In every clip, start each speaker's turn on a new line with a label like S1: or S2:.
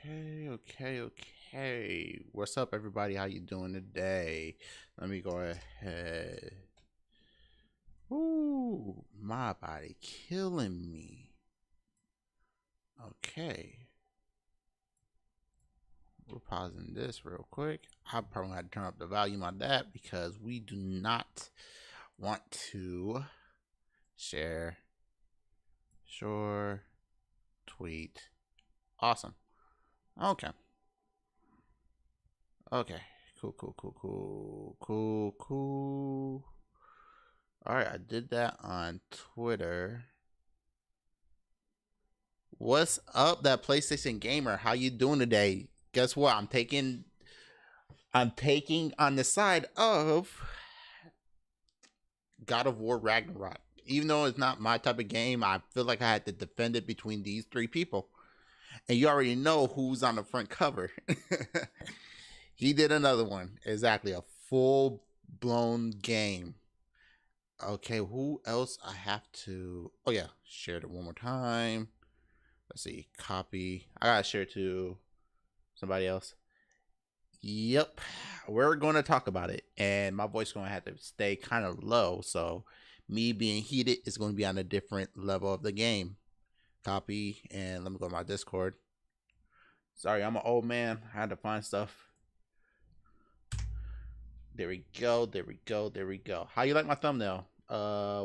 S1: Okay. What's up, everybody? How you doing today? Let me go ahead. Ooh, my body killing me. Okay. We're pausing this real quick. I probably had to turn up the volume on that because we do not want to share, sure, tweet. Awesome. Okay. Okay. Cool. All right, I did that on Twitter. What's up, that PlayStation gamer? How you doing today? Guess what? I'm taking on the side of God of War Ragnarok. Even though it's not my type of game, I feel like I had to defend it between these three people. And you already know who's on the front cover. He did another one. Exactly, a full blown game. Okay, who else I have to? Oh yeah, share it one more time. Let's see, copy. I gotta share it to somebody else. Yep, we're going to talk about it, and my voice is going to have to stay kind of low, so me being heated is going to be on a different level of the game. Copy, and let me go to my Discord. Sorry, I'm an old man. I had to find stuff. There we go. How you like my thumbnail?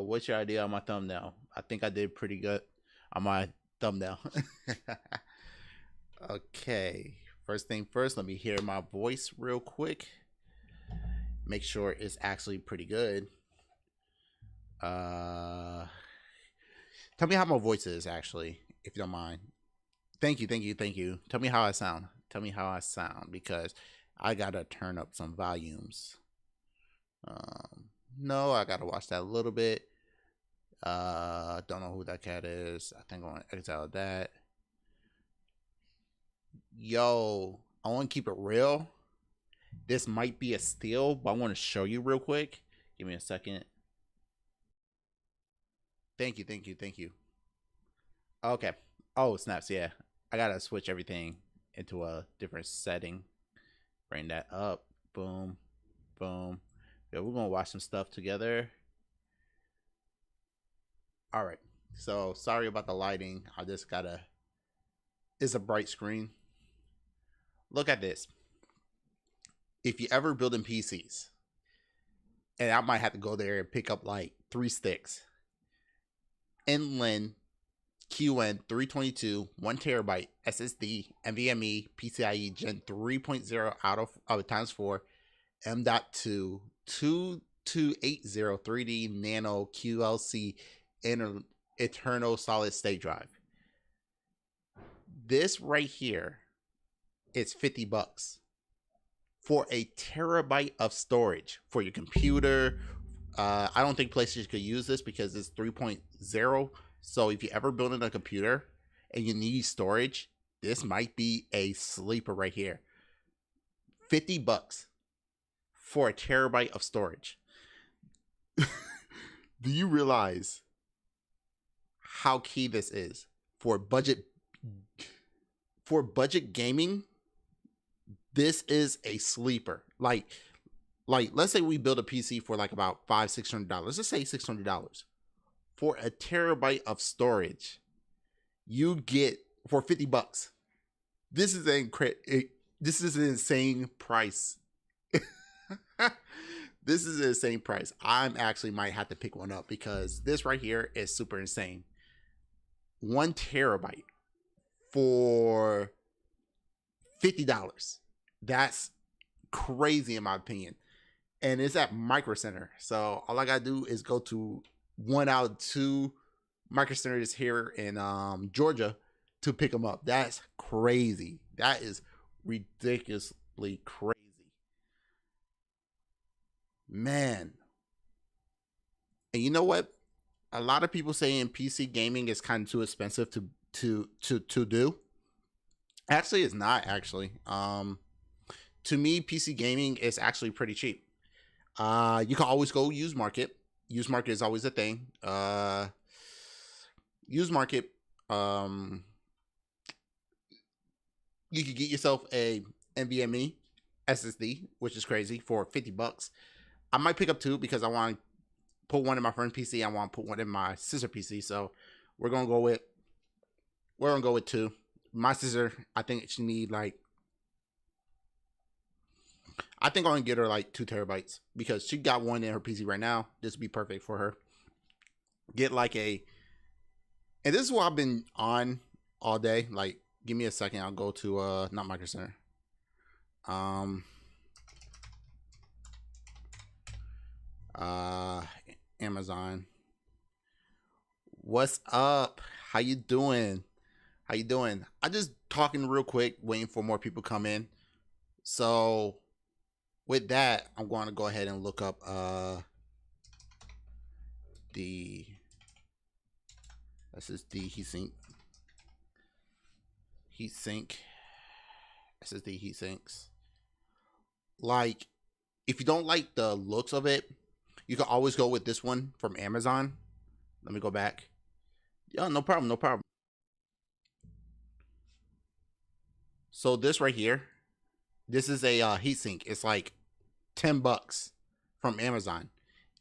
S1: What's your idea on my thumbnail? I think I did pretty good on my thumbnail. Okay. First thing first, let me hear my voice real quick. Make sure it's actually pretty good. Tell me how my voice is actually, if you don't mind. Thank you. Tell me how I sound. Because I gotta turn up some volumes. No, I gotta watch that a little bit. Don't know who that cat is. I think I want to exile that. Yo, I want to keep it real. This might be a steal, but I want to show you real quick. Give me a second. Thank you. Okay. Oh, snaps. Yeah. I got to switch everything into a different setting. Bring that up. Boom. Yeah, we're going to watch some stuff together. All right. So, sorry about the lighting. I just got to. It's a bright screen. Look at this. If you ever building PCs, and I might have to go there and pick up like 3 sticks. Inland QN 322 1 terabyte SSD NVMe PCIe Gen 3.0 out of times 4 M.2 2280 3D Nano QLC internal solid state drive. This right here is $50 for a terabyte of storage for your computer. I don't think PlayStation could use this because it's 3.0. So if you ever building a computer and you need storage, this might be a sleeper right here. $50 for a terabyte of storage. Do you realize how key this is for budget gaming? This is a sleeper. Like let's say we build a PC for like about $500-600. Let's just say $600 for a terabyte of storage. You get for $50. This is an insane price. This is an insane price. I'm actually might have to pick one up because this right here is super insane. 1 terabyte for $50. That's crazy in my opinion. And it's at Micro Center. So all I gotta do is go to one out of 2 Micro Centers here in Georgia to pick them up. That's crazy. That is ridiculously crazy. Man. And you know what? A lot of people saying PC gaming is kind of too expensive to do. Actually, it's not actually. To me, PC gaming is actually pretty cheap. You can always go use market. Use market is always a thing. Use market. you could get yourself a NVMe SSD, which is crazy, for $50. I might pick up two because I want to put one in my friend's PC. I want to put one in my sister PC. So we're gonna go with two. My sister, I think she need like, I think I'm gonna get her like 2 terabytes because she got one in her PC right now. This would be perfect for her. Get like a, and this is what I've been on all day. Like, give me a second. I'll go to not Micro Center. Amazon. What's up? How you doing? How you doing? I just talking real quick, waiting for more people to come in. So with that, I'm going to go ahead and look up the SSD heatsink SSD heatsinks. Like, if you don't like the looks of it, you can always go with this one from Amazon. Let me go back. Yeah, no problem, no problem. So this right here, this is a heatsink. It's like $10 from Amazon.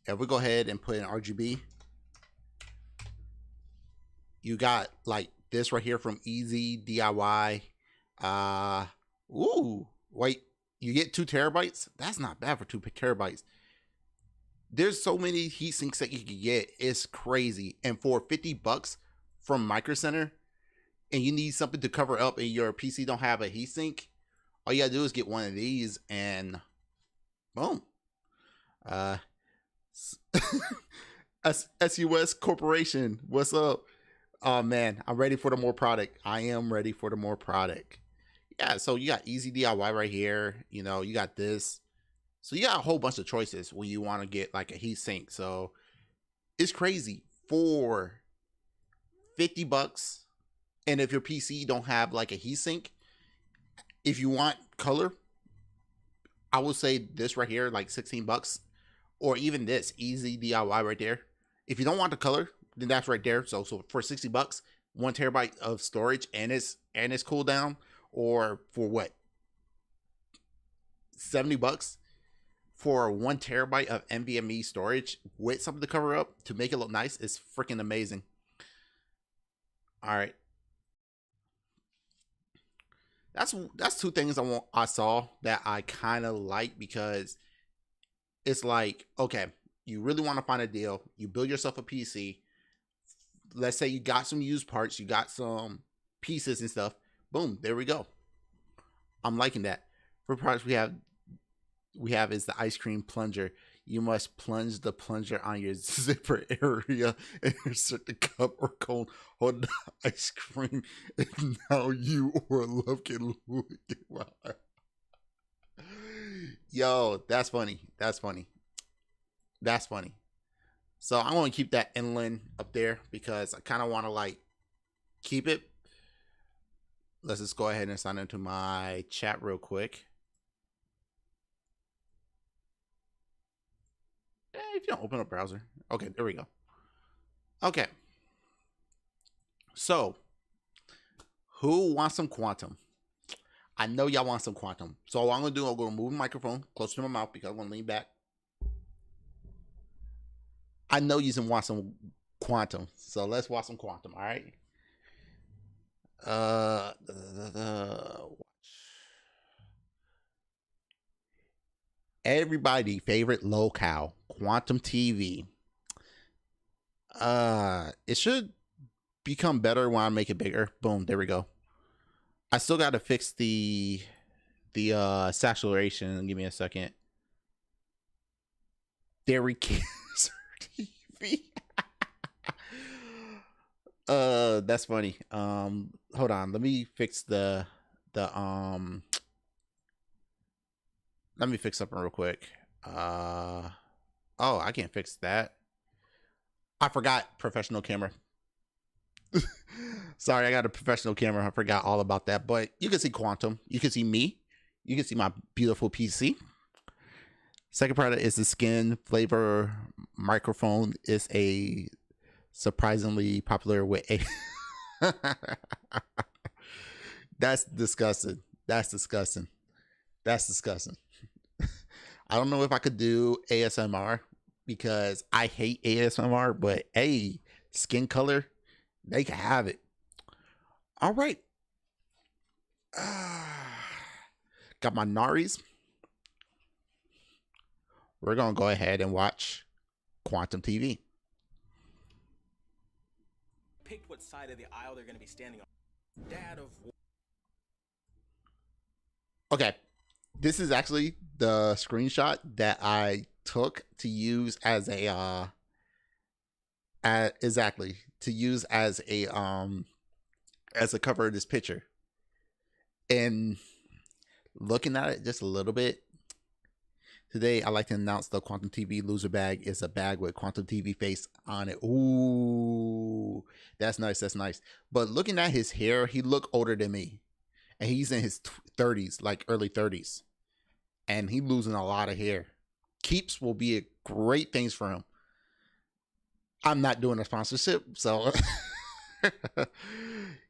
S1: If we go ahead and put in RGB, you got like this right here from Easy DIY. Ooh, wait, you get 2 terabytes? That's not bad for 2 terabytes. There's so many heat sinks that you can get. It's crazy. And for $50 from Micro Center, and you need something to cover up and your PC don't have a heatsink, all you gotta do is get one of these and boom. SUS Corporation, what's up? Oh man, I'm ready for the more product. I am ready for the more product. Yeah, so you got Easy DIY right here. You know, you got this. So you got a whole bunch of choices when you want to get like a heatsink. So it's crazy for $50. And if your PC don't have like a heatsink, if you want color, I would say this right here, like $16, or even this Easy DIY right there. If you don't want the color, then that's right there. So for $60, 1 terabyte of storage and it's cooldown, or for what, $70 for 1 terabyte of NVMe storage with something to cover up to make it look nice is freaking amazing. All right. That's two things I saw that I kind of like, because it's like, okay, you really want to find a deal. You build yourself a PC. Let's say you got some used parts, you got some pieces and stuff. Boom, there we go. I'm liking that. For products we have is the ice cream plunger. You must plunge the plunger on your zipper area and insert the cup or cone. Hold the ice cream, and now you or love can lick it. Wow. Yo, that's funny. That's funny. That's funny. So I'm going to keep that inland up there because I kind of want to like keep it. Let's just go ahead and sign into my chat real quick. If you don't open a browser. Okay, there we go. Okay. So, who wants some quantum? I know y'all want some quantum. So what I'm going to do, I'm going to move the microphone closer to my mouth because I'm going to lean back. I know you want some quantum. So let's watch some quantum, all right? Everybody favorite locale, Quantum TV. It should become better when I make it bigger. Boom, there we go. I still got to fix the saturation. Give me a second. Dairy Cancer TV. That's funny. Hold on. Let me fix the let me fix something real quick. Oh, I can't fix that. I forgot professional camera. Sorry, I got a professional camera. I forgot all about that. But you can see quantum. You can see me. You can see my beautiful PC. Second product is the skin flavor microphone. Is a surprisingly popular with a That's disgusting. That's disgusting. That's disgusting. I don't know if I could do ASMR because I hate ASMR, but hey, skin color, they can have it. All right. Got my Naris. We're going to go ahead and watch Quantum TV.
S2: Picked what side of the aisle they're going to be standing on. Dad of War.
S1: Okay. This is actually the screenshot that I took to use as a exactly to use as a cover of this picture. And looking at it just a little bit, today I'd like to announce the Quantum TV loser bag is a bag with Quantum TV face on it. Ooh, that's nice. That's nice. But looking at his hair, he looked older than me. And he's in his 30s, like early 30s. And he's losing a lot of hair. Keeps will be a great things for him. I'm not doing a sponsorship, so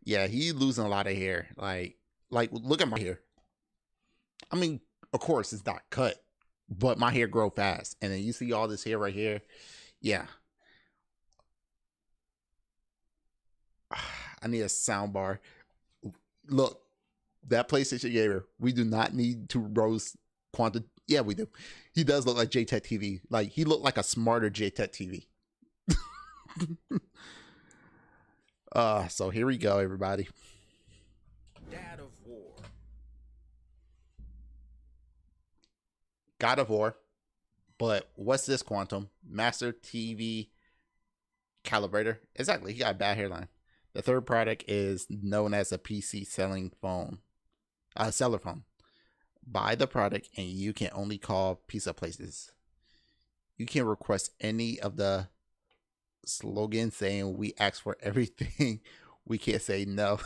S1: yeah, he's losing a lot of hair. Like look at my hair. I mean, of course it's not cut, but my hair grow fast. And then you see all this hair right here. Yeah. I need a sound bar. Look, that PlayStation gamer, we do not need to roast Quantum. Yeah, we do. He does look like JTech TV. Like, he looked like a smarter JTech TV. So here we go, everybody.
S2: Dad of War.
S1: God of War. But what's this, Quantum? Master TV Calibrator. Exactly, he got a bad hairline. The third product is known as a PC selling phone. Seller phone. Buy the product and you can only call pizza places. You can request any of the slogan saying we ask for everything. We can't say no.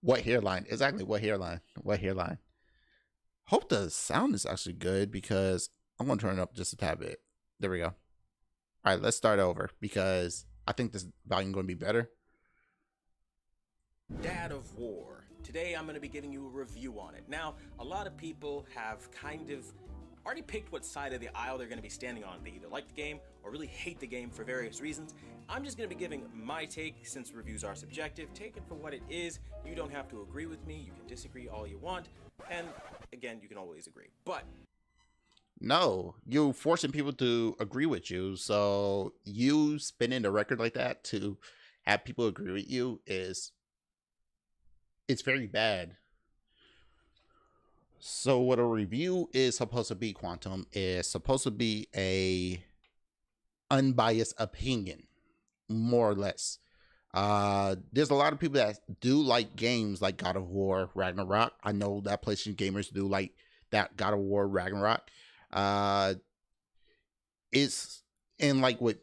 S1: What hairline? Exactly, what hairline? What hairline? Hope the sound is actually good because I'm going to turn it up just a tad bit. There we go. All right, let's start over because I think this volume is going to be better.
S2: Dad of War. Today I'm going to be giving you a review on it. Now, a lot of people have kind of already picked what side of the aisle they're going to be standing on. They either like the game or really hate the game for various reasons. I'm just going to be giving my take since reviews are subjective. Take it for what it is. You don't have to agree with me. You can disagree all you want. And again, you can always agree. But
S1: no, you're forcing people to agree with you. So you spinning the record like that to have people agree with you it's very bad. So what a review is supposed to be, Quantum, is supposed to be a unbiased opinion, more or less. There's a lot of people that do like games like God of War, Ragnarok. I know that PlayStation gamers do like that God of War, Ragnarok. It's and like what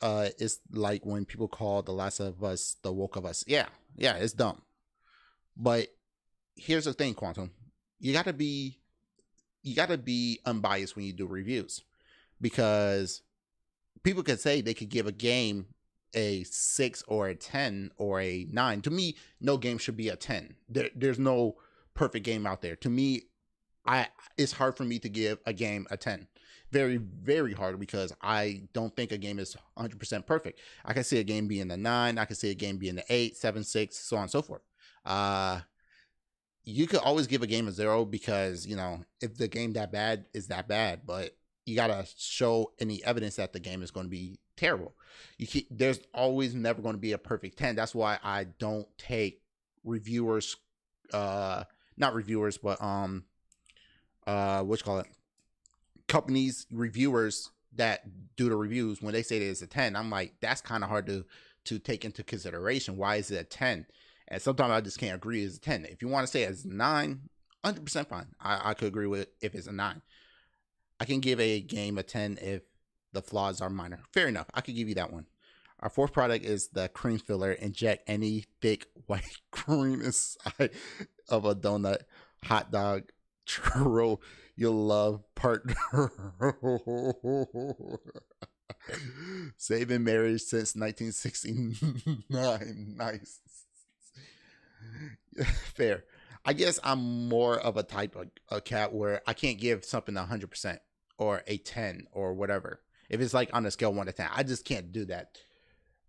S1: it's like when people call The Last of Us the woke of us. Yeah, it's dumb. But here's the thing, Quantum. You gotta be unbiased when you do reviews. Because people could say they could give a game a 6 or a 10 or a 9. To me, no game should be a 10. There's no perfect game out there. To me, it's hard for me to give a game a 10. Very, very hard because I don't think a game is 100% perfect. I can see a game being a 9. I can see a game being an 8, 7, 6, so on and so forth. You could always give a game a 0 because, you know, if the game that bad is that bad, but you gotta show any evidence that the game is going to be terrible. There's always never going to be a perfect 10. That's why I don't take reviewers, not reviewers, but what you call it, companies, reviewers that do the reviews. When they say that it's a 10, I'm like, that's kind of hard to take into consideration. Why is it a 10? And sometimes I just can't agree it's a 10. If you want to say it's 9, 100% fine. I could agree with it if it's a 9. I can give a game a 10 if the flaws are minor. Fair enough. I could give you that one. Our fourth product is the cream filler. Inject any thick white cream inside of a donut, hot dog, churro. You'll love partner. Saving marriage since 1969. Nice. Fair. I guess I'm more of a type of a cat where I can't give something 100% or a 10 or whatever. If it's like on a scale 1 to 10, I just can't do that.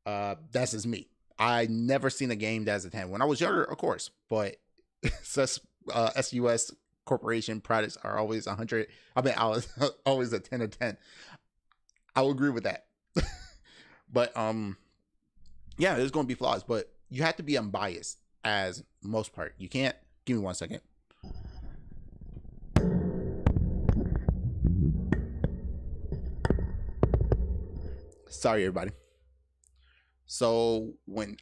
S1: That's just me. I never seen a game that's a 10. When I was younger, of course, but SUS corporation products are always 100. I mean, I was always a 10 or 10. I will agree with that. But yeah, there's going to be flaws, but you have to be unbiased as most part. You can't. Give me 1 second. Sorry, everybody. So you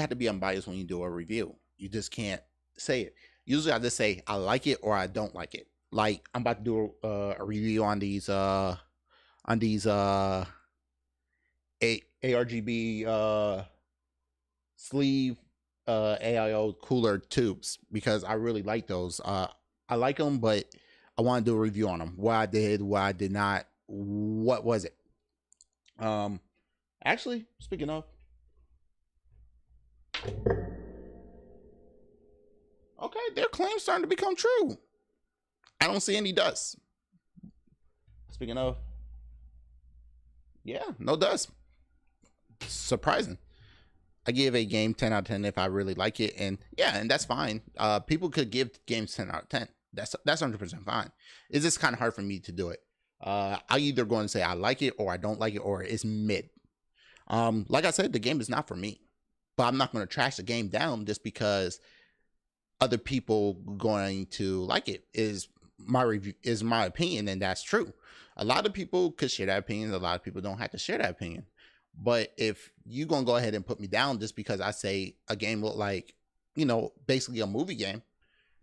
S1: have to be unbiased when you do a review. You just can't say it. Usually I just say I like it or I don't like it. Like I'm about to do a review on these ARGB sleeve AIO cooler tubes because I really like those. I like them, but I want to do a review on them. What I did, what I did not. What was it? Actually, speaking of, okay, their claims starting to become true. I don't see any dust. Speaking of, yeah, no dust. Surprising. I give a game 10 out of 10 if I really like it, and yeah, and that's fine. People could give games 10 out of 10. That's 100% fine. It's just kind of hard for me to do it. I either going to say I like it or I don't like it or it's mid. Like I said, the game is not for me, but I'm not going to trash the game down just because other people going to like it is my review, is my opinion, and that's true. A lot of people could share that opinion. A lot of people don't have to share that opinion. But if you're going to go ahead and put me down just because I say a game look like, basically a movie game,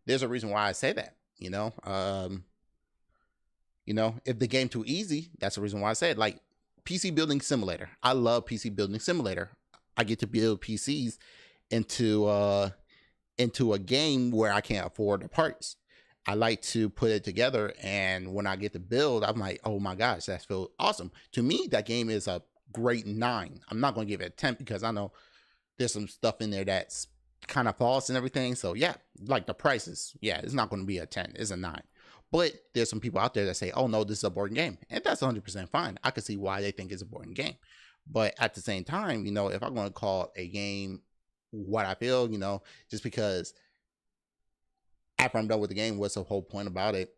S1: there's a reason why I say that, if the game too easy, that's the reason why I say it. Like PC building simulator. I love PC building simulator. I get to build PCs into a game where I can't afford the parts. I like to put it together, and when I get to build, I'm like, oh my gosh, that feels awesome. To me, that game is a great 9. I'm not going to give it a 10 because I know there's some stuff in there that's kind of false and everything. So yeah, like the prices, yeah, it's not going to be a 10. It's a 9. But there's some people out there that say, oh no, this is a boring game. And that's 100% fine. I can see why they think it's a boring game. But at the same time, if I'm going to call a game what I feel, just because after I'm done with the game, what's the whole point about it?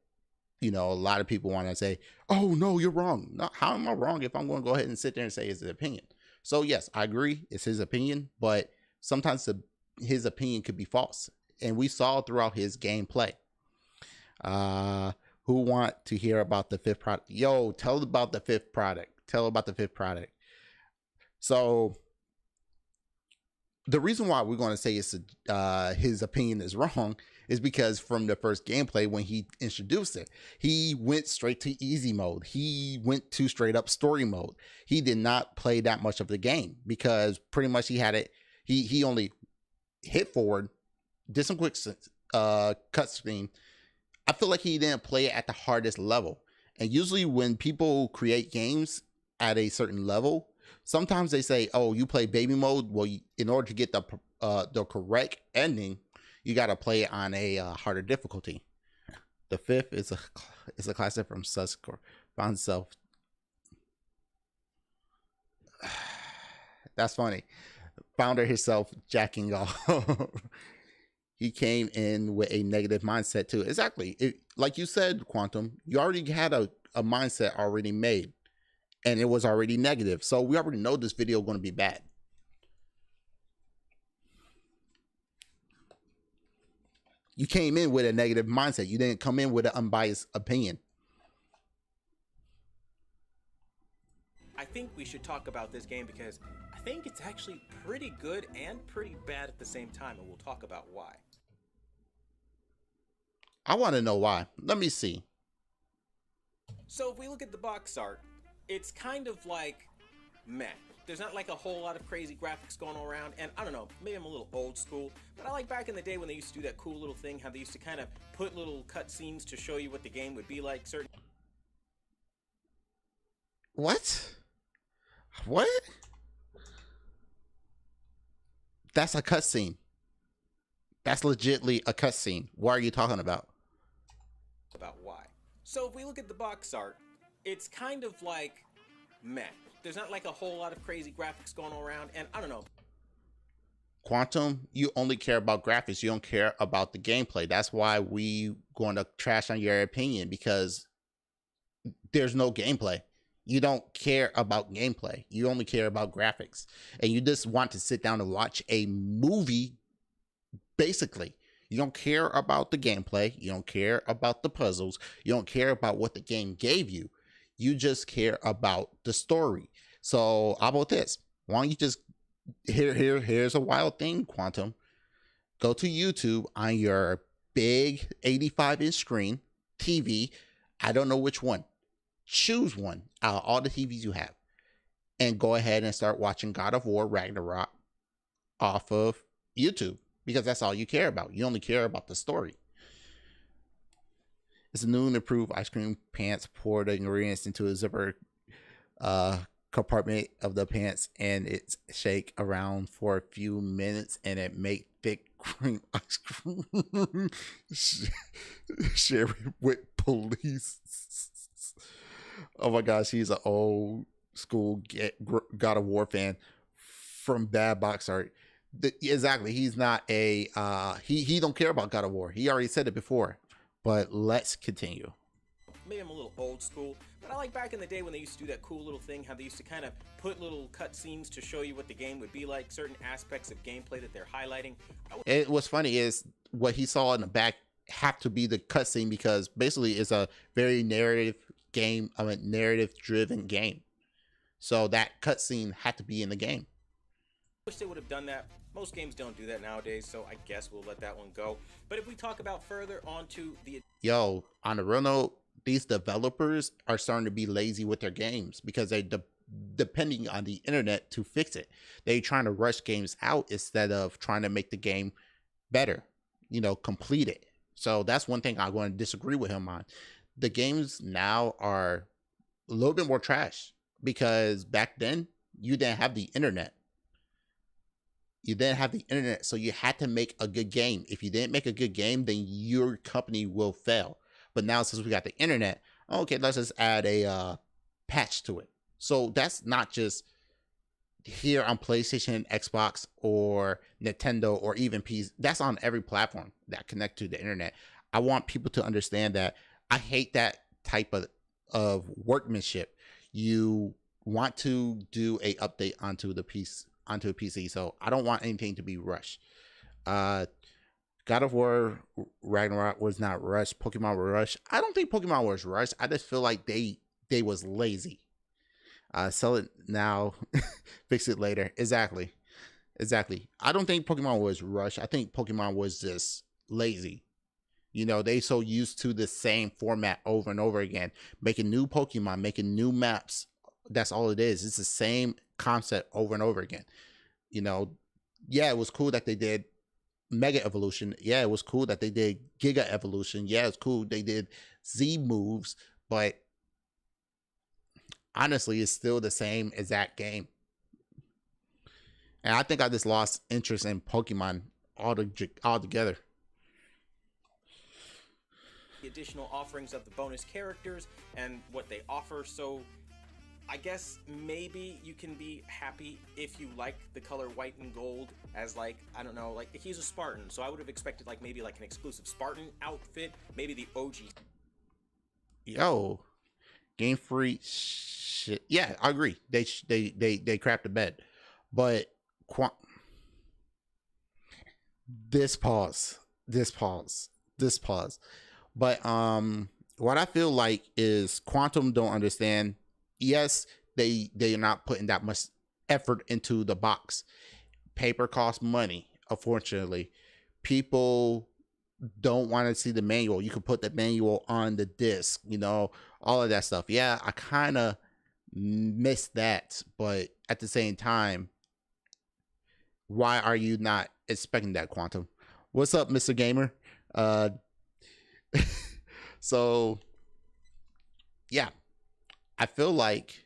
S1: A lot of people want to say, oh no, you're wrong. No, how am I wrong if I'm going to go ahead and sit there and say it's his opinion? So yes, I agree, it's his opinion, but sometimes his opinion could be false. And we saw throughout his gameplay. Who want to hear about the 5th product? Yo, tell about the 5th product. Tell about the 5th product. So the reason why we're going to say it's his opinion is wrong is because from the first gameplay, when he introduced it, he went straight to easy mode. He went to straight up story mode. He did not play that much of the game because pretty much he had it. He only hit forward, did some quick cutscene. I feel like he didn't play it at the hardest level. And usually when people create games at a certain level, sometimes they say, oh, you play baby mode. Well, in order to get the correct ending, you got to play it on a harder difficulty. The 5th is a classic from Suskor. Found self. That's funny. Founder himself jacking off. He came in with a negative mindset too. Exactly. Like you said, Quantum, you already had a mindset already made. And it was already negative. So we already know this video is going to be bad. You came in with a negative mindset. You didn't come in with an unbiased opinion.
S2: I think we should talk about this game because I think it's actually pretty good and pretty bad at the same time, and we'll talk about why.
S1: I want to know why. Let me see.
S2: So if we look at the box art, it's kind of like meh. There's not like a whole lot of crazy graphics going around, and I don't know, maybe I'm a little old school, but I like back in the day when they used to do that cool little thing, how they used to kind of put little cutscenes to show you what the game would be like. Certain.
S1: What? What? That's a cutscene. That's legitly a cutscene. What are you talking about?
S2: about why. So if we look at the box art, it's kind of like meh. There's not like a whole lot of crazy graphics going around, and I don't know.
S1: Quantum, you only care about graphics. You don't care about the gameplay. That's why we going to trash on your opinion, because there's no gameplay. You don't care about gameplay. You only care about graphics. And you just want to sit down and watch a movie, basically. You don't care about the gameplay. You don't care about the puzzles. You don't care about what the game gave you. You just care about the story. So how about this? Why don't you just here's a wild thing, Quantum. Go to YouTube on your big 85-inch screen TV. I don't know which one. Choose one out of all the TVs you have, and go ahead and start watching God of War Ragnarok off of YouTube, because that's all you care about. You only care about the story. It's a new and improved ice cream pants. Pour the ingredients into a zipper compartment of the pants, and it shake around for a few minutes, and it make thick cream ice cream. Share it with police. Oh my gosh, he's an old school God of War fan from bad box art. Exactly, he's not a he don't care about God of War. He already said it before. But let's continue.
S2: Maybe I'm a little old school, but I like back in the day when they used to do that cool little thing, how they used to kind of put little cutscenes to show you what the game would be like, certain aspects of gameplay that they're highlighting.
S1: What's funny is what he saw in the back have to be the cutscene, because basically it's a very narrative game, a narrative driven game. So that cutscene had to be in the game.
S2: Wish they would have done that. Most games don't do that nowadays, so I guess we'll let that one go. But if we talk about further onto the...
S1: Yo, on the real note, these developers are starting to be lazy with their games, because they're depending on the internet to fix it. They're trying to rush games out instead of trying to make the game better, complete it. So that's one thing I'm going to disagree with him on. The games now are a little bit more trash, because back then you didn't have the internet. So you had to make a good game. If you didn't make a good game, then your company will fail. But now, since we got the internet, okay, let's just add a patch to it. So that's not just here on PlayStation, Xbox, or Nintendo, or even PC. That's on every platform that connect to the internet. I want people to understand that I hate that type of workmanship. You want to do a update onto a PC, so I don't want anything to be rushed. God of War Ragnarok was not rushed. Pokemon were rushed. I don't think Pokemon was rushed. I just feel like they was lazy. Sell it now, fix it later. Exactly. I don't think Pokemon was rushed. I think Pokemon was just lazy. They so used to the same format over and over again, making new Pokemon, making new maps. That's all it is. It's the same concept over and over again. Yeah, it was cool that they did Mega Evolution. Yeah, it was cool that they did Giga Evolution. Yeah, it's cool they did Z moves, but honestly, it's still the same exact game. And I think I just lost interest in Pokemon altogether.
S2: The additional offerings of the bonus characters and what they offer, so I guess maybe you can be happy if you like the color white and gold, as I don't know, he's a Spartan, so I would have expected maybe an exclusive Spartan outfit, maybe the OG.
S1: Yo, Game Freak shit. Yeah, I agree. They crapped the bed, but this pause. But what I feel like is Quantum don't understand. Yes, they are not putting that much effort into the box. Paper costs money, unfortunately. People don't want to see the manual. You can put the manual on the disc, all of that stuff. Yeah, I kind of miss that, but at the same time, why are you not expecting that, Quantum? What's up, Mr. Gamer? So yeah, I feel like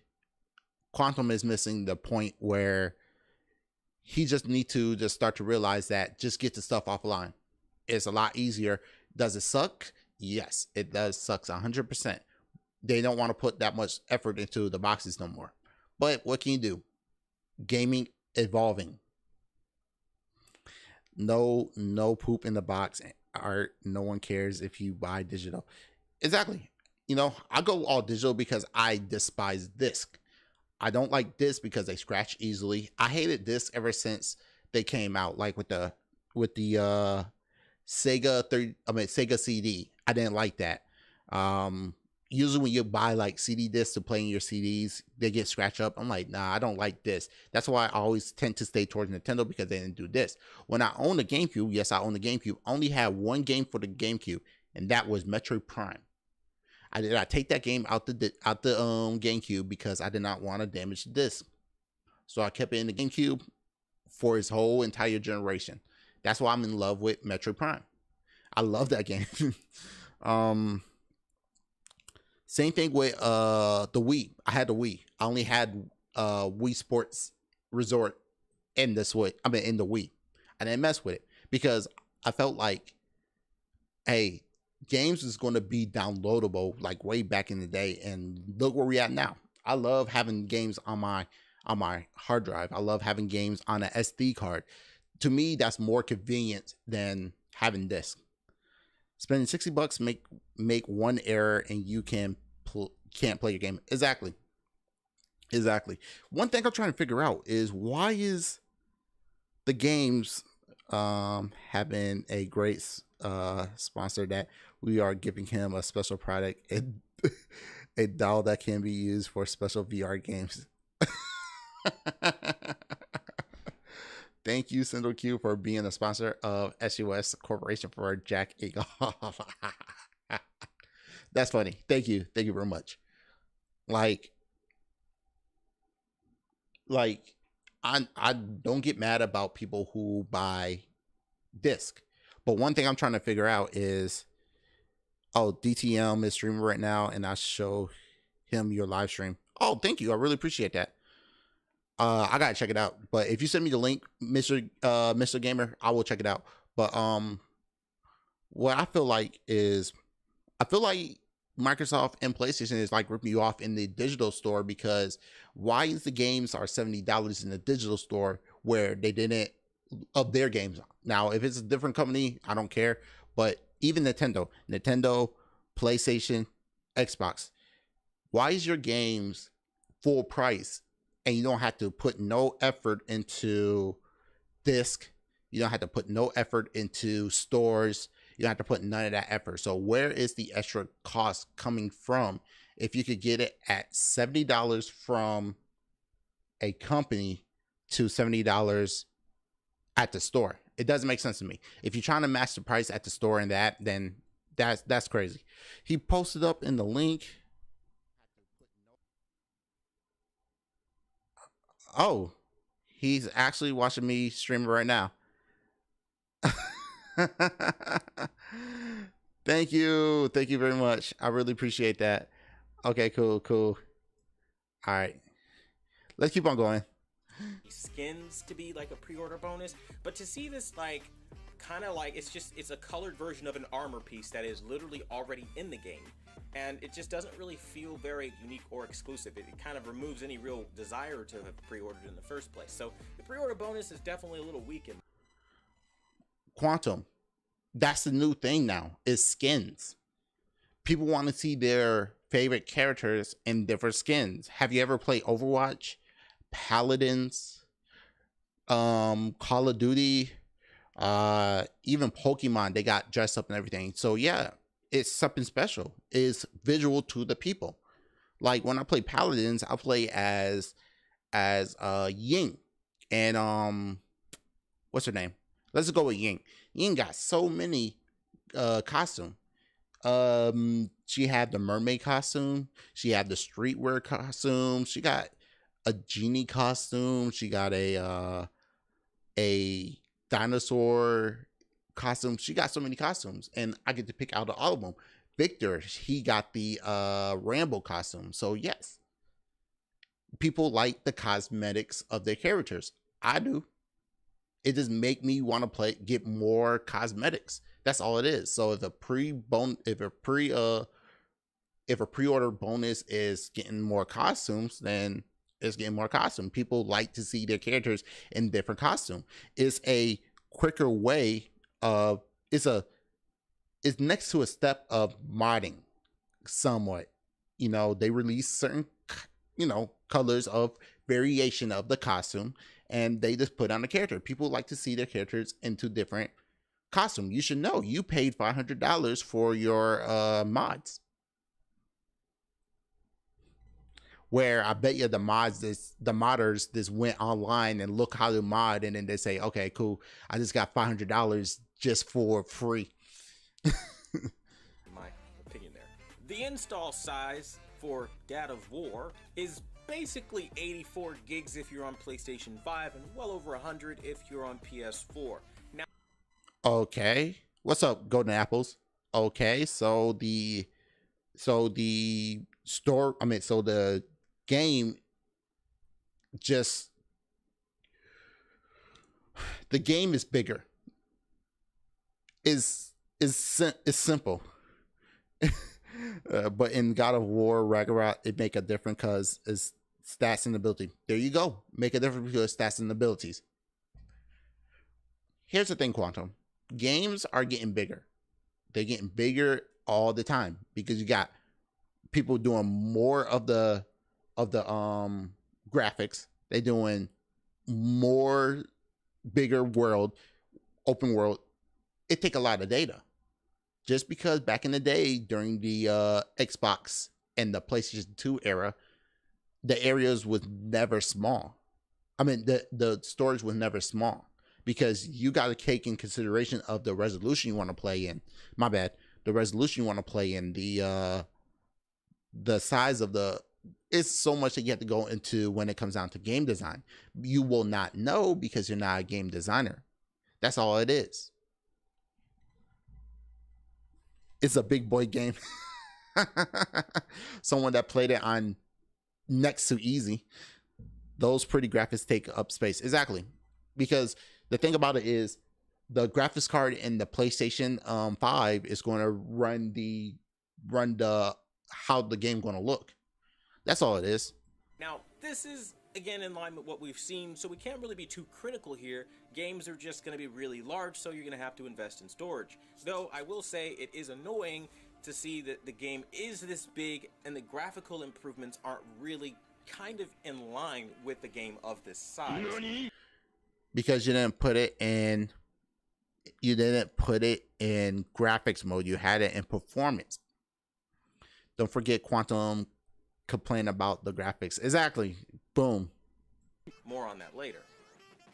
S1: Quantum is missing the point where he just need to just start to realize that just get the stuff offline. It's a lot easier. Does it suck? Yes, it does. Sucks 100%. They don't want to put that much effort into the boxes no more. But what can you do? Gaming evolving. No poop in the box art. No one cares if you buy digital. Exactly. I go all digital because I despise disc. I don't like disc because they scratch easily. I hated disc ever since they came out, like with the Sega CD. I didn't like that. Um, Usually when you buy like CD discs to play in your CDs, they get scratched up. I'm like, nah, I don't like this. That's why I always tend to stay towards Nintendo because they didn't do this. When I owned the GameCube, yes, I owned the GameCube. I only had one game for the GameCube, and that was Metroid Prime. I did not take that game out the GameCube because I did not want to damage the disc. So I kept it in the GameCube for its whole entire generation. That's why I'm in love with Metroid Prime. I love that game. um, Same thing with the Wii. I had the Wii. I only had Wii Sports Resort in the Switch. I mean, in the Wii. I didn't mess with it because I felt like, hey, games is going to be downloadable like way back in the day, and look where we at now. I love having games on my hard drive. I love having games on an SD card. To me, that's more convenient than having disc. Spending $60 make one error and you can't play your game. Exactly. One thing I'm trying to figure out is why is the games having a great sponsor that we are giving him a special product, a doll that can be used for special VR games. Thank you, Sendou Q, for being a sponsor of SUS Corporation for Jack Eagle. That's funny. Thank you very much. Like, I don't get mad about people who buy disc, but one thing I'm trying to figure out is, oh, DTM is streaming right now, and I show him your live stream. Oh, thank you. I really appreciate that. I gotta check it out. But if you send me the link, Mr. Gamer, I will check it out. But what I feel like is, I feel like Microsoft and PlayStation is like ripping you off in the digital store, because why is the games are $70 in the digital store where they didn't of their games? Now, if it's a different company, I don't care. But even Nintendo, PlayStation, Xbox, why is your games full price and you don't have to put no effort into disc? You don't have to put no effort into stores. You don't have to put none of that effort. So where is the extra cost coming from if you could get it at $70 from a company to $70 at the store? It doesn't make sense to me. If you're trying to match the price at the store and that, then that's crazy. He posted up in the link. Oh, he's actually watching me stream right now. Thank you very much. I really appreciate that. Okay, cool. All right, let's keep on going.
S2: Skins to be like a pre-order bonus, but to see this like kind of like it's a colored version of an armor piece that is literally already in the game, and it just doesn't really feel very unique or exclusive. It kind of removes any real desire to have pre-ordered in the first place. So the pre-order bonus is definitely a little weak in
S1: Quantum, that's the new thing now, is skins. People want to see their favorite characters in different skins. Have you ever played Overwatch, Paladins, Call of Duty, even Pokemon? They got dressed up and everything. So yeah, it's something special. It's visual to the people. Like when I play Paladins, I play as Ying, and what's her name? Let's go with Ying. Ying got so many costume. She had the mermaid costume. She had the streetwear costume. She got a genie costume. She got a dinosaur costume. She got so many costumes, and I get to pick out all of them. Victor, he got the Rambo costume. So yes, people like the cosmetics of their characters. I do. It just make me want to get more cosmetics. That's all it is. So if a pre-order bonus is getting more costumes, then it's getting more costume. People like to see their characters in different costume. It's a quicker way of it's next to a step of modding somewhat. They release certain colors of variation of the costume, and they just put on a character. People like to see their characters into different costume. You should know you paid $500 for your mods. Where I bet you the modders this went online and look how to mod, and then they say, okay, cool, I just got $500 just for free.
S2: My opinion there. The install size for God of War is basically 84 gigs if you're on PlayStation 5 and well over 100 if you're on PS4. Now,
S1: okay, what's up, Golden Apples? Okay, so the game just the game is bigger. Is simple. But in God of War Ragnarok, it make a difference because it's stats and ability. There you go. Make a difference because stats and abilities. Here's the thing, Quantum. Games are getting bigger. They're getting bigger all the time because you got people doing more of the graphics. They're doing more bigger world, open world. It take a lot of data. Just because back in the day during the Xbox and the PlayStation 2 era, the areas was never small. I mean, the storage was never small because you got to take in consideration of the resolution you want to play in. My bad. The resolution you want to play in, the size of it's so much that you have to go into when it comes down to game design. You will not know because you're not a game designer. That's all it is. It's a big boy game. Someone that played it on next to easy. Those pretty graphics take up space. Exactly. Because the thing about it is the graphics card in the PlayStation 5 is going to run the how the game going to look. That's all it is.
S2: Now, this is again in line with what we've seen, so we can't really be too critical here. Games are just going to be really large, so you're going to have to invest in storage. Though I will say it is annoying to see that the game is this big and the graphical improvements aren't really kind of in line with the game of this size.
S1: Because you didn't put it in graphics mode. You had it in performance. Don't forget Quantum complain about the graphics. Exactly. Boom.
S2: More on that later.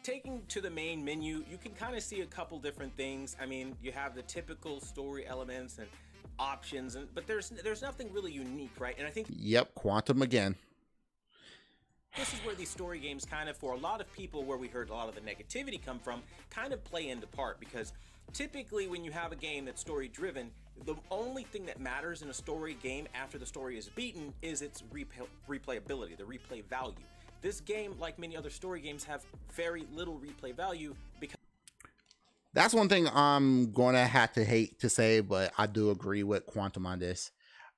S2: Taking to the main menu, you can kind of see a couple different things. I mean, you have the typical story elements and options, but there's nothing really unique, right? And I think
S1: Quantum again.
S2: This is where these story games kind of, for a lot of people, where we heard a lot of the negativity come from, kind of play into part, because typically when you have a game that's story driven, the only thing that matters in a story game after the story is beaten is its replayability, the replay value. This game, like many other story games, have very little replay value because
S1: that's one thing I'm going to have to hate to say, but I do agree with Quantum on this.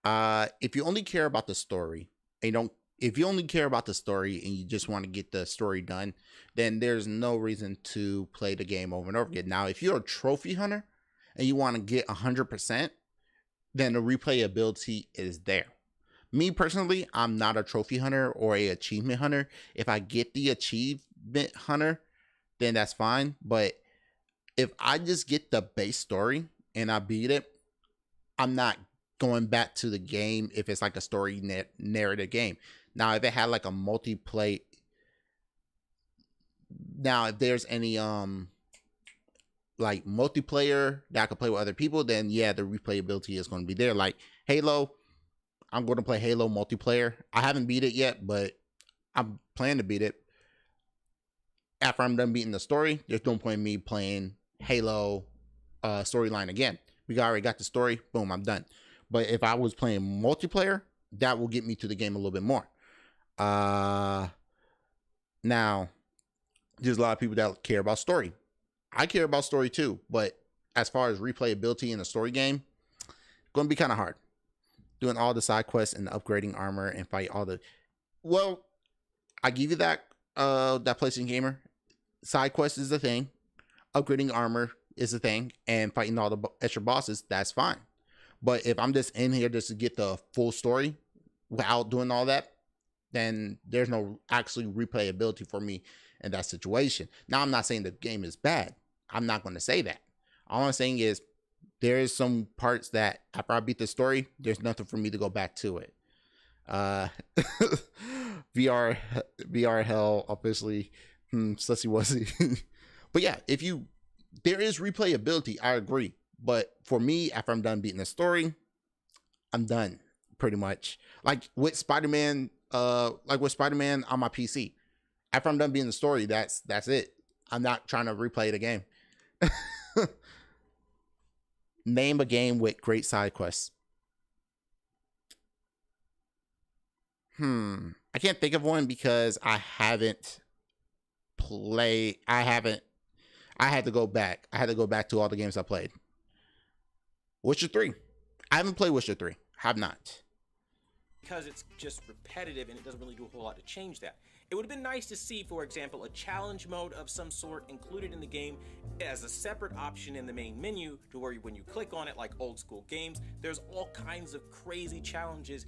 S1: If you only care about the story and if you only care about the story and you just want to get the story done, then there's no reason to play the game over and over again. Now, if you're a trophy hunter and you want to get 100%, then the replayability is there. Me personally, I'm not a trophy hunter or a achievement hunter. If I get the achievement hunter, then that's fine. But if I just get the base story and I beat it, I'm not going back to the game if it's like a story narrative game. Now, if it had like a multiplayer, now if there's any like multiplayer that I could play with other people, then yeah, the replayability is going to be there. Like Halo, I'm going to play Halo multiplayer. I haven't beat it yet, but I'm planning to beat it. After I'm done beating the story, there's no point in me playing Halo storyline again. We already got the story. Boom, I'm done. But if I was playing multiplayer, that will get me to the game a little bit more. Now, there's a lot of people that care about story. I care about story too, but as far as replayability in a story game, going to be kind of hard. Doing all the side quests and upgrading armor and fight all the, well, I give you that that PlayStation Gamer. Side quest is the thing, upgrading armor is the thing, and fighting all the extra bosses, that's fine. But if I'm just in here just to get the full story without doing all that, then there's no actually replayability for me in that situation. Now, I'm not saying the game is bad. I'm not going to say that. All I'm saying is there is some parts that after I beat the story, there's nothing for me to go back to it. VR hell officially sussy wussy. But yeah, there is replayability, I agree. But for me, after I'm done beating the story, I'm done pretty much. Like with Spider-Man on my PC. After I'm done beating the story, that's it. I'm not trying to replay the game. Name a game with great side quests. I can't think of one because I haven't played. I had to go back. I had to go back to all the games I played. Witcher 3. I haven't played Witcher 3. Have not.
S2: Because it's just repetitive and it doesn't really do a whole lot to change that. It would have been nice to see, for example, a challenge mode of some sort included in the game as a separate option in the main menu, to where when you click on it, like old school games, there's all kinds of crazy challenges.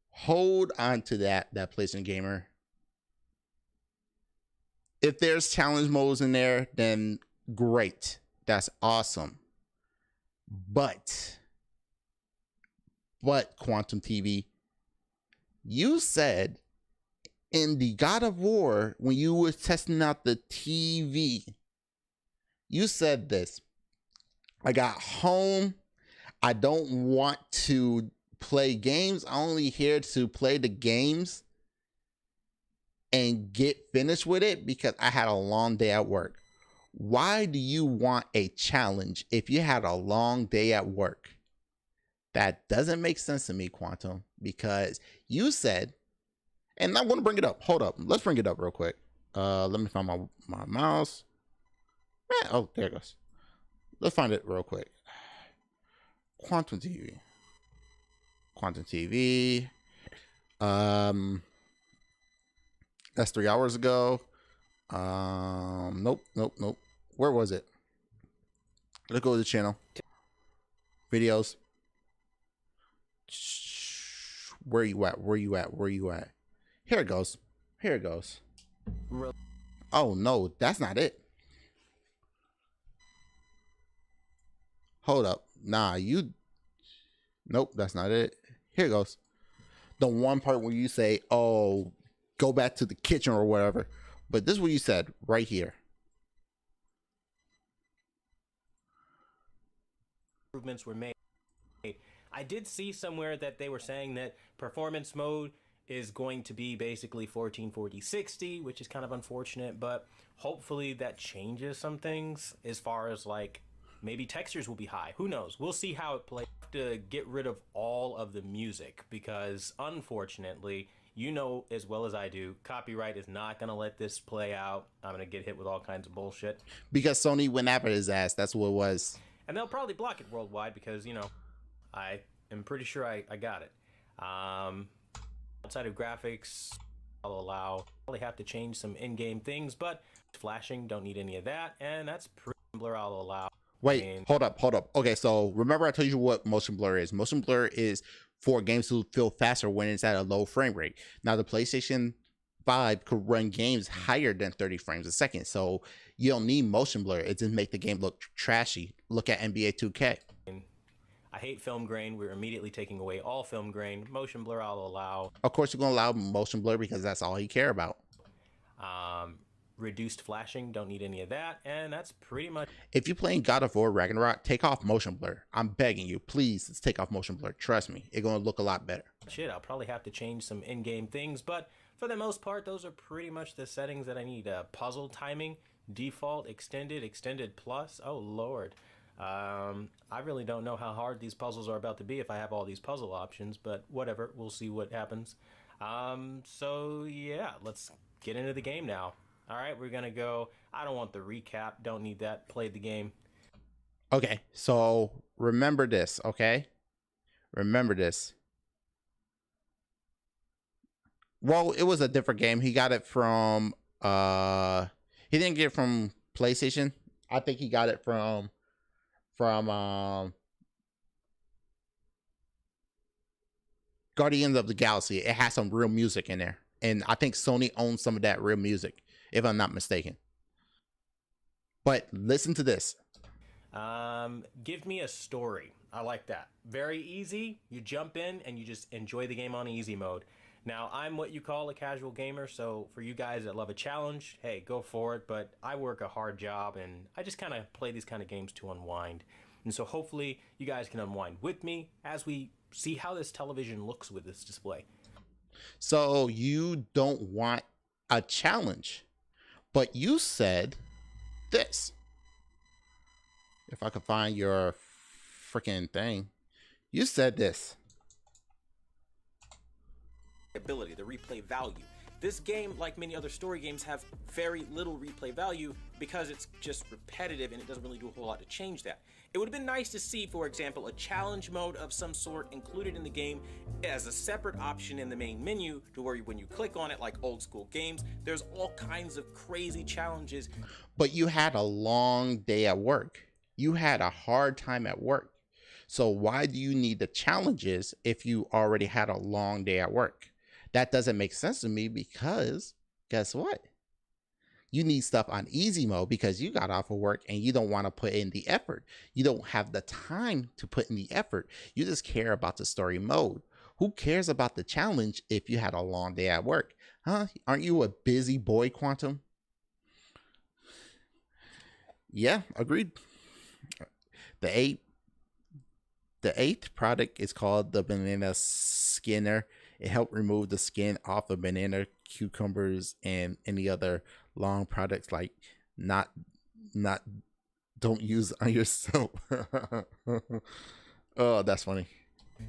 S1: Hold on to that PlayStation Gamer. If there's challenge modes in there, then great. That's awesome. But Quantum TV, you said in the God of War, when you were testing out the TV, you said this: I got home, I don't want to play games, I'm only here to play the games and get finished with it because I had a long day at work. Why do you want a challenge if you had a long day at work? That doesn't make sense to me, Quantum, because you said, and I want to bring it up. Hold up. Let's bring it up real quick. Let me find my mouse. Oh, there it goes. Let's find it real quick. Quantum TV. Quantum TV. That's 3 hours ago. Nope. Where was it? Let's go to the channel. Videos. Where you at? Here it goes. Oh no, that's not it. Hold up. Nope, that's not it. Here it goes. The one part where you say, oh, go back to the kitchen or whatever. But this is what you said right here.
S2: Improvements were made. I did see somewhere that they were saying that performance mode is going to be basically 1440-60, which is kind of unfortunate, but hopefully that changes some things as far as like maybe textures will be high. Who knows? We'll see how it plays. To get rid of all of the music because unfortunately, you know as well as I do, copyright is not going to let this play out. I'm going to get hit with all kinds of bullshit.
S1: Because Sony went after his ass. That's what it was.
S2: And they'll probably block it worldwide because, you know, I am pretty sure I got it. Outside of graphics, I'll allow. Probably have to change some in-game things, but flashing, don't need any of that. And that's pretty blur I'll allow.
S1: Wait, hold up. Okay, so remember I told you what motion blur is. Motion blur is for games to feel faster when it's at a low frame rate. Now, the PlayStation 5 could run games higher than 30 frames a second, so you don't need motion blur. It just make the game look trashy. Look at NBA 2K.
S2: I hate film grain. We're immediately taking away all film grain. Motion blur I'll allow.
S1: Of course, you're going to allow motion blur because that's all you care about.
S2: Reduced flashing, don't need any of that, and that's pretty much.
S1: If you're playing God of War Ragnarok, take off motion blur. I'm begging you, please, let's take off motion blur. Trust me, it's gonna look a lot better.
S2: Shit, I'll probably have to change some in-game things, but for the most part, those are pretty much the settings that I need. Puzzle timing, default, extended plus. Oh lord. I really don't know how hard these puzzles are about to be if I have all these puzzle options, but whatever. We'll see what happens. So yeah, let's get into the game now. All right, we're gonna go. I don't want the recap. Don't need that. Played the game.
S1: Okay, so remember this, okay? Remember this. Well, it was a different game. He got it from he didn't get it from PlayStation. I think he got it from Guardians of the Galaxy. It has some real music in there. And I think Sony owns some of that real music, if I'm not mistaken. But listen to this.
S2: Give me a story. I like that. Very easy. You jump in and you just enjoy the game on easy mode. Now, I'm what you call a casual gamer, so for you guys that love a challenge, hey, go for it. But I work a hard job and I just kind of play these kind of games to unwind. And so hopefully you guys can unwind with me as we see how this television looks with this display.
S1: So you don't want a challenge, but you said this. If I could find your freaking thing, you said this.
S2: Ability, the replay value. This game, like many other story games, have very little replay value because it's just repetitive and it doesn't really do a whole lot to change that. It would have been nice to see, for example, a challenge mode of some sort included in the game as a separate option in the main menu to where when you click on it, like old school games, there's all kinds of crazy challenges.
S1: But you had a long day at work. You had a hard time at work. So why do you need the challenges if you already had a long day at work? That doesn't make sense to me because guess what? You need stuff on easy mode because you got off of work and you don't want to put in the effort. You don't have the time to put in the effort. You just care about the story mode. Who cares about the challenge if you had a long day at work? Huh? Aren't you a busy boy, Quantum? Yeah, agreed. The eighth product is called the banana skinner. It helped remove the skin off of banana, cucumbers, and any other long products like not don't use on yourself. Oh, that's funny.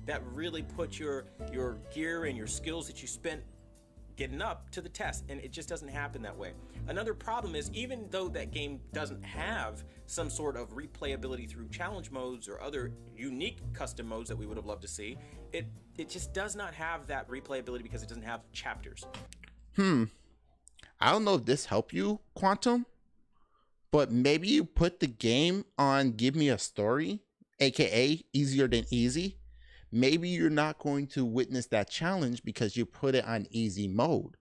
S2: That really put your gear and your skills that you spent getting up to the test, and it just doesn't happen that way. Another problem is, even though that game doesn't have some sort of replayability through challenge modes or other unique custom modes that we would have loved to see, it just does not have that replayability because it doesn't have chapters.
S1: I don't know if this helped you, Quantum, but maybe you put the game on Give Me a Story, aka easier than easy. Maybe you're not going to witness that challenge because you put it on easy mode.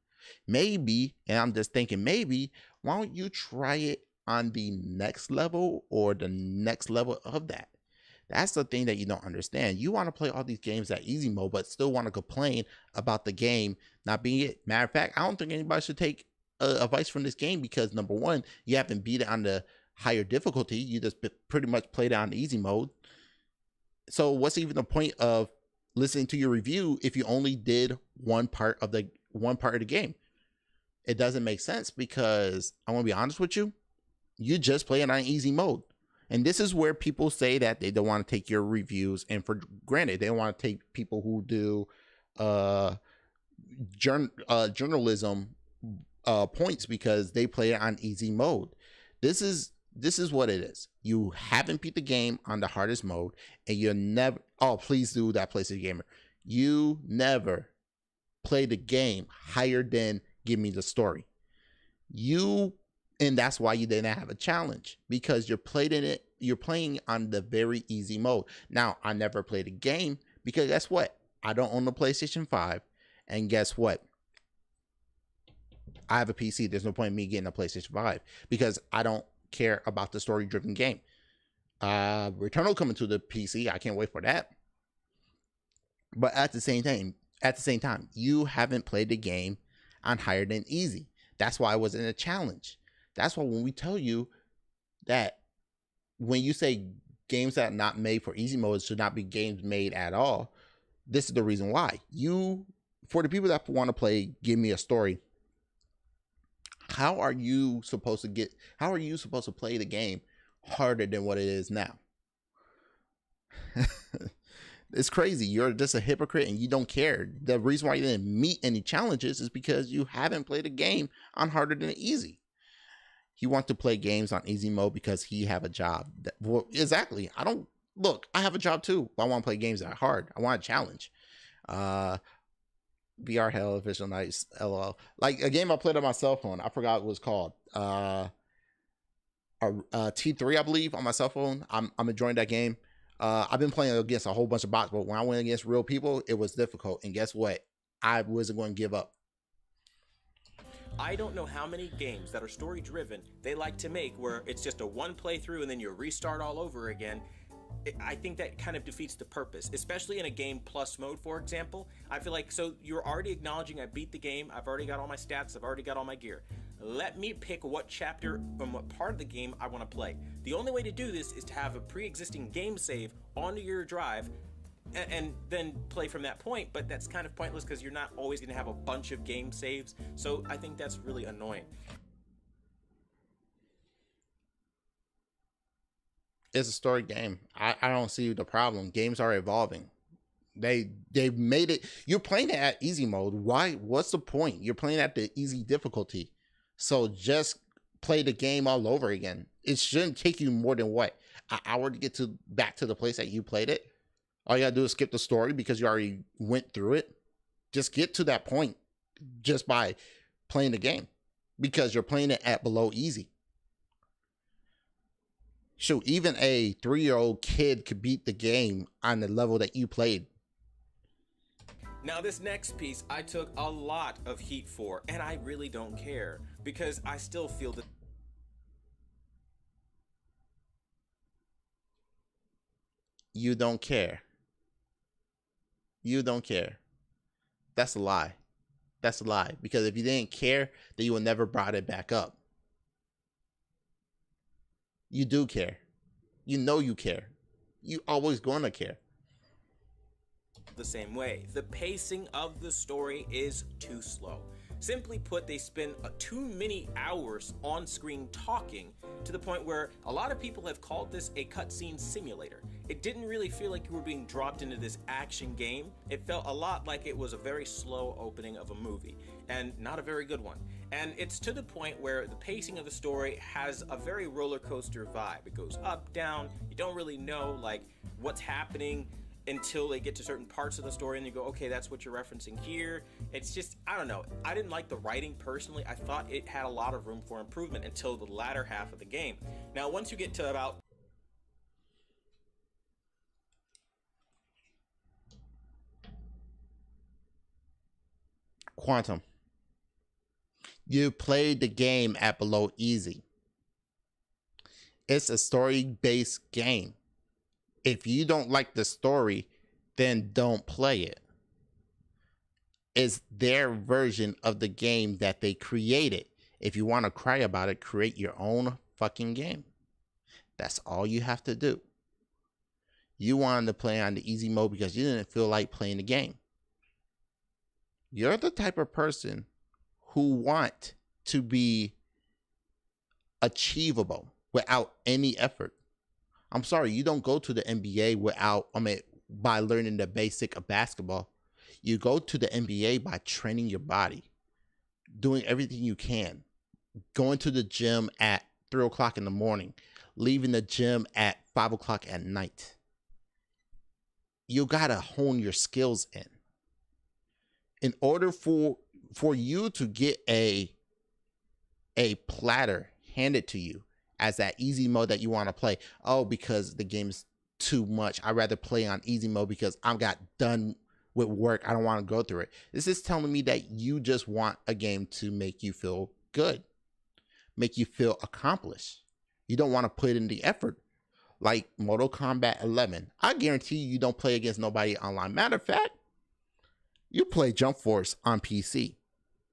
S1: Maybe, and I'm just thinking maybe, why don't you try it on the next level or the next level of that? That's the thing that you don't understand. You want to play all these games at easy mode, but still want to complain about the game not being it. Matter of fact, I don't think anybody should take advice from this game because number one, you haven't beat it on the higher difficulty. You just pretty much played it on easy mode. So what's even the point of listening to your review if you only did one part of the game? It doesn't make sense because I want to be honest with you. You just play it on easy mode. And this is where people say that they don't want to take your reviews and for granted. They don't want to take people who do journalism points because they play it on easy mode. This is what it is. You haven't beat the game on the hardest mode, and you never. Oh, please do that, PlayStation Gamer. You never play the game higher than Give Me the Story. And that's why you didn't have a challenge because you're playing on the very easy mode. Now, I never played a game because guess what? I don't own the PlayStation 5, and guess what? I have a PC. There's no point in me getting a PlayStation 5 because I don't care about the story-driven game. Returnal coming to the PC. I can't wait for that. But at the same time, you haven't played the game on higher than easy. That's why it wasn't a challenge. That's why when we tell you that when you say games that are not made for easy mode should not be games made at all, this is the reason why. For the people that want to play Give Me a Story, how are you supposed to play the game harder than what it is now? It's crazy. You're just a hypocrite and you don't care. The reason why you didn't meet any challenges is because you haven't played a game on harder than easy. He wants to play games on easy mode because he have a job. Well, exactly. I don't look. I have a job too. But I want to play games that are hard. I want a challenge. Uh, VR Hell Official Nights. LOL. Like a game I played on my cell phone. I forgot what it was called. T3, I believe, on my cell phone. I'm enjoying that game. I've been playing against a whole bunch of bots, but when I went against real people, it was difficult. And guess what? I wasn't going to give up.
S2: I don't know how many games that are story driven they like to make where it's just a one playthrough and then you restart all over again. I think that kind of defeats the purpose, especially in a game plus mode, for example. I feel like, so you're already acknowledging I beat the game, I've already got all my stats, I've already got all my gear. Let me pick what chapter and what part of the game I want to play. The only way to do this is to have a pre-existing game save onto your drive and then play from that point, but that's kind of pointless because you're not always going to have a bunch of game saves, so I think that's really annoying.
S1: It's a story game. I don't see the problem. Games are evolving. They've made it. You're playing it at easy mode. Why? What's the point? You're playing at the easy difficulty. So just play the game all over again. It shouldn't take you more than what, an hour to get to back to the place that you played it. All you gotta do is skip the story because you already went through it. Just get to that point just by playing the game because you're playing it at below easy. Shoot, even a 3-year-old kid could beat the game on the level that you played.
S2: Now this next piece I took a lot of heat for, and I really don't care, because I still feel that
S1: You don't care. You don't care. That's a lie. That's a lie. Because if you didn't care, then you would never brought it back up. You do care. You know you care. You always gonna care.
S2: the same way. The pacing of the story is too slow. Simply put, they spend too many hours on screen talking to the point where a lot of people have called this a cutscene simulator. It didn't really feel like you were being dropped into this action game. It felt a lot like it was a very slow opening of a movie, and not a very good one. And it's to the point where the pacing of the story has a very roller coaster vibe. It goes up, down, you don't really know like what's happening until they get to certain parts of the story and you go, okay, that's what you're referencing here. It's just, I don't know. I didn't like the writing personally. I thought it had a lot of room for improvement until the latter half of the game. Now, once you get to about
S1: Quantum, you played the game at below easy. It's a story-based game. If you don't like the story, then don't play it. It's their version of the game that they created. If you want to cry about it, create your own fucking game. That's all you have to do. You wanted to play on the easy mode because you didn't feel like playing the game. You're the type of person who want to be achievable without any effort. I'm sorry, you don't go to the NBA by learning the basic of basketball. You go to the NBA by training your body, doing everything you can, going to the gym at 3 o'clock in the morning, leaving the gym at 5 o'clock at night. You gotta hone your skills in. In order for you to get a platter handed to you as that easy mode that you want to play. Oh, because the game's too much. I'd rather play on easy mode because I got done with work. I don't want to go through it. This is telling me that you just want a game to make you feel good, make you feel accomplished. You don't want to put in the effort. Like Mortal Kombat 11. I guarantee you don't play against nobody online. Matter of fact, you play Jump Force on PC.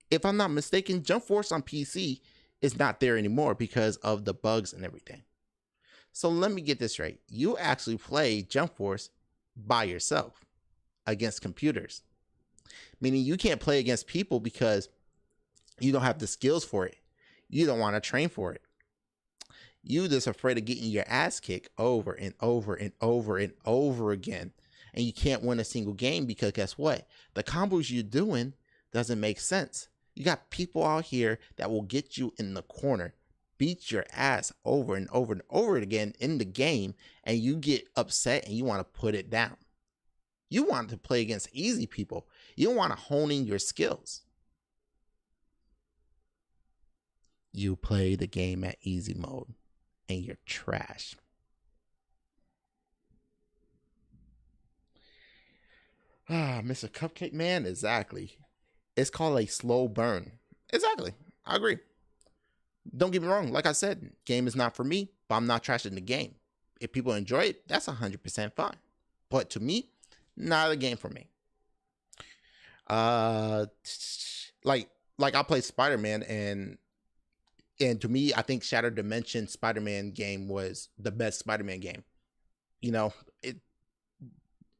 S1: If I'm not mistaken, Jump Force on PC is not there anymore because of the bugs and everything. So let me get this right. You actually play Jump Force by yourself against computers. Meaning you can't play against people because you don't have the skills for it. You don't want to train for it. You just afraid of getting your ass kicked over and over and over and over again. And you can't win a single game because guess what? The combos you're doing doesn't make sense. You got people out here that will get you in the corner, beat your ass over and over and over again in the game, and you get upset and you want to put it down. You want to play against easy people. You don't want to hone in your skills. You play the game at easy mode and you're trash. Mr. Cupcake Man, exactly. It's called a slow burn. Exactly. I agree. Don't get me wrong. Like I said, game is not for me, but I'm not trashing the game. If people enjoy it, that's 100% fine. But to me, not a game for me. Like I played Spider-Man, and to me, I think Shattered Dimension Spider-Man game was the best Spider-Man game. You know,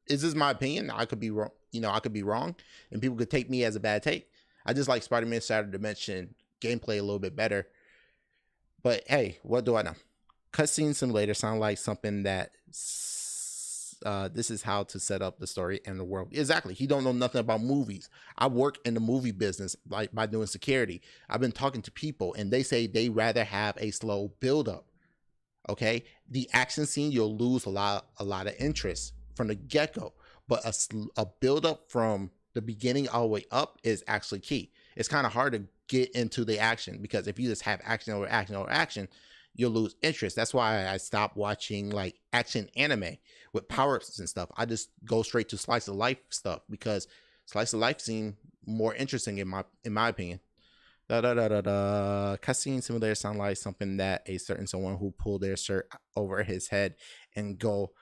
S1: is this my opinion? I could be wrong. I could be wrong, and people could take me as a bad take. I just like Spider-Man Shattered Dimension gameplay a little bit better. But hey, what do I know? Cutscene simulator sound like something that this is how to set up the story and the world. Exactly. He don't know nothing about movies. I work in the movie business by doing security. I've been talking to people, and they say they rather have a slow build up. Okay, the action scene, you'll lose a lot of interest from the get-go, but a build up from the beginning all the way up is actually key. It's kind of hard to get into the action because if you just have action over action over action, you'll lose interest. That's why I stopped watching like action anime with power-ups and stuff. I just go straight to slice of life stuff because slice of life seem more interesting in my opinion. Cutscene simulator sound like something that a certain someone who pull their shirt over his head and go.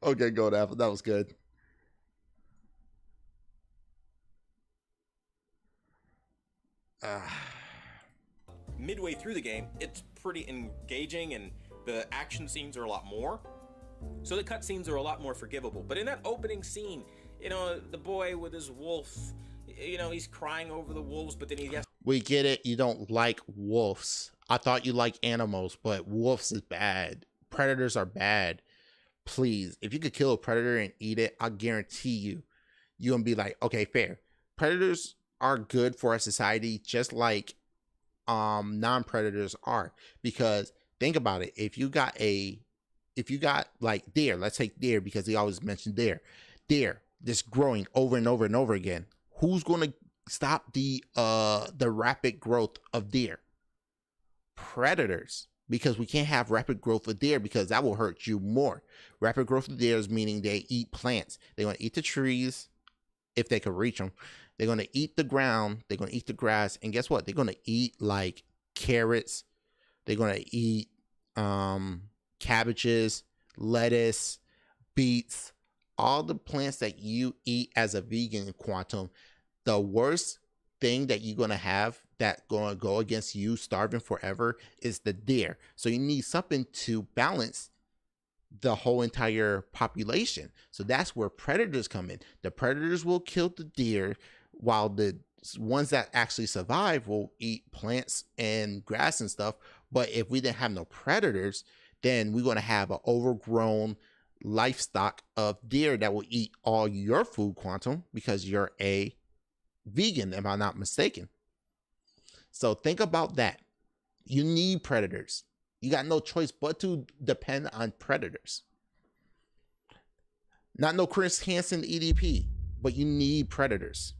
S1: Okay, go that was good.
S2: Midway through the game, it's pretty engaging and the action scenes are a lot more. So the cutscenes are a lot more forgivable. But in that opening scene, the boy with his wolf, he's crying over the wolves, but then he has...
S1: We get it. You don't like wolves. I thought you like animals, but wolves is bad. Predators are bad. Please, if you could kill a predator and eat it, I guarantee you're gonna be like, okay, fair. Predators are good for our society, just like non-predators are. Because think about it. If you got like deer, let's take deer because they always mention deer just growing over and over and over again. Who's gonna stop the rapid growth of deer? Predators. Because we can't have rapid growth of deer because that will hurt you more. Rapid growth of deer is meaning they eat plants. They're going to eat the trees if they can reach them. They're going to eat the ground. They're going to eat the grass. And guess what? They're going to eat like carrots. They're going to eat cabbages, lettuce, beets, all the plants that you eat as a vegan, Quantum. The worst thing that you're going to have that going to go against you starving forever is the deer. So you need something to balance the whole entire population. So that's where predators come in. The predators will kill the deer while the ones that actually survive will eat plants and grass and stuff. But if we didn't have no predators, then we're going to have an overgrown livestock of deer that will eat all your food, Quantum, because you're a vegan, if I'm not mistaken. So think about that. You need predators. You got no choice but to depend on predators. Not no Chris Hansen EDP, but you need predators.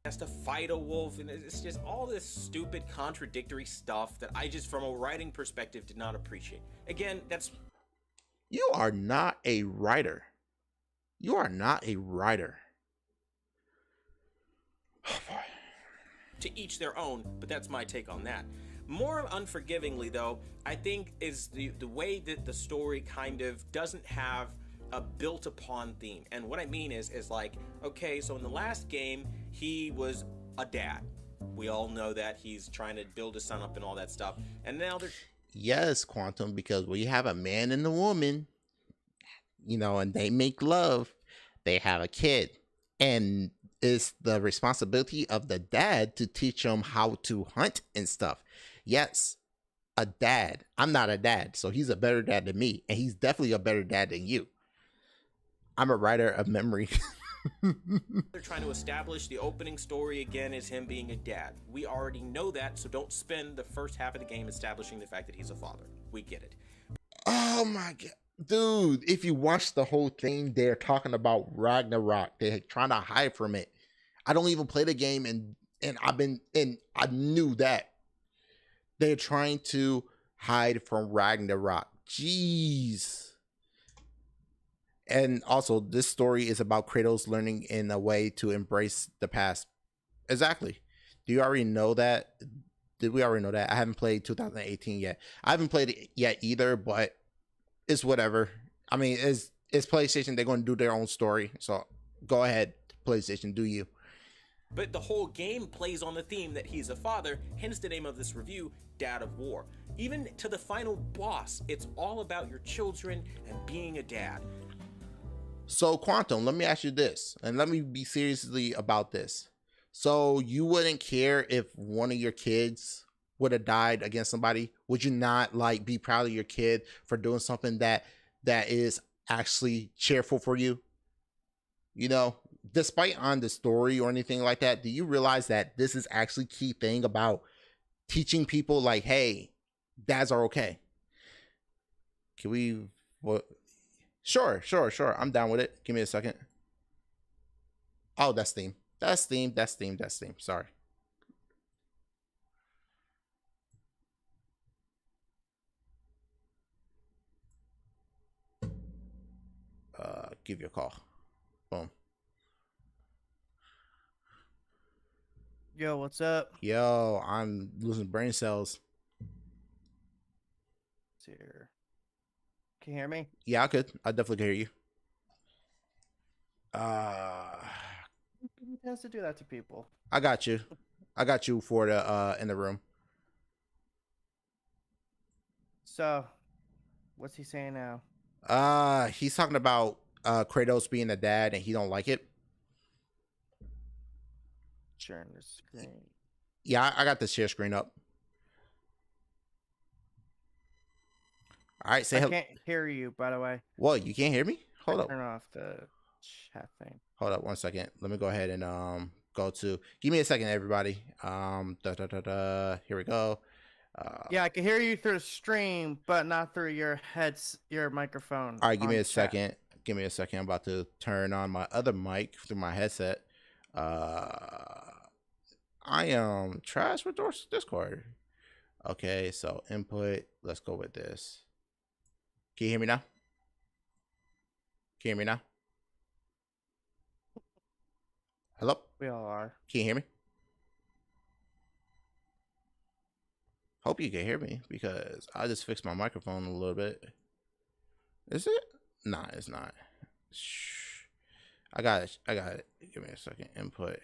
S2: Has to fight a wolf, and it's just all this stupid contradictory stuff that I just, from a writing perspective, did not appreciate. Again, that's...
S1: You are not a writer. You are not a writer. Oh boy.
S2: To each their own, but that's my take on that. More unforgivingly, though, I think is the way that the story kind of doesn't have a built upon theme. And what I mean is like, okay, so in the last game, he was a dad. We all know that he's trying to build his son up and all that stuff. And now they're...
S1: Yes, Quantum, because when you have a man and a woman, and they make love, they have a kid. And it's the responsibility of the dad to teach him how to hunt and stuff. Yes, a dad. I'm not a dad, so he's a better dad than me, and he's definitely a better dad than you. I'm a writer of memory.
S2: They're trying to establish the opening story again is him being a dad. We already know that, so don't spend the first half of the game establishing the fact that he's a father. We get it.
S1: Oh my god. Dude, if you watch the whole thing, they're talking about Ragnarok. They're trying to hide from it. I don't even play the game, and I knew that. They're trying to hide from Ragnarok. Jeez. And also, this story is about Kratos learning in a way to embrace the past. Exactly. Do you already know that? Did we already know that? I haven't played 2018 yet. I haven't played it yet either, but it's whatever. I mean, it's PlayStation. They're going to do their own story. So go ahead, PlayStation, do you.
S2: But the whole game plays on the theme that he's a father, hence the name of this review, Dad of War. Even to the final boss, it's all about your children and being a dad.
S1: So, Quantum, let me ask you this, and let me be seriously about this. So, you wouldn't care if one of your kids would have died against somebody? Would you not like be proud of your kid for doing something that is actually cheerful for you? You know, despite on the story or anything like that, do you realize that this is actually key thing about teaching people like, hey, dads are okay? Can we what? Sure. I'm down with it. Give me a second. Oh, that's Steam. That's Steam. Sorry. Give you a call. Boom.
S3: Yo, what's up?
S1: Yo, I'm losing brain cells.
S3: Here. Can you hear me?
S1: Yeah, I could. I definitely could hear you.
S3: He tends to do that to people.
S1: I got you. I got you for the in the room.
S3: So, what's he saying now?
S1: He's talking about Kratos being a dad and he don't like it.
S3: Sharing the screen.
S1: Yeah, I got the share screen up. All right, say
S3: I
S1: hello.
S3: can't hear you, by the way.
S1: What? You can't hear me? Hold up.
S3: Turn off the chat thing.
S1: Hold up 1 second. Let me go ahead and go to. Give me a second, everybody. Here we go.
S3: Yeah, I can hear you through the stream, but not through your your microphone.
S1: All right, give me a
S3: chat.
S1: second. Give me a second. I'm about to turn on my other mic through my headset. I am trash with Discord. Okay, so input. Let's go with this. Can you hear me now? Can you hear me now? Hello?
S3: We all are.
S1: Can you hear me? Hope you can hear me because I just fixed my microphone a little bit. Is it? Nah, it's not. Shh. I got it. Give me a second. Input.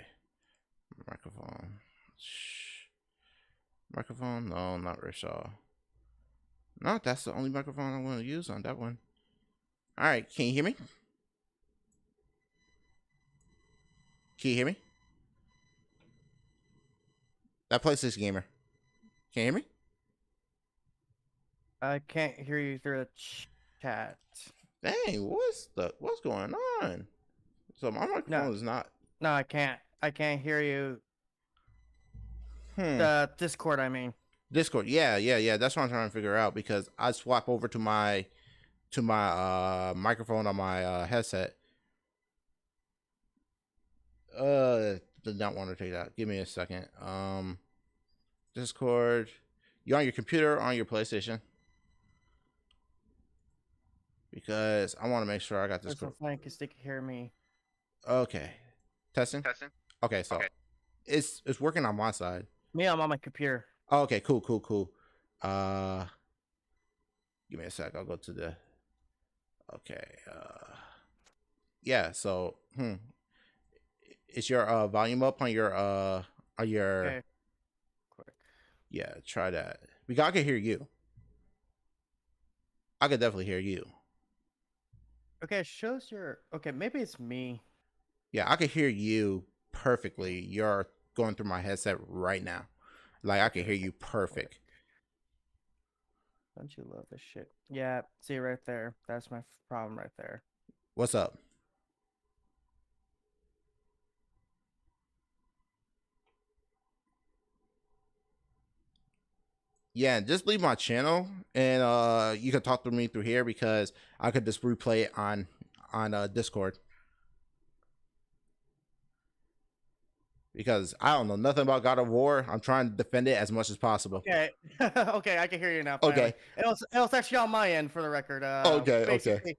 S1: Microphone. Shh. Microphone? No, not Rishaw. No, that's the only microphone I want to use on that one. All right. Can you hear me? Can you hear me? That PlayStation gamer. Can you hear me?
S3: I can't hear you through the chat.
S1: Dang, what's going on? So my microphone is not.
S3: No, I can't. I can't hear you.
S1: Hmm.
S3: The Discord, I mean.
S1: Discord. Yeah. That's what I'm trying to figure out because I swap over to my microphone on my headset. Did not want to take that. Give me a second. Discord. You on your computer or on your PlayStation? Because I want to make sure I got this.
S3: That's funny because they can hear me.
S1: Okay. Testing. Okay, so it's working on my side.
S3: Me, I'm on my computer.
S1: Oh, okay, cool. Give me a sec. I'll go to the. Okay. Yeah. So, is your volume up on your
S3: Okay. Quick.
S1: Yeah, try that. Because I can hear you. I could definitely hear you.
S3: Okay, it shows your. Okay, maybe it's me.
S1: Yeah, I can hear you, perfectly. You're going through my headset right now. Like I can hear you perfect.
S3: Don't you love this shit? Yeah, see right there. That's my problem right there.
S1: What's up? Yeah, just leave my channel and you can talk to me through here because I could just replay it on Discord. Because I don't know nothing about God of War. I'm trying to defend it as much as possible.
S3: Okay, okay, I can hear you now. Finally.
S1: Okay.
S3: It was actually on my end for the record.
S1: Okay.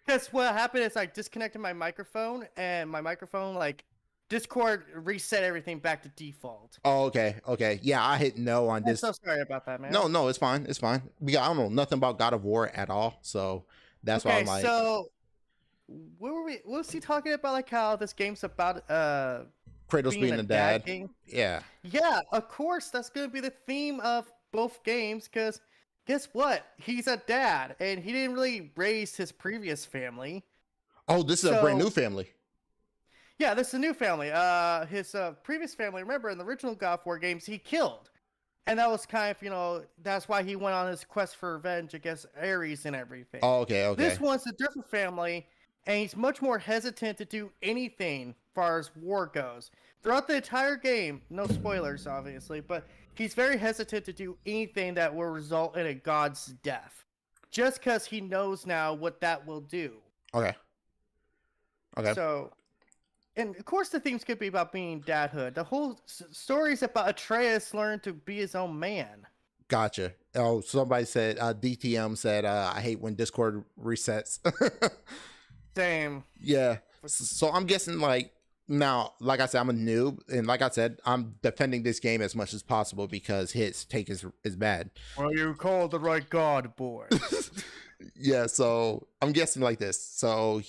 S3: Because what happened is I disconnected my microphone, and my microphone, like, Discord reset everything back to default.
S1: Oh, okay. Yeah, I hit no on this.
S3: I'm so sorry about that, man.
S1: No, it's fine. Because I don't know nothing about God of War at all, so that's why I'm like.
S3: So what was he talking about? Like how this game's about
S1: Kratos being a dad.
S3: game?
S1: Yeah.
S3: Yeah, of course. That's going to be the theme of both games because guess what? He's a dad and he didn't really raise his previous family.
S1: Oh, this is a brand new family.
S3: Yeah, this is a new family. His previous family, remember in the original God of War games, he killed. And that was kind of, that's why he went on his quest for revenge against Ares and everything.
S1: Oh, okay.
S3: This one's a different family, and he's much more hesitant to do anything as far as war goes. Throughout the entire game, no spoilers, obviously, but he's very hesitant to do anything that will result in a god's death. Just because he knows now what that will do.
S1: Okay.
S3: So, and of course the themes could be about being dadhood. The whole story is about Atreus learning to be his own man.
S1: Gotcha. Oh, somebody said, DTM said, I hate when Discord resets.
S3: Same.
S1: Yeah. So I'm guessing now, like I said, I'm a noob, and like I said, I'm defending this game as much as possible because his take is bad.
S3: Well, you called the right god, boy.
S1: Yeah, so I'm guessing like this. So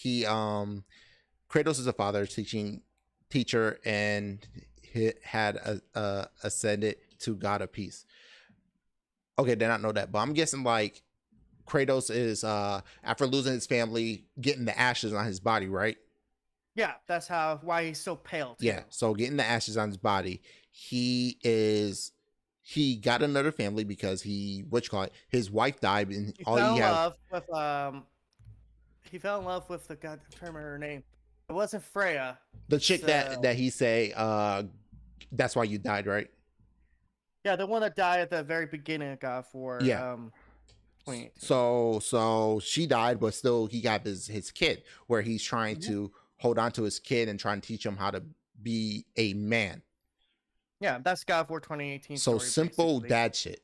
S1: Kratos is a father teacher, and he had ascended to God of peace. Okay, did not know that, but I'm guessing like Kratos is after losing his family, getting the ashes on his body, right?
S3: Yeah, that's why he's so pale too.
S1: Yeah, so getting the ashes on his body, he got another family because his wife died and
S3: he fell in love with the god, I'm trying to remember her name. It wasn't Freya.
S1: The chick that he say that's why you died, right?
S3: Yeah, the one that died at the very beginning of God of War.
S1: Yeah. So she died, but still he got his kid, where he's trying to hold on to his kid and trying to teach him how to be a man.
S3: Yeah, that's God of War 2018.
S1: So simple basically. Dad shit.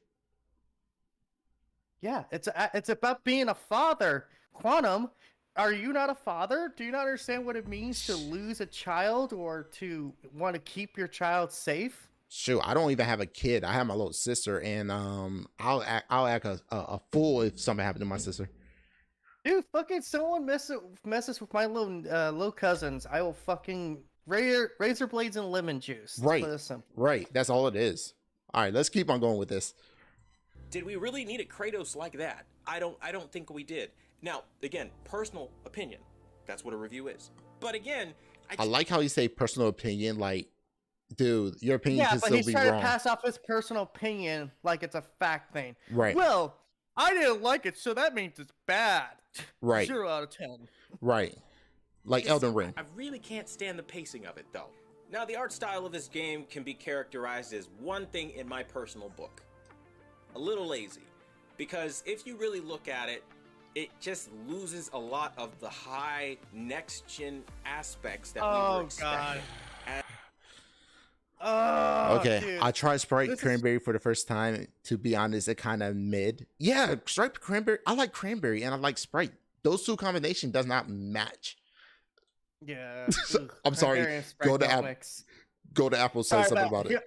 S3: Yeah, it's about being a father. Quantum, are you not a father? Do you not understand what it means to lose a child or to want to keep your child safe?
S1: Shoot, I don't even have a kid. I have my little sister, and I'll act a fool if something happened to my sister.
S3: Dude, fucking someone messes with my little cousins, I will fucking razor blades and lemon juice.
S1: Right. That's all it is. All right, let's keep on going with this.
S2: Did we really need a Kratos like that? I don't think we did. Now, again, personal opinion. That's what a review is. But again,
S1: I like how you say personal opinion, like, dude, your opinion can still be wrong. Yeah, but he's trying
S3: to pass off his personal opinion like it's a fact thing.
S1: Right.
S3: Well, I didn't like it, so that means it's bad.
S1: Right.
S3: 0 out of 10.
S1: Right. Like Elden Ring.
S2: I really can't stand the pacing of it, though. Now, the art style of this game can be characterized as one thing in my personal book. A little lazy. Because if you really look at it, it just loses a lot of the high next-gen aspects that we were expecting.
S1: Okay,
S3: dude.
S1: I tried Sprite Cranberry for the first time. To be honest, it kind of mid. Yeah, striped cranberry. I like cranberry and I like Sprite. Those two combination does not match.
S3: Yeah.
S1: I'm sorry. Go to Apple. Say something about it.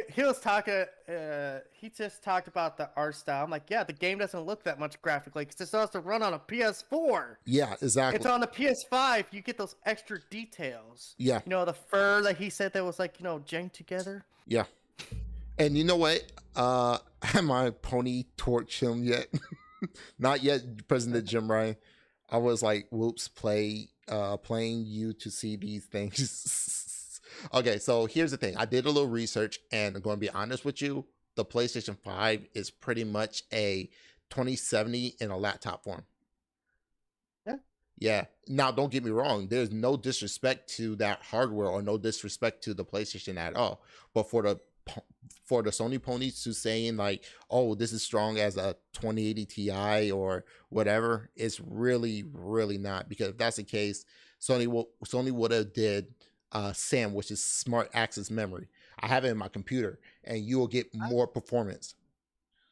S3: He was talking. He just talked about the art style. I'm like, yeah, the game doesn't look that much graphically because it still has to run on a PS4.
S1: Yeah, exactly.
S3: It's on the PS5. You get those extra details.
S1: Yeah.
S3: You know, the fur that he said that was like, janked together.
S1: Yeah. And you know what? Have my pony torch him yet? Not yet, President Jim Ryan. I was like, whoops, playing you to see these things. Okay, so here's the thing. I did a little research, and I'm going to be honest with you. The PlayStation 5 is pretty much a 2070 in a laptop form.
S3: Yeah.
S1: Yeah. Now, don't get me wrong. There's no disrespect to that hardware or no disrespect to the PlayStation at all. But for the Sony ponies to saying like, oh, this is strong as a 2080 Ti or whatever, it's really, really not. Because if that's the case, Sony would have did SAM, which is Smart Access Memory. I have it in my computer, and you will get more performance.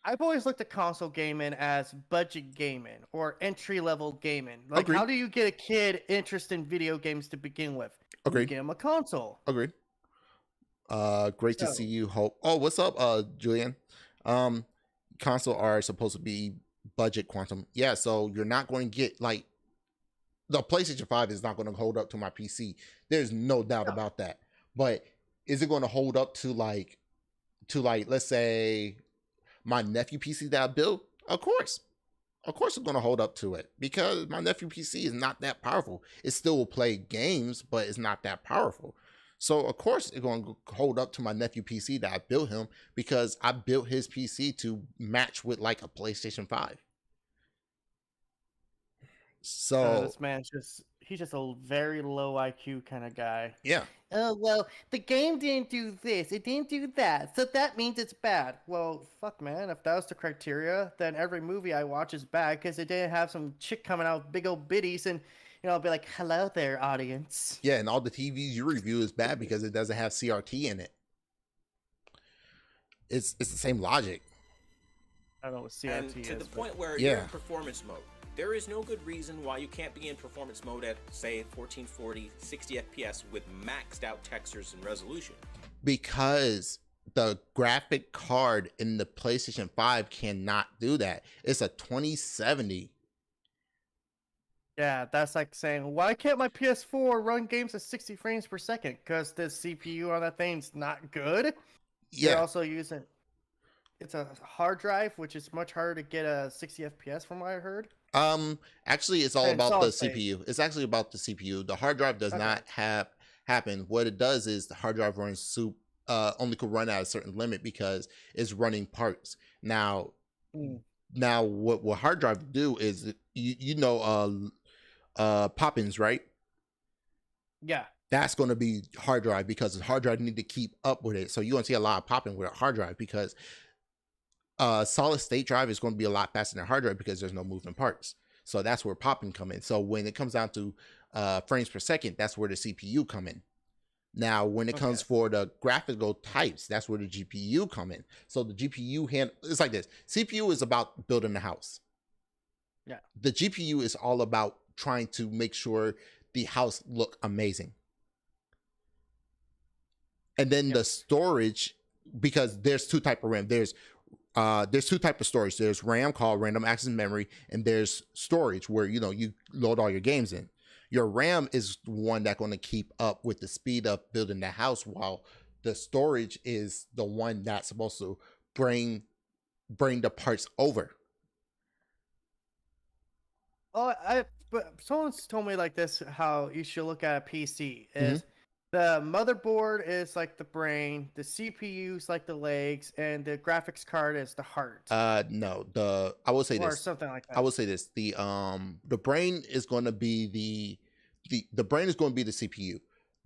S3: I've always looked at console gaming as budget gaming or entry level gaming. Like,
S1: Agreed.
S3: how do you get a kid interested in video games to begin with?
S1: Agreed.
S3: You get him a console.
S1: Agreed. Great to see you, Hope. Oh, what's up, Julian? Console are supposed to be budget quantum. Yeah, so you're not going to get like the PlayStation 5 is not going to hold up to my PC. There's no doubt about that. But is it going to hold up to like let's say my nephew PC that I built? Of course it's going to hold up to it because my nephew PC is not that powerful. It still will play games, but it's not that powerful. So of course it's going to hold up to my nephew PC that I built him because I built his PC to match with like a PlayStation 5. So
S3: this man's he's just a very low IQ kind of guy.
S1: Yeah.
S3: Oh, well, the game didn't do this, it didn't do that, so that means it's bad. Well, fuck, man, if that was the criteria, then every movie I watch is bad because it didn't have some chick coming out with big old bitties and, you know, I'll be like, hello there, audience.
S1: Yeah, and all the TVs you review is bad because it doesn't have CRT in it. It's the same logic.
S3: I don't know what CRT
S2: and
S3: is.
S2: To the point where you're in performance mode. There is no good reason why you can't be in performance mode at, say, 1440, 60 FPS with maxed out textures and resolution.
S1: Because the graphic card in the PlayStation 5 cannot do that. It's a 2070.
S3: Yeah, that's like saying, why can't my PS4 run games at 60 frames per second? Because the CPU on that thing's not good.
S1: Yeah.
S3: They're also using... It's a hard drive, which is much harder to get a 60 FPS from what I heard.
S1: Actually, it's all about the CPU. It's actually about the CPU. The hard drive does not happen. What it does is the hard drive runs only could run at a certain limit because it's running parts. Now what hard drive do is pop-ins, right?
S3: Yeah.
S1: That's going to be hard drive because the hard drive need to keep up with it. So you're going to see a lot of pop-in with a hard drive because solid state drive is going to be a lot faster than hard drive because there's no moving parts. So that's where pop-in come in. So when it comes down to frames per second, that's where the CPU come in. Now, when it comes for the graphical types, that's where the GPU come in. So the GPU it's like this. CPU is about building the house.
S3: Yeah.
S1: The GPU is all about trying to make sure the house look amazing. And then the storage, because there's two type of RAM. There's two type of storage. There's RAM called random access memory, and there's storage where you load all your games in. Your RAM is one that's going to keep up with the speed of building the house, while the storage is the one that's supposed to bring the parts over.
S3: Oh, but someone's told me like this, how you should look at a PC is the motherboard is like the brain, the CPU is like the legs, and the graphics card is the heart.
S1: No, I will say this,
S3: or something like that.
S1: I will say this: the brain is going to be the brain is going to be the CPU.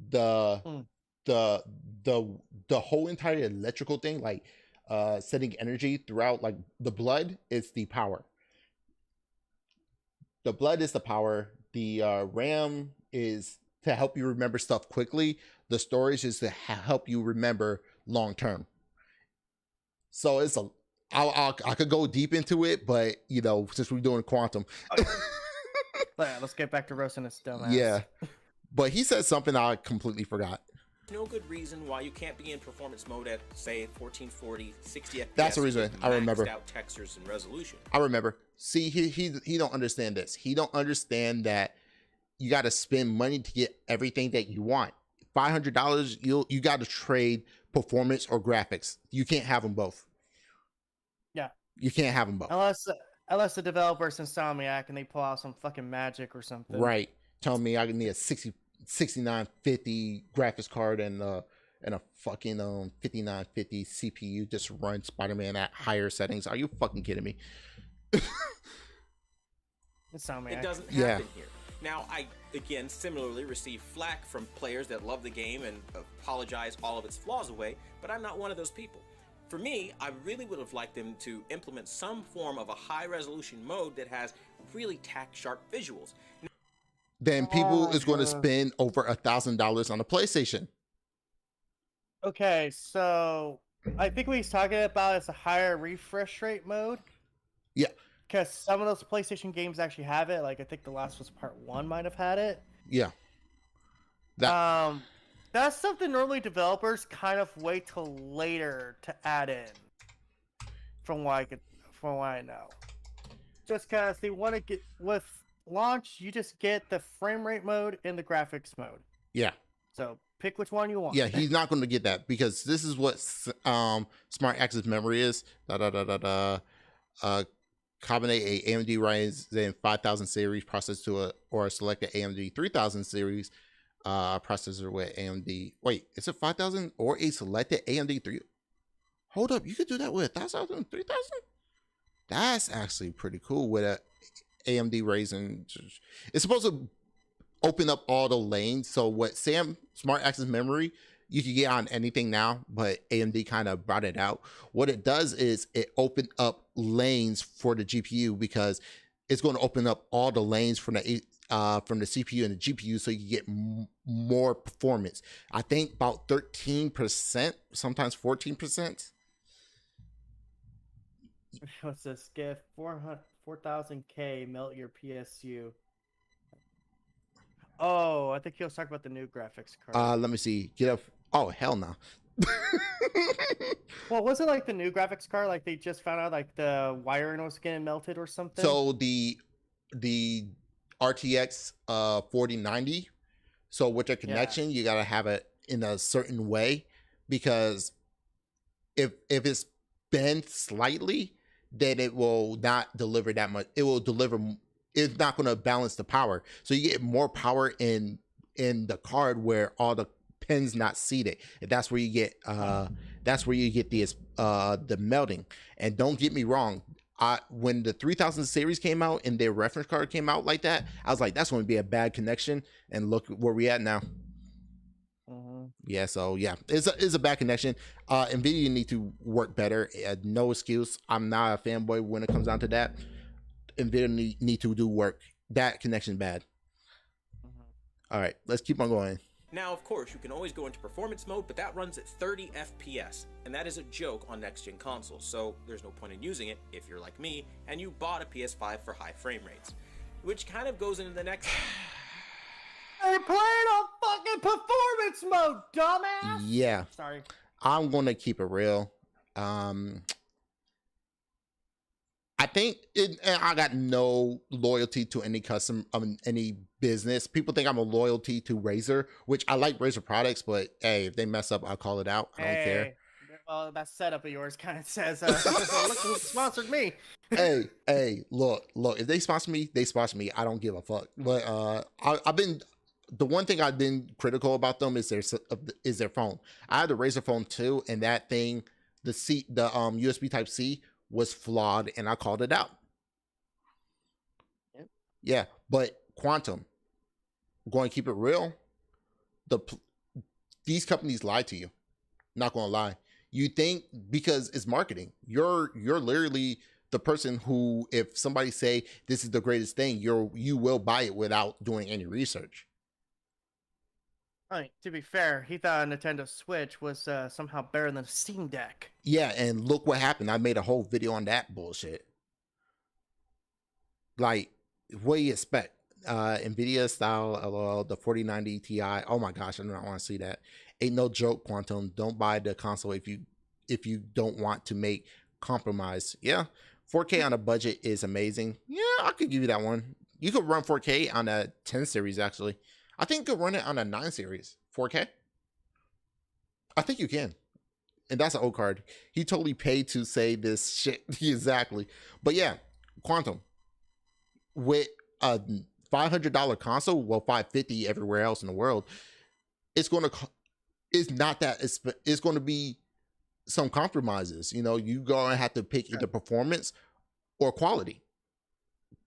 S1: The whole entire electrical thing, like sending energy throughout, like the blood, is the power. The blood is the power. The RAM is to help you remember stuff quickly. The storage is to help you remember long term. So it's I could go deep into it, but since we're doing quantum,
S3: let's get back to roasting this dumbass.
S1: Yeah, but he said something I completely forgot.
S2: No good reason why you can't be in performance mode at, say, 1440, 60 FPS.
S1: That's the reason. I remember.
S2: Out textures and resolution.
S1: I remember. See, he don't understand this. He don't understand that you got to spend money to get everything that you want. $500, you got to trade performance or graphics. You can't have them both.
S3: Yeah.
S1: You can't have them both.
S3: Unless the developer's Insomniac and they pull out some fucking magic or something.
S1: Right. Telling me I need a 6950 graphics card and a fucking 5950 CPU just to run Spider-Man at higher settings. Are you fucking kidding me?
S3: Insomniac.
S2: It doesn't happen here. Now, I, again, similarly receive flack from players that love the game and apologize all of its flaws away, but I'm not one of those people. For me, I really would have liked them to implement some form of a high-resolution mode that has really tack-sharp visuals.
S1: Then people is going to spend over $1,000 on a PlayStation.
S3: Okay, so I think what he's talking about is a higher refresh rate mode.
S1: Yeah.
S3: Because some of those PlayStation games actually have it. Like, I think The Last of Us Part 1 might have had it.
S1: Yeah.
S3: That's something normally developers kind of wait till later to add in. From what I know. Just because they want to get... With launch, you just get the frame rate mode and the graphics mode. Yeah. So, pick which one you want.
S1: Yeah, he's not going to get that because this is what Smart Access Memory is. Combine a AMD Ryzen 5000 series processor or a selected AMD 3000 series processor with AMD. Wait, is it 5000 or a selected AMD 3? Hold up, you could do that with 1000 and 3000? That's actually pretty cool with a AMD Ryzen. It's supposed to open up all the lanes. So what Smart Access Memory, you can get on anything now, but AMD kind of brought it out. What it does is it opened up lanes for the GPU because it's going to open up all the lanes from the CPU and the GPU, so you get more performance. I think about 13%, sometimes 14%.
S3: What's this? Get 4,000K melt your PSU. Oh, I think he was talking about the new graphics card.
S1: Let me see. Get up. Oh, hell no.
S3: Well, was it like the new graphics card? Like they just found out like the wiring was getting melted or something?
S1: So the RTX 4090. So with the connection, you gotta have it in a certain way because if it's bent slightly, then it will not deliver that much. It will deliver. It's not going to balance the power. So you get more power in the card where all the pins not seated. That's where you get the melting. And don't get me wrong, when the 3000 series came out and their reference card came out like that, I was like, that's going to be a bad connection. And look where we at now. Yeah, so yeah, it's a bad connection. NVIDIA need to work better. No excuse. I'm not a fanboy when it comes down to that. NVIDIA need to do work. That connection bad. All right, let's keep on going.
S2: Now, of course, you can always go into performance mode, but that runs at 30 FPS, and that is a joke on next-gen consoles, so there's no point in using it if you're like me and you bought a PS5 for high frame rates. Which kind of goes into the next...
S3: They played on fucking performance mode, dumbass!
S1: Yeah.
S3: Sorry.
S1: I'm going to keep it real. I think I got no loyalty to any any business. People think I'm a loyalty to Razer, which I like Razer products, but hey, if they mess up, I'll call it out. I don't care.
S3: Well, that setup of yours kind of says, look who sponsored me.
S1: hey, look, if they sponsor me, they sponsor me. I don't give a fuck. But the one thing I've been critical about them is their phone. I have the Razer phone too, and that thing, the USB Type C was flawed, and I called it out. Yep. Yeah, but Quantum, I'm going to keep it real. These companies lie to you. Not going to lie. You think because it's marketing, you're literally the person who, if somebody say this is the greatest thing, you will buy it without doing any research.
S3: I mean, to be fair, he thought a Nintendo Switch was somehow better than a Steam Deck.
S1: Yeah, and look what happened. I made a whole video on that bullshit. Like, what do you expect? NVIDIA style, the 4090 Ti. Oh my gosh, I do not want to see that. Ain't no joke, Quantum. Don't buy the console if you don't want to make compromise. Yeah, 4K on a budget is amazing. Yeah, I could give you that one. You could run 4K on a 10 series, actually. I think you could run it on a 9 series, 4K. I think you can. And that's an old card. He totally paid to say this shit. Exactly. But yeah, Quantum with a $500 console, well, $550 everywhere else in the world, it's going to it's not that it's going to be some compromises. You know, you going to have to pick either performance or quality.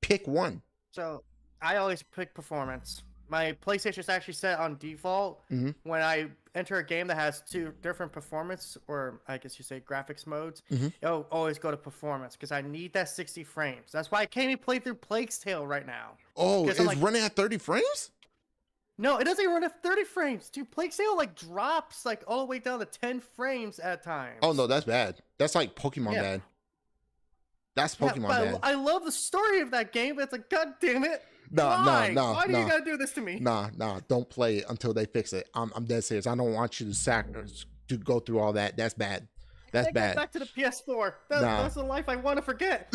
S1: Pick one.
S3: So I always pick performance. My PlayStation is actually set on default. When I enter a game that has two different performance, or I guess you say graphics modes, it'll always go to performance because I need that 60 frames. That's why I can't even play through Plague's Tale right now.
S1: Oh, it's running at 30 frames?
S3: No, it doesn't even run at 30 frames. Dude, Plague Sale like drops like all the way down to 10 frames at times.
S1: Oh no, that's bad. That's like Pokemon bad. That's Pokemon bad.
S3: I love the story of that game, but it's like, god damn it.
S1: No.
S3: Why do you gotta do this to me?
S1: Nah, don't play it until they fix it. I'm dead serious. I don't want you to go through all that. That's bad. That's bad.
S3: Go back to the PS4. That's the life I want to forget.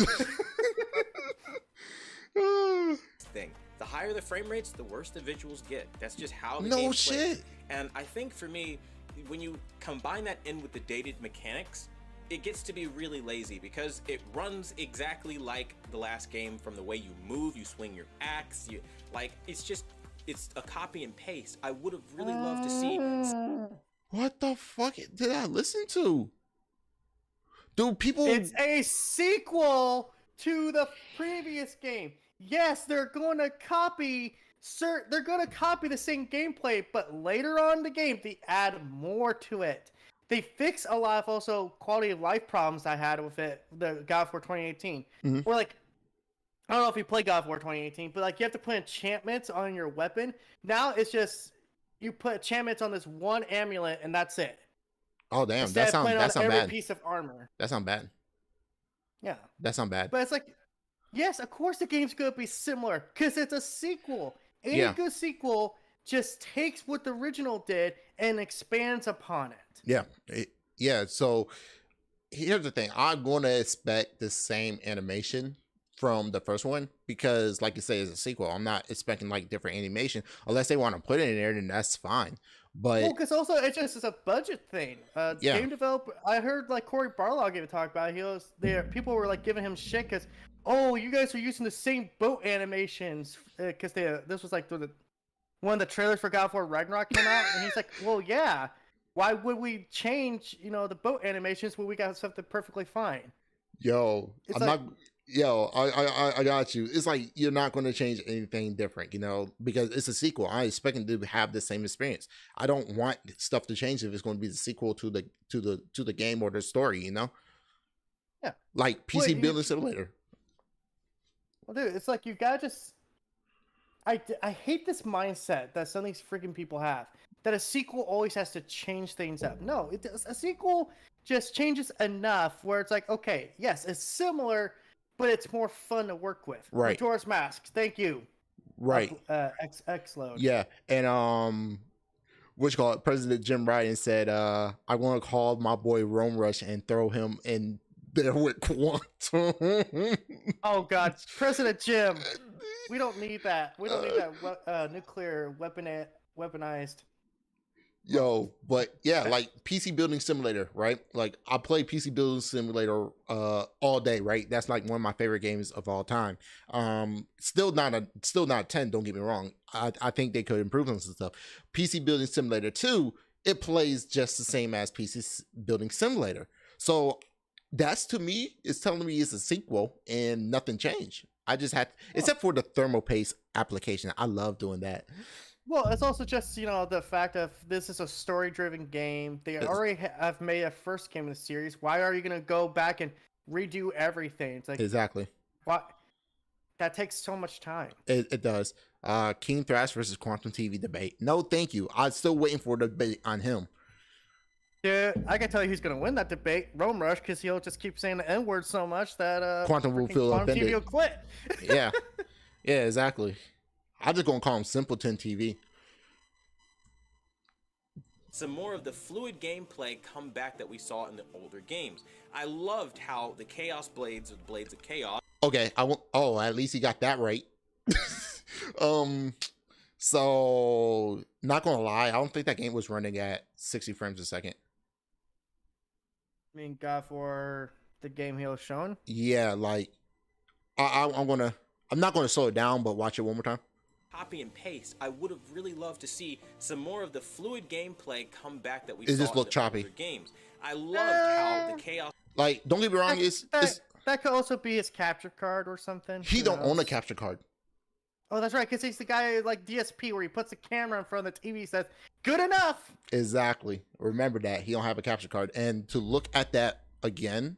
S2: Thing. The higher the frame rates, the worse the visuals get. That's just how the
S1: no
S2: game
S1: shit.
S2: plays. And I think for me, when you combine that in with the dated mechanics, it gets to be really lazy because it runs exactly like the last game from the way you move, you swing your axe, it's a copy and paste. I would have really loved to see.
S1: What the fuck did I listen to? Dude, people.
S3: It's a sequel to the previous game. Yes, they're going to copy the same gameplay, but later on in the game, they add more to it. They fix a lot of also quality of life problems I had with it, the God of War 2018. Where like, I don't know if you play God of War 2018, but like you have to put enchantments on your weapon. Now it's just, you put enchantments on this one amulet and that's it.
S1: Oh damn,
S3: Instead
S1: that sounds
S3: every
S1: bad.
S3: Piece of armor.
S1: That sounds bad.
S3: Yeah.
S1: That sounds bad.
S3: But it's like, yes, of course the game's going to be similar because it's a sequel. Any good sequel just takes what the original did and expands upon it.
S1: Yeah. So here's the thing. I'm going to expect the same animation from the first one because, like you say, it's a sequel. I'm not expecting like different animation unless they want to put it in there, then that's fine. But
S3: because also it's a budget thing. Game developer, I heard like Corey Barlog even talk about it. People were like giving him shit because, oh, you guys are using the same boat animations because this was like one of the trailers for God of War Ragnarok came out, and he's like, well, yeah. Why would we change, the boat animations when we got something perfectly fine?
S1: I got you. It's like you're not going to change anything different, because it's a sequel. I expect them to have the same experience. I don't want stuff to change if it's going to be the sequel to the game or the story,
S3: Yeah.
S1: Like PC Building Simulator.
S3: Well, dude, it's like you gotta just. I hate this mindset that some of these freaking people have. That a sequel always has to change things up. No, a sequel just changes enough where it's like, okay, yes, it's similar, but it's more fun to work with.
S1: Right.
S3: Majora's Mask, thank you.
S1: Right.
S3: X-Load.
S1: Yeah, and President Jim Ryan said, I want to call my boy Rome Rush and throw him in there with Quantum.
S3: Oh God, President Jim, we don't need that. We don't need that nuclear weaponized.
S1: But yeah, like PC Building Simulator, right? Like I play PC Building Simulator all day, right? That's like one of my favorite games of all time. Still not a 10, don't get me wrong. I think they could improve on some stuff. PC Building Simulator 2, it plays just the same as PC Building Simulator. So that's, to me, it's telling me it's a sequel and nothing changed. I just had, except for the thermal paste application. I love doing that.
S3: Well, it's also just, the fact of this is a story-driven game. They already have made a first game in the series. Why are you going to go back and redo everything? It's like,
S1: exactly.
S3: What? That takes so much time.
S1: It does. King Thrash versus Quantum TV debate. No, thank you. I'm still waiting for the debate on him.
S3: Dude, I can tell you who's going to win that debate. Rome Rush, because he'll just keep saying the N-word so much that
S1: Quantum will feel offended.
S3: TV will quit.
S1: Yeah. Yeah, exactly. I'm just going to call him Simpleton TV.
S2: Some more of the fluid gameplay come back that we saw in the older games. I loved how the Chaos Blades, or the Blades of Chaos.
S1: Okay, at least he got that right. So, not going to lie, I don't think that game was running at 60 frames a second.
S3: I mean, God, for the game he was shown?
S1: Yeah, like, I'm not gonna slow it down, but watch it one more time.
S2: Copy and paste. I would have really loved to see some more of the fluid gameplay come back that we
S1: It
S2: saw
S1: just
S2: in
S1: looked
S2: the
S1: choppy.
S2: older games. I loved how the chaos
S1: Like, don't get me wrong,
S3: That could also be his capture card or something.
S1: he
S3: Who
S1: don't own a
S3: knows?
S1: capture card.
S3: Oh, that's right, because he's the guy like DSP where he puts the camera in front of the TV and says, "Good enough."
S1: Exactly. Remember that he don't have a capture card, and to look at that again,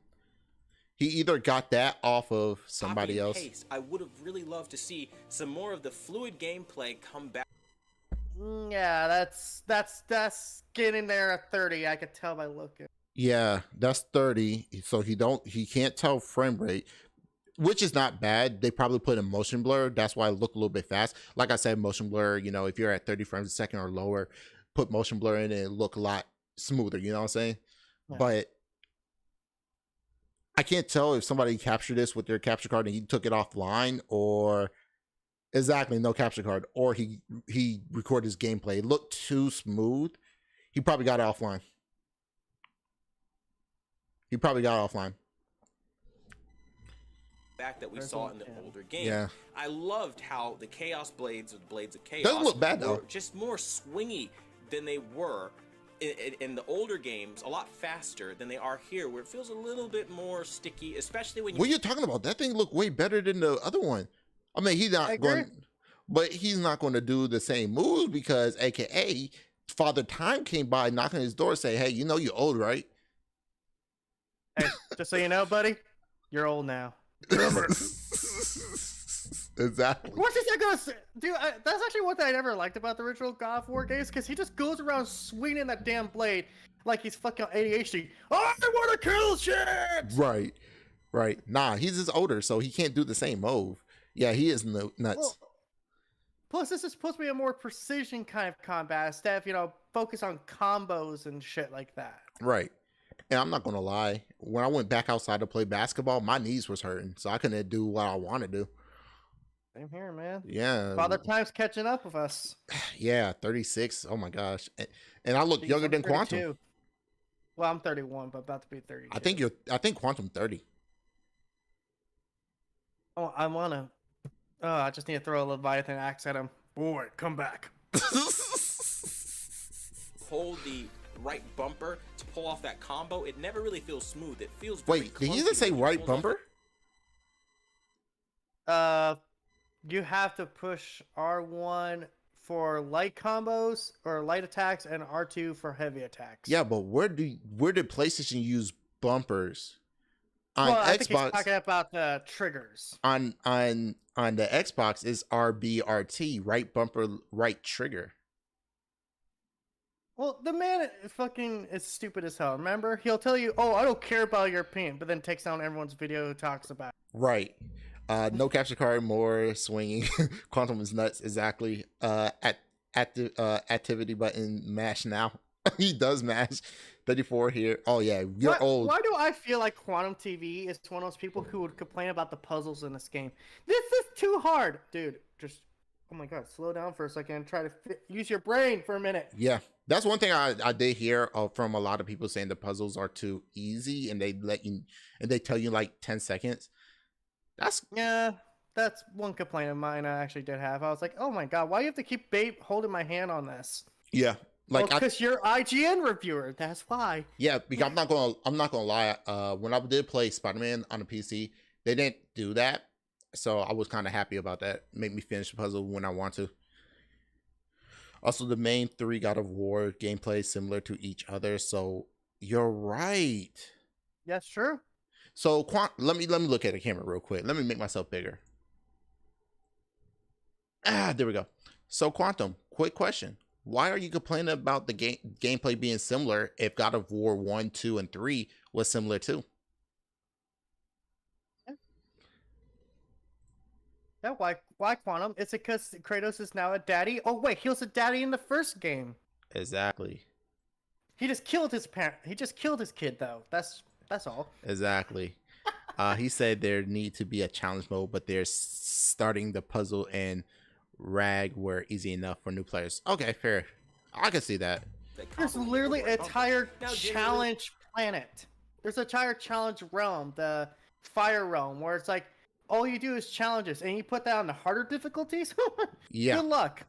S1: he either got that off of somebody
S2: copy and
S1: else.
S2: paste. I would have really loved to see some more of the fluid gameplay come back.
S3: Yeah, that's getting there at 30. I could tell by looking.
S1: Yeah, that's 30. So he can't tell frame rate, which is not bad. They probably put in motion blur. That's why it looked a little bit fast. Like I said, motion blur, if you're at 30 frames a second or lower, put motion blur in and it look a lot smoother, you know what I'm saying?
S3: Yeah.
S1: But I can't tell if somebody captured this with their capture card and he took it offline, or exactly no capture card, or he recorded his gameplay. It looked too smooth. He probably got it offline.
S2: Back that we saw in the older game.
S1: Yeah.
S2: I loved how the Chaos Blades, or the Blades of Chaos,
S1: Doesn't look bad
S2: were
S1: though.
S2: just more swingy than they were in the older games, a lot faster than they are here, where it feels a little bit more sticky, especially when you...
S1: What are you talking about? That thing looked way better than the other one. I mean, he's not going, but he's not going to do the same moves because, AKA, Father Time came by knocking his door, say, "Hey, you're old, right?"
S3: Hey, just so you know, buddy, you're old now.
S1: Exactly.
S3: What's he gonna say? Dude, that's actually one thing I never liked about the original God of War games, because he just goes around swinging that damn blade like he's fucking ADHD. I want to kill shit!
S1: Right. Nah, he's just older, so he can't do the same move. Yeah, he is nuts.
S3: Well, plus, this is supposed to be a more precision kind of combat instead of, focus on combos and shit like that.
S1: Right. And I'm not going to lie. When I went back outside to play basketball, my knees was hurting, so I couldn't do what I want to do.
S3: Same here, man.
S1: Yeah.
S3: Father Time's catching up with us.
S1: Yeah, 36. Oh my gosh. And I look younger than
S3: 32.
S1: Quantum.
S3: Well, I'm 31, but about to be 32.
S1: I think Quantum 30.
S3: Oh, I wanna. Oh, I just need to throw a Leviathan axe at him. Boy, come back.
S2: hold the right bumper to pull off that combo, it never really feels smooth. It feels very
S1: Wait, did you
S2: clunky
S1: just say
S2: when you
S1: right
S2: pull off-
S1: bumper?
S3: You have to push R1 for light combos or light attacks, and R2 for heavy attacks.
S1: Yeah, but where did PlayStation use bumpers? On
S3: Well, I think he's
S1: Xbox,
S3: talking about the triggers.
S1: on the Xbox is RBRT, right bumper, right trigger.
S3: Well, the man fucking is stupid as hell. Remember? He'll tell you, "Oh, I don't care about your opinion," but then takes down everyone's video who talks about it.
S1: Right. No capture card, more swinging. Quantum is nuts. Exactly. Activity button, mash now. He does mash. 34 here. Oh yeah, you're old.
S3: Why do I feel like Quantum TV is one of those people who would complain about the puzzles in this game? This is too hard, dude. Just, oh my god, slow down for a second and try to use your brain for a minute.
S1: Yeah, that's one thing I did hear from a lot of people saying the puzzles are too easy, and they tell you like 10 seconds.
S3: That's one complaint of mine I actually did have. I was like, oh my god, why do you have to keep holding my hand on this?
S1: Yeah, like
S3: because you're IGN reviewer. That's why.
S1: Yeah, because I'm not gonna lie. When I did play Spider-Man on the PC, they didn't do that, so I was kind of happy about that. Make me finish the puzzle when I want to. Also, the main 3 God of War gameplay similar to each other, so you're right.
S3: That's true.
S1: So let me look at the camera real quick. Let me make myself bigger. There we go. So Quantum, quick question. Why are you complaining about the gameplay being similar if God of War 1, 2, and 3 was similar too?
S3: Yeah, why Quantum? It's because Kratos is now a daddy. Oh wait, he was a daddy in the first game.
S1: Exactly.
S3: He just killed his parent. He just killed his kid though. That's all.
S1: Exactly. He said there need to be a challenge mode, but they're starting the puzzle and rag were easy enough for new players. Okay, fair. I can see that.
S3: There's literally an entire challenge planet. There's an entire challenge realm, the fire realm, where it's like, all you do is challenges, and you put that on the harder difficulties.
S1: Yeah.
S3: Good luck.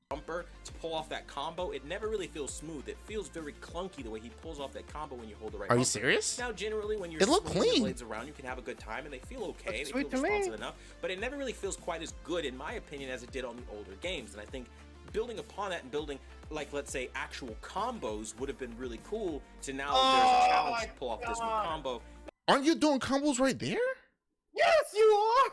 S2: Bumper to pull off that combo, it never really feels smooth. It feels very clunky the way he pulls off that combo when you hold the right
S1: Are you
S2: bumper.
S1: serious?
S2: Now, generally, when you're
S1: It looked
S2: swinging the
S1: clean.
S2: blades around, you can have a good time, and they feel okay. They
S3: Sweet
S2: feel
S3: to me.
S2: responsive enough, but it never really feels quite as good, in my opinion, as it did on the older games. And I think building upon that and building, like, let's say, actual combos would have been really cool. To now there's a challenge to pull off this new combo.
S1: Aren't you doing combos right there?
S3: Yes, you are.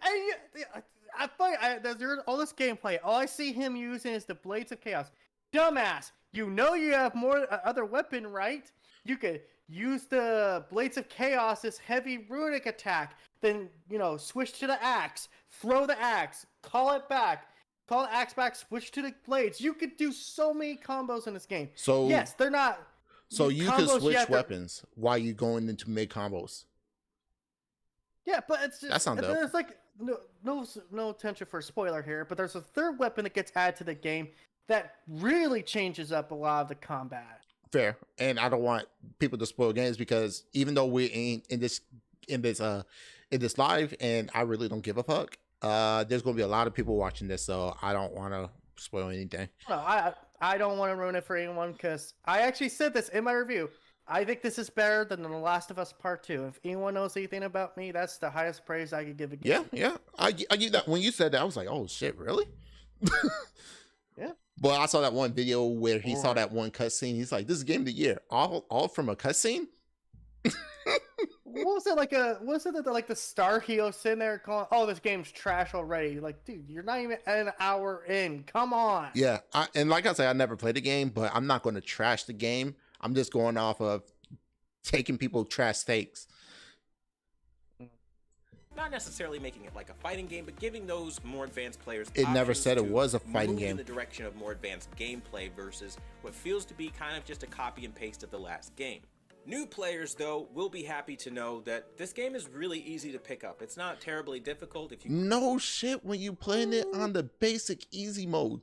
S3: And there's all this gameplay. All I see him using is the Blades of Chaos. Dumbass, you know you have more other weapon, right? You could use the Blades of Chaos, this heavy runic attack, then, switch to the axe, throw the axe, call it back, call the axe back, switch to the blades. You could do so many combos in this game.
S1: So
S3: yes, they're not.
S1: So you can
S3: combos,
S1: switch weapons while you going into make combos.
S3: Yeah, but it's just,
S1: That sounds dope.
S3: there's like no attention for a spoiler here, but there's a third weapon that gets added to the game that really changes up a lot of the combat.
S1: Fair, and I don't want people to spoil games because even though we ain't in this live, and I really don't give a fuck. There's gonna be a lot of people watching this, so I don't want to spoil anything.
S3: No, I don't want to ruin it for anyone because I actually said this in my review. I think this is better than The Last of Us Part 2. If anyone knows anything about me, that's the highest praise I could give a game.
S1: Yeah. I get that. When you said that, I was like, oh shit, really?
S3: Yeah.
S1: But I saw that one video where he saw that one cutscene. He's like, this is game of the year. All from a cutscene?
S3: What was it like the Star Hero sitting there calling, oh, this game's trash already? Like, dude, you're not even an hour in. Come on.
S1: Yeah. And like I said, I never played the game, but I'm not going to trash the game. I'm just going off of taking people trash takes.
S2: Not necessarily making it like a fighting game, but giving those more advanced players
S1: It never
S2: options
S1: said it
S2: to
S1: was a fighting
S2: move
S1: game.
S2: in the direction of more advanced gameplay versus what feels to be kind of just a copy and paste of the last game. New players, though, will be happy to know that this game is really easy to pick up. It's not terribly difficult if you...
S1: No shit when you playing it on the basic easy mode.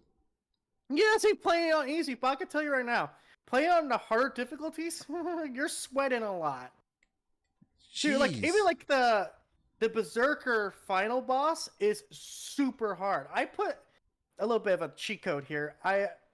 S3: Yeah, see, playing it on easy, but I can tell you right now, playing on the harder difficulties, you're sweating a lot. Dude, like,
S1: Jeez.
S3: even like the Berserker final boss is super hard. I put a little bit of a cheat code here.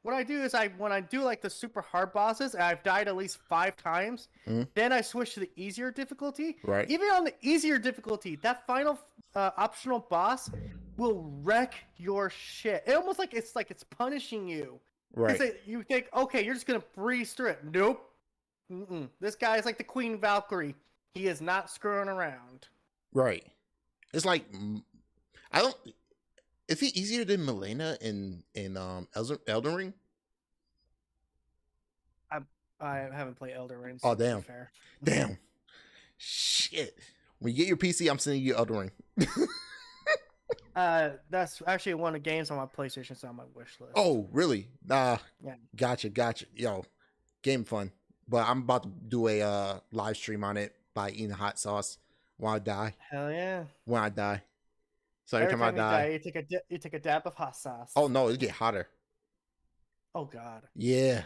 S3: What I do is when I do like the super hard bosses, and I've died at least 5 times, then I switch to the easier difficulty.
S1: Right.
S3: Even on the easier difficulty, that final optional boss will wreck your shit. It almost like it's punishing you.
S1: Right.
S3: You think, okay, you're just gonna breeze through it. Nope. This guy is like the Queen Valkyrie. He is not screwing around.
S1: Right. It's like is he easier than Milena in Elden Ring?
S3: I haven't played Elden Ring.
S1: Oh,
S3: to be
S1: damn.
S3: fair.
S1: Damn. Shit. When you get your PC, I'm sending you Elden Ring.
S3: That's actually one of the games on my PlayStation, so on my wish list.
S1: Oh, really?
S3: Yeah.
S1: Gotcha. Yo, game fun. But I'm about to do a live stream on it by eating hot sauce while I die.
S3: Hell yeah.
S1: When I die. So every
S3: Every
S1: time I
S3: time
S1: die.
S3: you take a dab of hot sauce.
S1: Oh no, it get hotter.
S3: Oh god.
S1: Yeah.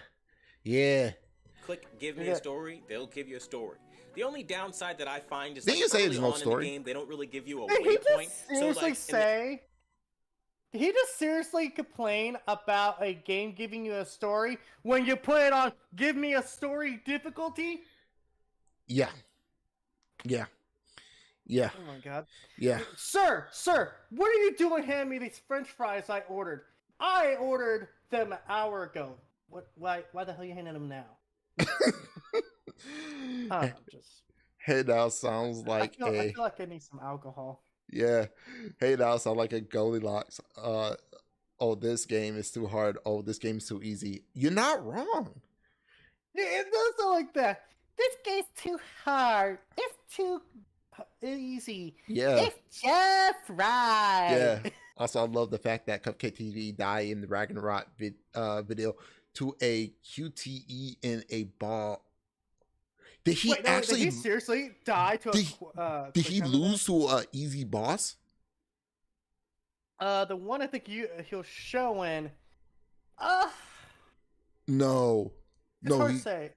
S2: Click give me a story, they'll give you a story. The only downside that I find is
S1: Didn't
S2: like
S1: you say
S2: early
S1: there's no
S2: on
S1: story?
S2: in the game, they don't really give you a
S3: Did he
S2: waypoint.
S3: just seriously say? Did he just seriously complain about a game giving you a story when you put it on give me a story difficulty?
S1: Yeah.
S3: Oh my god.
S1: Yeah.
S3: Sir, what are you doing handing me these french fries I ordered? I ordered them an hour ago. Why the hell are you handing them now? Just...
S1: Hey, now sounds like
S3: I feel like I need some alcohol.
S1: Yeah. Hey, now sound like a Goldilocks. Oh, this game is too hard. Oh, this game is too easy. You're not wrong.
S3: It does sound like that. This game's too hard. It's too easy.
S1: Yeah.
S3: It's just right.
S1: Yeah. Also, I love the fact that Cupcake TV died in the Ragnarok video to a QTE in a ball. Did he
S3: Did he seriously die to a...
S1: Did he lose to an easy boss?
S3: The one I think he'll show in...
S1: No.
S3: It's hard to say.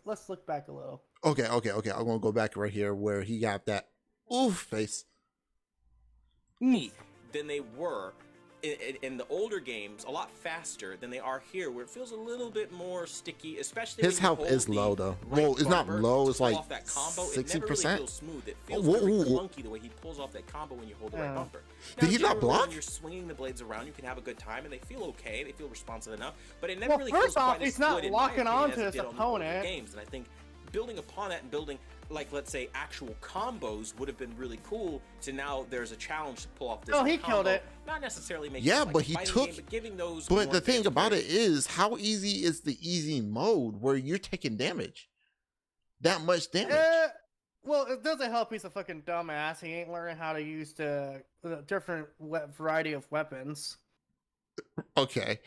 S3: Let's look back a little.
S1: Okay. I'm gonna go back right here where he got that. Oof, face.
S2: Than they were in the older games, a lot faster than they are here, where it feels a little bit more sticky, especially
S1: His
S2: when you
S1: health
S2: hold
S1: is
S2: the
S1: low though.
S2: right
S1: Well, it's not
S2: bumper
S1: low.
S2: to
S1: It's
S2: pull
S1: like
S2: off that combo. It
S1: 60%.
S2: never really feels smooth. It feels very clunky the way he pulls off that combo when you hold the right bumper.
S1: Did he not block?
S2: When you're swinging the blades around, you can have a good time, and they feel okay. They feel responsive enough, but it never
S3: Well,
S2: really
S3: first
S2: feels
S3: off,
S2: quite as
S3: he's not
S2: good, in
S3: locking
S2: my opinion,
S3: on
S2: as
S3: to
S2: it
S3: his
S2: did on the older
S3: opponent.
S2: games. And I think building upon that and building, like, let's say actual combos would have been really cool. So now there's a challenge to pull off this.
S3: Oh, he
S2: combo.
S3: killed it.
S2: Not necessarily making
S1: Yeah,
S2: it like
S1: but
S2: a
S1: he
S2: fighting
S1: took.
S2: game, but giving those.
S1: But
S2: more
S1: the thing
S2: advanced
S1: about it
S2: variations.
S1: is, how easy is the easy mode where you're taking damage? That much damage.
S3: Well, it doesn't help. He's a fucking dumbass. He ain't learning how to use the different variety of weapons.
S1: Okay.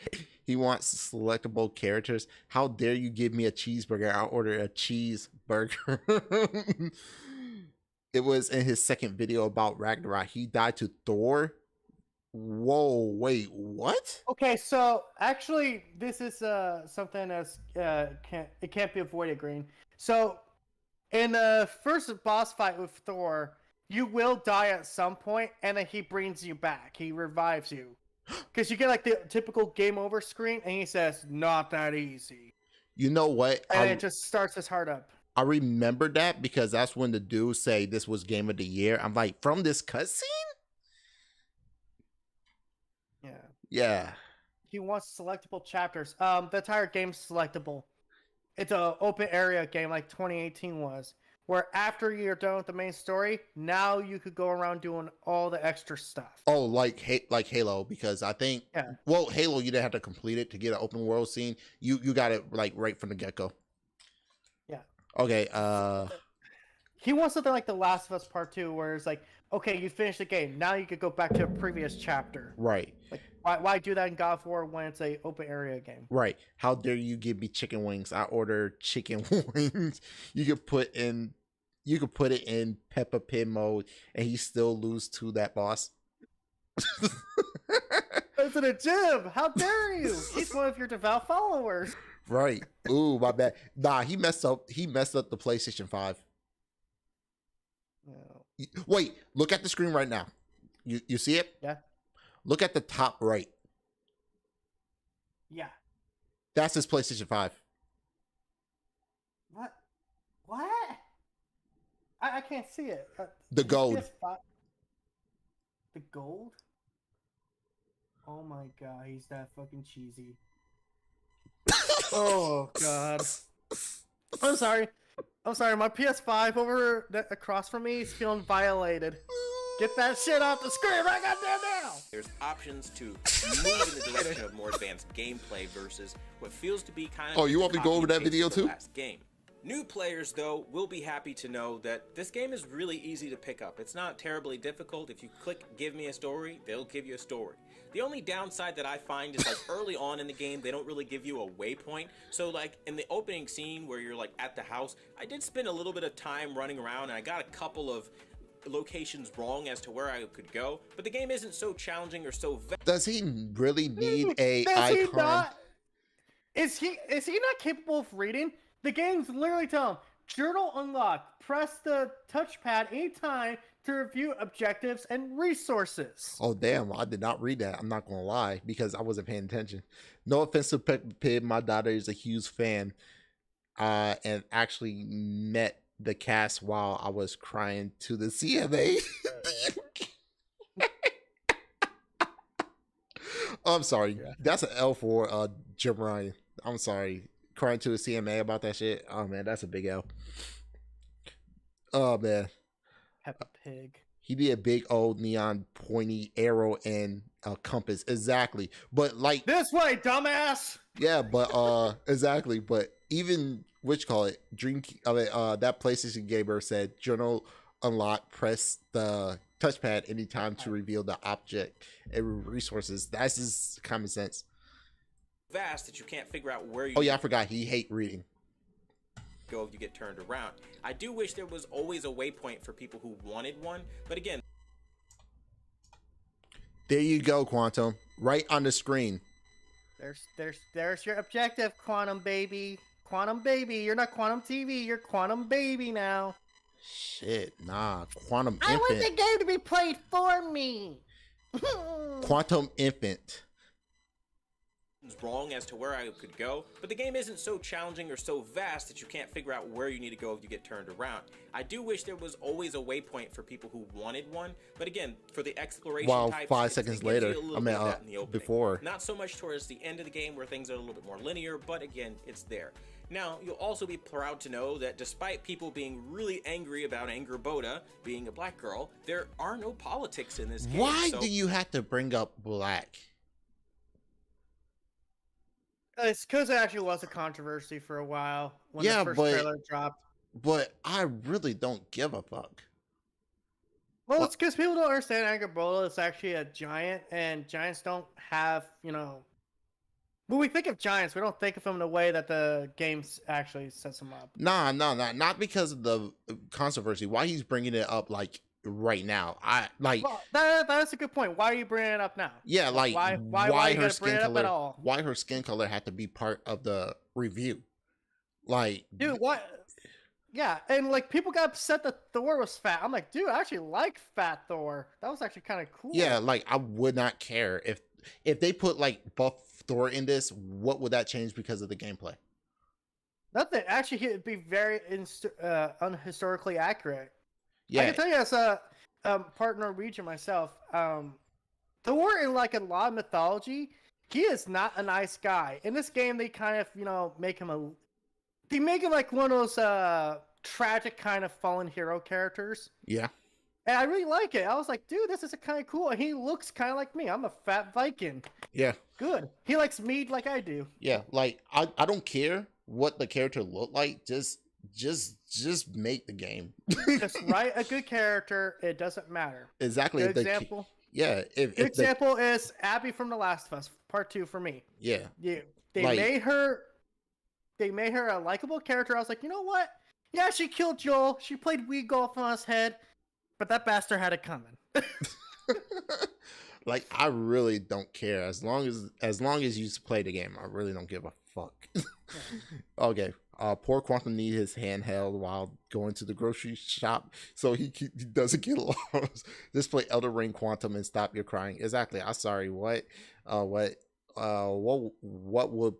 S1: He wants selectable characters. How dare you give me a cheeseburger? I'll order a cheeseburger. It was in his second video about Ragnarok. He died to Thor. Whoa, wait, what?
S3: Okay, so actually, this is something that's can't be avoided, Green. So, in the first boss fight with Thor, you will die at some point, and then he brings you back. He revives you. Because you get like the typical game over screen, and he says, "Not that easy."
S1: You know what?
S3: And it just starts his heart up.
S1: I remember that because that's when the dudes say this was game of the year. I'm like, from this cutscene?
S3: Yeah.
S1: Yeah.
S3: He wants selectable chapters. The entire game's selectable. It's an open area game like 2018 was, where after you're done with the main story, now you could go around doing all the extra stuff.
S1: Oh, like Halo, because I think, well, Halo, you didn't have to complete it to get an open world scene. You got it like right from the get-go.
S3: Yeah.
S1: Okay,
S3: he wants something like The Last of Us Part 2, where it's like, okay, you finished the game, now you could go back to a previous chapter.
S1: Right.
S3: Like, why do that in God of War when it's a open area game?
S1: Right. How dare you give me chicken wings? I order chicken wings. You could put it in Peppa Pig mode, and he still lose to that boss.
S3: It's in a gym. How dare you? He's one of your devout followers.
S1: Right. Ooh, my bad. Nah, he messed up the PlayStation 5.
S3: No.
S1: Wait, look at the screen right now. You see it?
S3: Yeah.
S1: Look at the top right.
S3: Yeah.
S1: That's his PlayStation 5.
S3: What? I can't see it.
S1: The gold.
S3: PS5? The gold? Oh my god, he's that fucking cheesy. Oh god. I'm sorry. My PS5 across from me is feeling violated. Get that shit off the screen right goddamn now!
S2: There's options to move in the direction of more advanced gameplay versus what feels to be kind of.
S1: Oh, you want me to go over that video too?
S2: Last game. New players, though, will be happy to know that this game is really easy to pick up. It's not terribly difficult. If you click Give Me a Story, they'll give you a story. The only downside that I find is, like, early on in the game, they don't really give you a waypoint. So, like, in the opening scene where you're, like, at the house, I did spend a little bit of time running around, and I got a couple of locations wrong as to where I could go. But the game isn't so challenging or so...
S1: Does he really need a
S3: Does
S1: icon?
S3: He not? Is he not capable of reading? The game's literally telling him, journal unlocked. Press the touchpad anytime to review objectives and resources.
S1: Oh, damn. I did not read that. I'm not going to lie because I wasn't paying attention. No offense to Peppa Pig. My daughter is a huge fan and actually met the cast while I was crying to the CMA. I'm sorry. That's an L for Jim Ryan. I'm sorry. Crying to the CMA about that shit. Oh, man. That's a big L. Oh, man.
S3: Peppa Pig.
S1: He did a big old neon pointy arrow and a compass. Exactly. But like
S3: this way, dumbass.
S1: Yeah, but exactly. But even that PlayStation gamer said journal unlock, press the touchpad anytime to reveal the object and resources. That's just common sense.
S2: Vast that you can't figure out where you
S1: I forgot he hate reading.
S2: Go if you get turned around. I do wish there was always a waypoint for people who wanted one, but again,
S1: there you go, Quantum, right on the screen.
S3: There's your objective, Quantum baby. Quantum baby, you're not Quantum TV, you're Quantum baby now.
S1: Shit, nah. Quantum
S3: I want
S1: Infant.
S3: the game to be played for me.
S1: Quantum Infant.
S2: Wrong as to where I could go, but the game isn't so challenging or so vast that you can't figure out where you need to go if you get turned around. I do wish there was always a waypoint for people who wanted one, but again, for the exploration
S1: Well,
S2: types,
S1: 5 seconds later, before.
S2: Not so much towards the end of the game where things are a little bit more linear, but again, it's there. Now, you'll also be proud to know that despite people being really angry about Angerboda being a black girl, there are no politics in this game.
S1: Why do you have to bring up black?
S3: It's because it actually was a controversy for a while when
S1: Yeah,
S3: the first
S1: but-
S3: trailer dropped.
S1: But I really don't give a fuck.
S3: Well, it's because people don't understand Angerboda is actually a giant, and giants don't have, when we think of giants, we don't think of them in the way that the game actually sets them up.
S1: Nah, not because of the controversy. Why he's bringing it up like right now?
S3: Well, that's a good point. Why are you bringing it up now?
S1: Yeah, like
S3: why you
S1: her
S3: gotta
S1: skin
S3: bring it up
S1: color?
S3: at all?
S1: Why her skin color had to be part of the review? Like,
S3: Dude, what? Yeah, and like people got upset that Thor was fat. I'm like, dude, I actually like fat Thor. That was actually kind of cool.
S1: yeah, like I would not care if they put like buff Thor in this. What would that change because of the gameplay?
S3: Nothing. Actually, it'd be very unhistorically accurate.
S1: Yeah,
S3: I can tell you as a part Norwegian myself, Thor in like a lot of mythology, he is not a nice guy. In this game, they kind of make him like one of those tragic kind of fallen hero characters.
S1: yeah.
S3: And I really like it. I was like, dude, this is kind of cool. And he looks kind of like me. I'm a fat Viking.
S1: Yeah.
S3: Good. He likes mead like I do.
S1: Yeah, like I don't care what the character look like. Just make the game.
S3: Just write a good character. It doesn't matter.
S1: Exactly.
S3: Good example.
S1: Yeah.
S3: Good example is Abby from The Last of Us, Part 2 for me.
S1: Yeah.
S3: Yeah. They made her a likable character. I was like, you know what? Yeah, she killed Joel. She played Wii golf on his head, but that bastard had it coming.
S1: Like I really don't care as long as you play the game. I really don't give a fuck. Okay. Poor Quantum needs his handheld while going to the grocery shop so he doesn't get lost. Just play Elder Ring Quantum and stop your crying. Exactly. I'm sorry. What would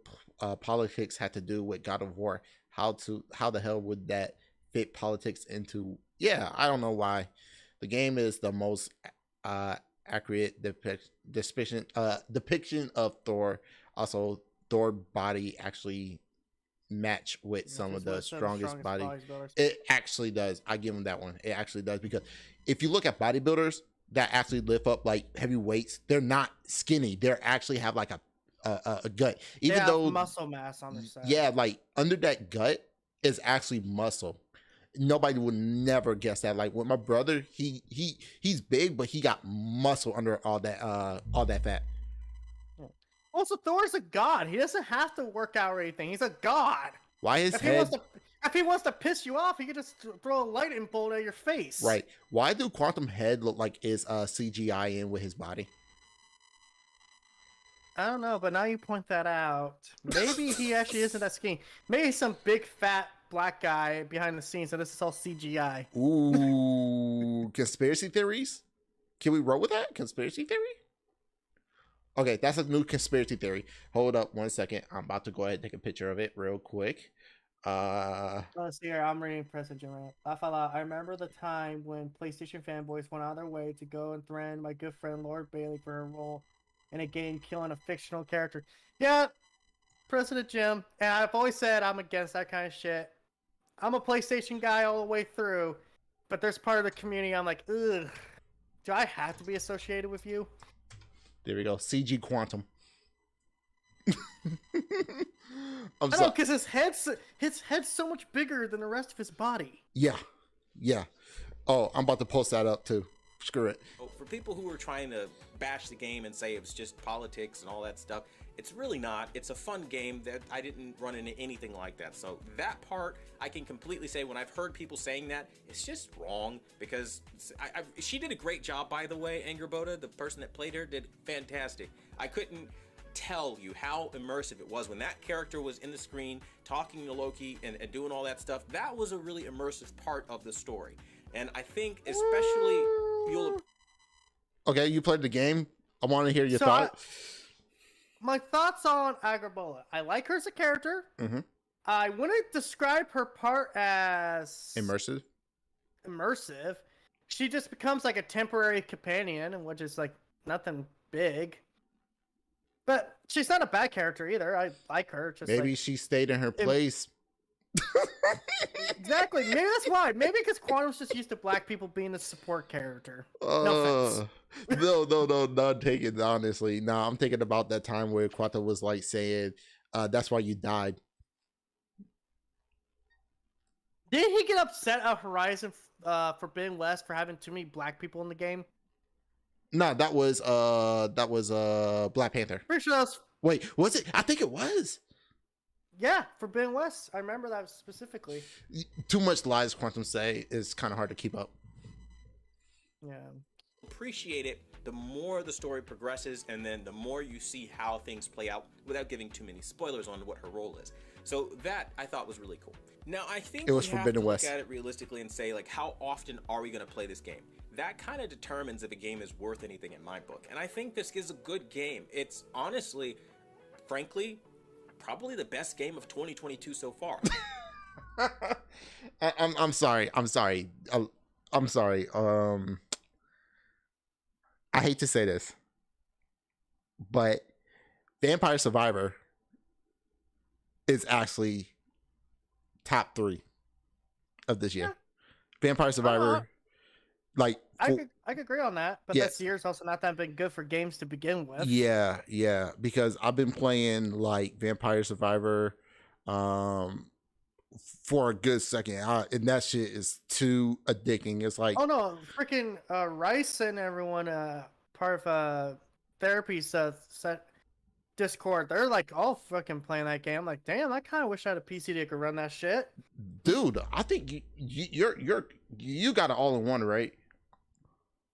S1: politics have to do with God of War? How the hell would that fit politics into? Yeah, I don't know why. The game is the most accurate depiction of Thor. Also, Thor body actually match with some of the strongest body. It actually does. I give him that one. It actually does, because if you look at bodybuilders that actually lift up like heavy weights, they're not skinny. They actually have like a gut, even though
S3: muscle mass on their side.
S1: Yeah, like under that gut is actually muscle. Nobody would never guess that. Like with my brother, he's big, but he got muscle under all that fat.
S3: Also, Thor's a god. He doesn't have to work out or anything. He's a god.
S1: Why his
S3: If
S1: head?
S3: he wants to piss you off, he can just throw a lightning bolt at your face.
S1: Right. Why do Quantum head look like is CGI in with his body?
S3: I don't know, but now you point that out. Maybe he actually isn't that skinny. Maybe some big fat black guy behind the scenes, and this is all CGI.
S1: Ooh, conspiracy theories? Can we roll with that? Conspiracy theory? Okay, that's a new conspiracy theory. Hold up 1 second. I'm about to go ahead and take a picture of it real quick.
S3: Let's see here. I'm reading President Jim. I remember the time when PlayStation fanboys went out of their way to go and threaten my good friend Lord Bailey for her role in a game killing a fictional character. Yeah, President Jim. And I've always said I'm against that kind of shit. I'm a PlayStation guy all the way through, but there's part of the community I'm like, ugh, do I have to be associated with you?
S1: There we go. CG Quantum.
S3: I know, because his head's so much bigger than the rest of his body.
S1: Yeah. Oh, I'm about to post that up too. Screw it.
S2: For people who are trying to bash the game and say it's just politics and all that stuff, it's really not. It's a fun game. That I didn't run into anything like that. So that part, I can completely say when I've heard people saying that, it's just wrong, because she did a great job, by the way. Angerboda, the person that played her, did fantastic. I couldn't tell you how immersive it was when that character was in the screen talking to Loki and doing all that stuff. That was a really immersive part of the story. And I think especially you'll...
S1: Okay, you played the game. I want to hear your thoughts.
S3: My thoughts on Agribola. I like her as a character.
S1: Mm-hmm.
S3: I wouldn't describe her part as
S1: Immersive.
S3: She just becomes like a temporary companion, which is like nothing big. But she's not a bad character either. I like her. Just
S1: Maybe
S3: like,
S1: she stayed in her place.
S3: Exactly. Maybe that's why. Maybe because Quantum's just used to black people being the support character. No offense.
S1: No, not taking honestly. No, I'm thinking about that time where Quata was like saying, "That's why you died."
S3: Did he get upset at Horizon Forbidden West for having too many black people in the game?
S1: No, that was Black Panther.
S3: Pretty sure that was...
S1: Wait, was it? I think it was.
S3: Yeah, Forbidden West. I remember that specifically.
S1: Too much lies Quantum say is kind of hard to keep up.
S3: Yeah.
S2: Appreciate it the more the story progresses, and then the more you see how things play out without giving too many spoilers on what her role is. So that I thought was really cool. Now I think
S1: it was
S2: we have
S1: Forbidden
S2: to look
S1: West.
S2: at it realistically and say, like, how often are we going to play this game? That kind of determines if a game is worth anything in my book. And I think this is a good game. It's honestly, frankly, probably the best game of 2022 so far.
S1: I'm sorry. I hate to say this, but Vampire Survivor is actually top 3 of this year.
S3: Yeah.
S1: Vampire Survivor, like
S3: I could agree on that, but
S1: Yes.
S3: this year's also not that been good for games to begin with.
S1: yeah, because I've been playing like Vampire Survivor for a good second, and that shit is too addicting. It's like,
S3: Oh no, freaking Rice and everyone, part of Therapy's Discord, they're like all fucking playing that game. I'm like, damn, I kind of wish I had a PC that could run that shit.
S1: dude, I think you got an all-in-one, right?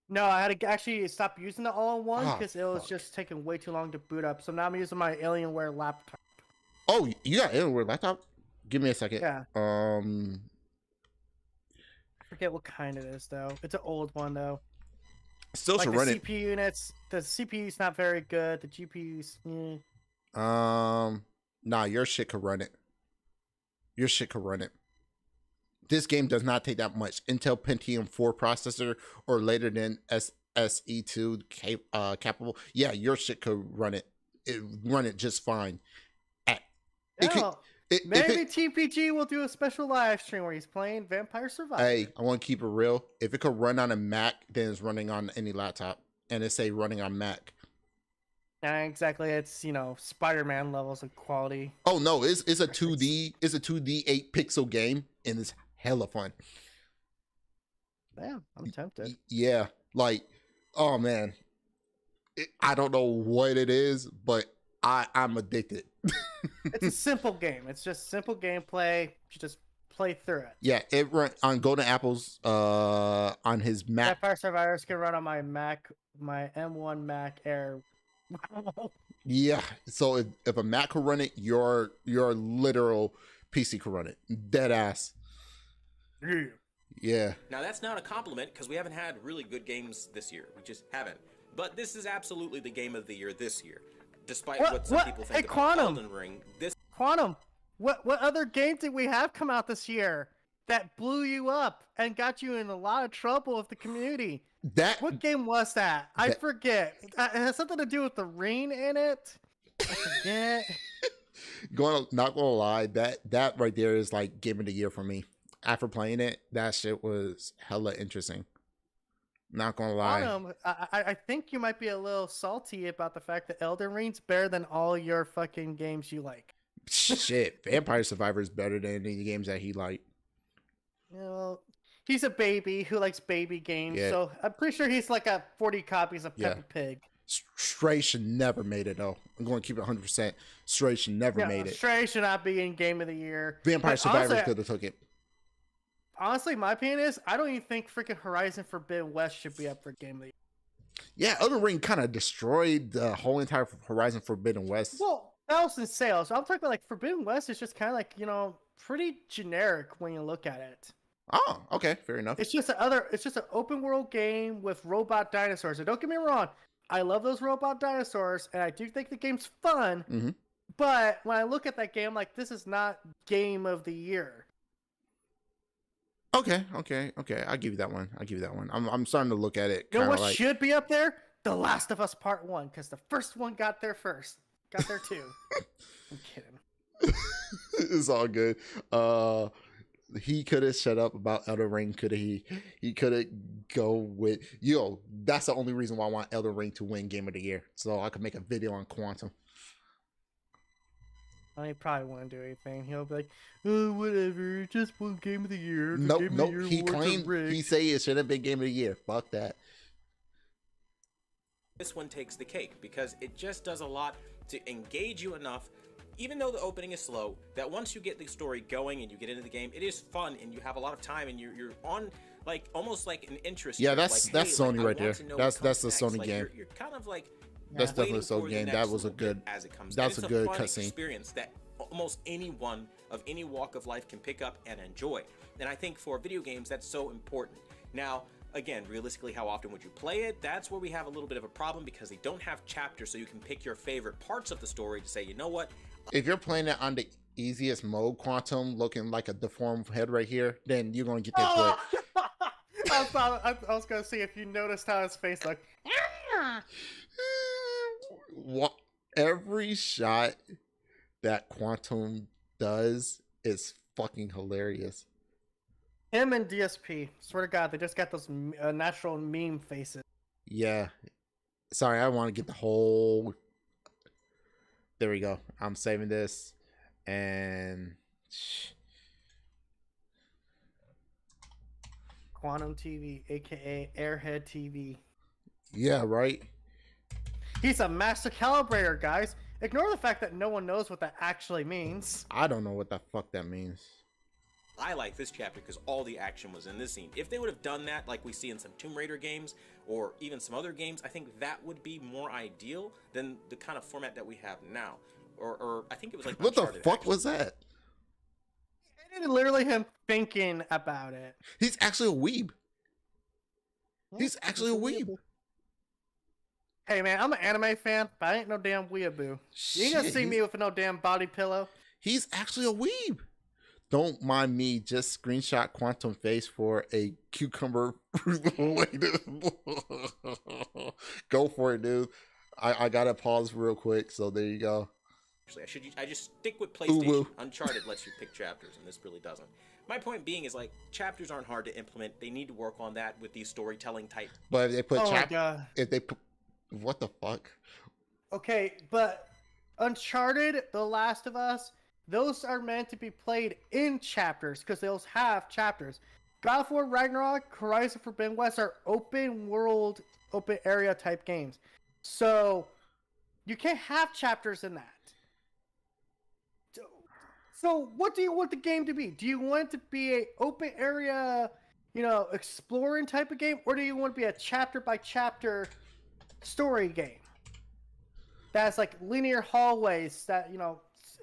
S3: No, I had to actually stop using the all-in-one
S1: Ah,
S3: because it was
S1: fuck.
S3: just taking way too long to boot up. So now I'm using my Alienware laptop.
S1: Oh, you got Alienware laptop? Give me a second.
S3: Yeah. I forget what kind it is though. It's an old one though.
S1: still
S3: Like
S1: should
S3: the
S1: run it.
S3: CPU units, the CPU's not very good. The GPU's,
S1: Nah, your shit could run it. Your shit could run it. This game does not take that much. Intel Pentium 4 processor or later than SSE2 capable. Yeah, your shit could run it. It run it just fine. It could,
S3: maybe TPG will do a special live stream where he's playing Vampire Survivor.
S1: Hey, I want to keep it real. If it could run on a Mac, then it's running on any laptop, and it say running on Mac.
S3: Yeah, exactly. It's Spider-Man levels of quality.
S1: Oh no, it's a 2D 8 pixel game, and it's hella fun.
S3: Yeah, I'm tempted.
S1: Yeah, like, oh man, I don't know what it is, but I'm addicted.
S3: It's a simple game. It's just simple gameplay. You just play through it.
S1: Yeah, it run on Golden Apple's on his Mac.
S3: Vampire Survivors can run on my Mac, my M1 Mac Air.
S1: Yeah, so if a Mac could run it, your literal PC could run it. Dead ass. Yeah.
S2: Now that's not a compliment because we haven't had really good games this year. We just haven't. But this is absolutely the game of the year this year. Despite what some people think about
S3: Quantum.
S2: Elden Ring, this
S3: Quantum, what other game did we have come out this year that blew you up and got you in a lot of trouble with the community? What game was that? I forget. It has something to do with the ring in it. I forget.
S1: Not gonna lie, that right there is like game of the year for me. After playing it, that shit was hella interesting. Not gonna lie.
S3: Quantum, I think you might be a little salty about the fact that Elden Ring's better than all your fucking games you like.
S1: Shit, Vampire Survivor is better than any games that he liked.
S3: Well, he's a baby who likes baby games,
S1: Yeah.
S3: so I'm pretty sure he's like a 40 copies of Peppa Pig.
S1: Stray should never made it though. I'm going to keep it 100%. Stray should never made it.
S3: Stray should not be in Game of the Year.
S1: Vampire
S3: But
S1: Survivor
S3: honestly,
S1: could have took it.
S3: Honestly, my opinion is I don't even think freaking Horizon Forbidden West should be up for Game of the Year.
S1: Yeah, Elden Ring kind of destroyed the whole entire Horizon Forbidden West.
S3: Well, that was in sales. I'm talking about like Forbidden West is just kind of like, pretty generic when you look at it.
S1: Oh, okay, fair enough.
S3: It's just an open world game with robot dinosaurs. And don't get me wrong, I love those robot dinosaurs, and I do think the game's fun.
S1: Mm-hmm.
S3: But when I look at that game, I'm like, this is not game of the year.
S1: Okay. I'll give you that one. I'm starting to look at it.
S3: You know what
S1: like...
S3: should be up there? The Last of Us Part 1, because the first one got there first. Got there too. I'm kidding.
S1: It's all good. He could have shut up about Elden Ring. Could he could have go with that's the only reason why I want Elden Ring to win Game of the Year, so I could make a video on Quantum.
S3: He probably wouldn't do anything. He'll be like, oh, whatever, just one Game of the Year.
S1: Nope. He claimed he say it should have been Game of the Year. Fuck that.
S2: This one takes the cake because it just does a lot to engage you enough, even though the opening is slow, that once you get the story going and you get into the game, it is fun and you have a lot of time and you're on like almost like an interest.
S1: Yeah, that's Sony right there. That's the Sony game.
S2: You're kind of like
S1: that's definitely a Sony game. That was a good
S2: as it comes.
S1: That's a good
S2: cutscene
S1: cutscene
S2: experience that almost anyone of any walk of life can pick up and enjoy. And I think for video games that's so important. Now, again, realistically, how often would you play it? That's where we have a little bit of a problem because they don't have chapters, so you can pick your favorite parts of the story to say, you know what?
S1: If you're playing it on the easiest mode, Quantum, looking like a deformed head right here, then you're gonna get that quick.
S3: I was gonna see if you noticed how his face looked.
S1: Every shot that Quantum does is fucking hilarious.
S3: Him and DSP, swear to God, they just got those natural meme faces.
S1: Yeah. Sorry, I want to get the whole... There we go. I'm saving this. And...
S3: Quantum TV, aka Airhead TV.
S1: Yeah, right?
S3: He's a master calibrator, guys. Ignore the fact that no one knows what that actually means.
S1: I don't know what the fuck that means.
S2: I like this chapter because all the action was in this scene. If they would have done that like we see in some Tomb Raider games or even some other games, I think that would be more ideal than the kind of format that we have now. Or I think it was like
S1: what
S2: Uncharted,
S1: the fuck
S2: actually.
S1: was that?
S3: It's literally him thinking about it.
S1: He's actually a weeb. He's actually a weeb.
S3: Hey man, I'm an anime fan, but I ain't no damn weeaboo. You ain't gonna see me with no damn body pillow. He's
S1: actually a weeb. Don't mind me, just screenshot Quantum face for a cucumber. Go for it, dude. I gotta pause real quick, so there you go.
S2: Actually, I just stick with PlayStation. Uncharted lets you pick chapters, and this really doesn't. My point being is, like, chapters aren't hard to implement. They need to work on that with these storytelling type.
S1: But if they put if they put, what the fuck?
S3: Okay, but Uncharted, The Last of Us, those are meant to be played in chapters because those have chapters. God of War Ragnarok, Horizon Forbidden West are open world, open area type games. So you can't have chapters in that. So what do you want the game to be? Do you want it to be a open area, exploring type of game? Or do you want it to be a chapter by chapter story game? That's like linear hallways that,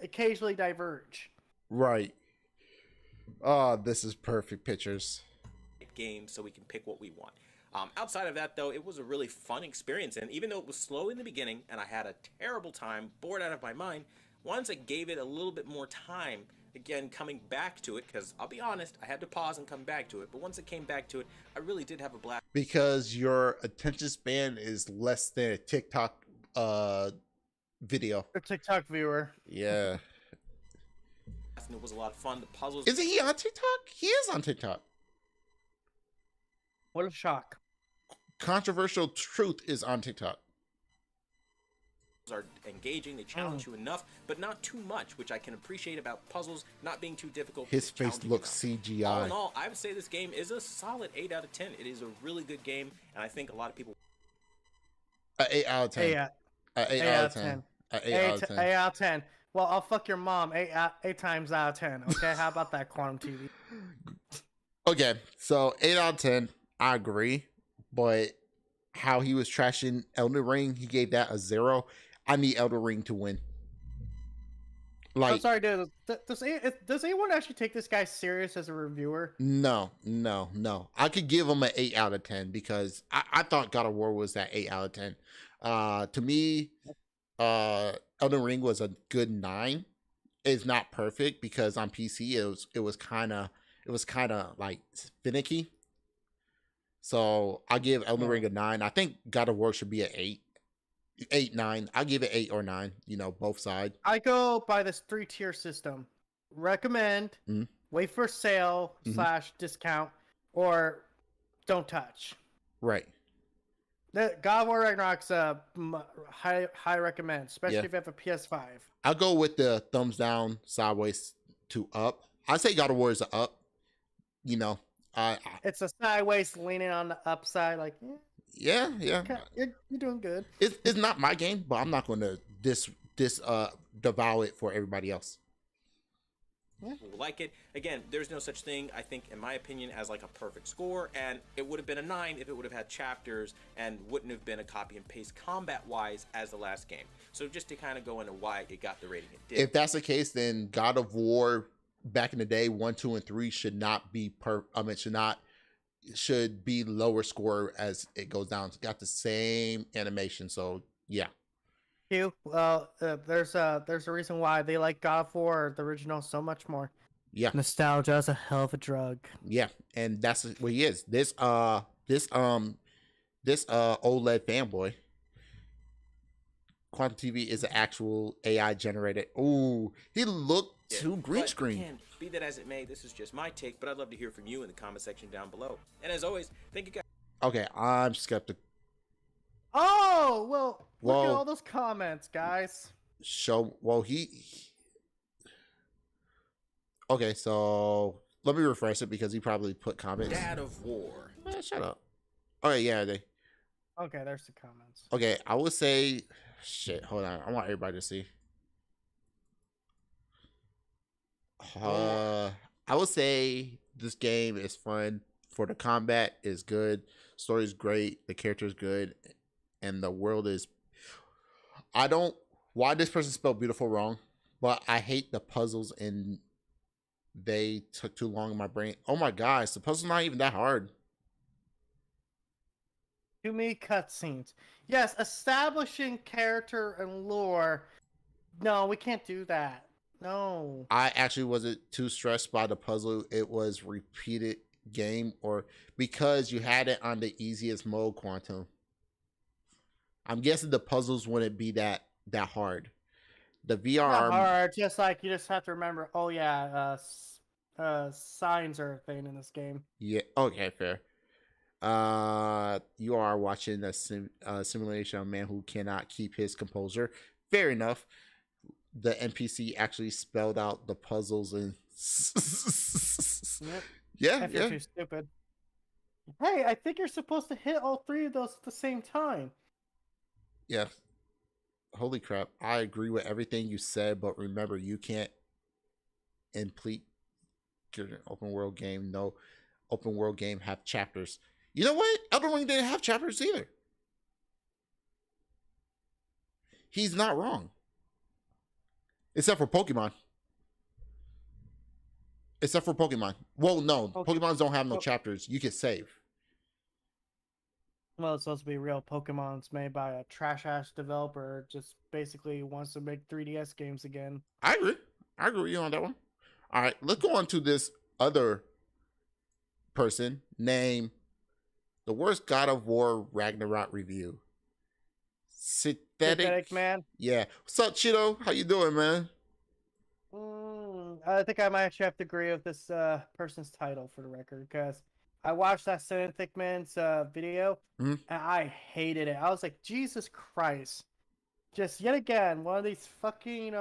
S3: occasionally diverge.
S1: Right. Oh, this is perfect pictures.
S2: Game so we can pick what we want. Outside of that, though, it was a really fun experience. And even though it was slow in the beginning and I had a terrible time, bored out of my mind, once I gave it a little bit more time, again, coming back to it, because I'll be honest, I had to pause and come back to it. But once it came back to it, I really did have a blast.
S1: Because your attention span is less than a TikTok video.
S3: A TikTok viewer.
S1: Yeah.
S2: And it was a lot of fun. The puzzles.
S1: Isn't he on TikTok? He is on TikTok.
S3: What a shock.
S1: Controversial Truth is on TikTok.
S2: Are engaging, they challenge you enough, but not too much, which I can appreciate about puzzles not being too difficult.
S1: His face looks CGI.
S2: All in all, I would say this game is a solid 8 out of 10. It is a really good game, and I think a lot of people...
S1: 8 out of 10. 8 out of 10.
S3: 8 out of 10. Well, I'll fuck your mom 8 times out of 10. Okay, how about that, Quantum TV?
S1: Okay, so 8 out of 10, I agree, but how he was trashing Elden Ring, he gave that a 0. I need Elden Ring to win.
S3: I'm
S1: Like,
S3: sorry, dude. Does anyone actually take this guy serious as a reviewer?
S1: no. I could give him an 8 out of 10 because I thought God of War was that 8 out of 10. To me, Elden Ring was a good 9. It's not perfect because on PC it was kind of like finicky. So I give Elden Ring a 9. I think God of War should be an 8, 9. I'll give it 8 or 9. Both sides.
S3: I go by this 3-tier system: recommend, wait for sale / discount, or don't touch.
S1: Right.
S3: The God of War Ragnarok's high recommend, especially if you have a PS5.
S1: I'll go with the thumbs down, sideways to up. I say God of War is a up.
S3: It's a sideways leaning on the upside, like
S1: yeah.
S3: You're doing good.
S1: It's not my game, but I'm not going to devour it for everybody else.
S2: Will like it. Again, there's no such thing, I think, in my opinion, as like a perfect score, and it would have been a 9 if it would have had chapters and wouldn't have been a copy and paste combat-wise as the last game. So just to kind of go into why it got the rating it did.
S1: If that's the case, then God of War back in the day, 1, 2, and 3 should not be should be lower score as it goes down. It's got the same animation, so yeah.
S3: Well, there's a reason why they like God of War, the original, so much more.
S1: Yeah,
S3: nostalgia is a hell of a drug.
S1: Yeah, and that's what he is. This OLED fanboy. Quantum TV is an actual AI generated. Ooh, he looked too green screen.
S2: Again, be that as it may, this is just my take, but I'd love to hear from you in the comment section down below. And as always, thank you guys.
S1: Okay, I'm skeptical.
S3: Oh, look at all those comments, guys.
S1: Okay, so let me refresh it because he probably put comments.
S2: God of War.
S1: Shut up. Okay, yeah,
S3: Okay, there's the comments.
S1: Okay, I would say, shit, hold on. I want everybody to see. I would say this game is fun. For the combat is good. Story is great. The character is good. And the world is... Why this person spelled beautiful wrong, but I hate the puzzles and they took too long in my brain. Oh my gosh, the puzzle's not even that hard.
S3: Too many cutscenes. Yes, establishing character and lore. No, we can't do that. No.
S1: I actually wasn't too stressed by the puzzle. It was repeated game, or because you had it on the easiest mode, Quantum. I'm guessing the puzzles wouldn't be that hard. The VR
S3: not hard, just like you just have to remember. Oh yeah, signs are a thing in this game.
S1: Yeah. Okay. Fair. You are watching a simulation of a man who cannot keep his composure. Fair enough. The NPC actually spelled out the puzzles and.
S3: Yep.
S1: Yeah.
S3: You're too stupid. Hey, I think you're supposed to hit all 3 of those at the same time.
S1: Yeah. Holy crap. I agree with everything you said, but remember, you can't complete an open world game. No open world game have chapters. You know what? Elden Ring didn't have chapters either. He's not wrong. Except for Pokemon. Well, no. Pokemons don't have no chapters. You can save.
S3: Well, it's supposed to be real. Pokemon's made by a trash-ass developer. Just basically wants to make 3DS games again.
S1: I agree with you on that one. All right, let's go on to this other person named the worst God of War Ragnarok review. Synthetic
S3: Man.
S1: Yeah. What's up, Cheeto? How you doing, man?
S3: I think I might actually have to agree with this person's title for the record, because I watched that Synthetic Man's video, and I hated it. I was like, Jesus Christ. Just yet again, one of these fucking,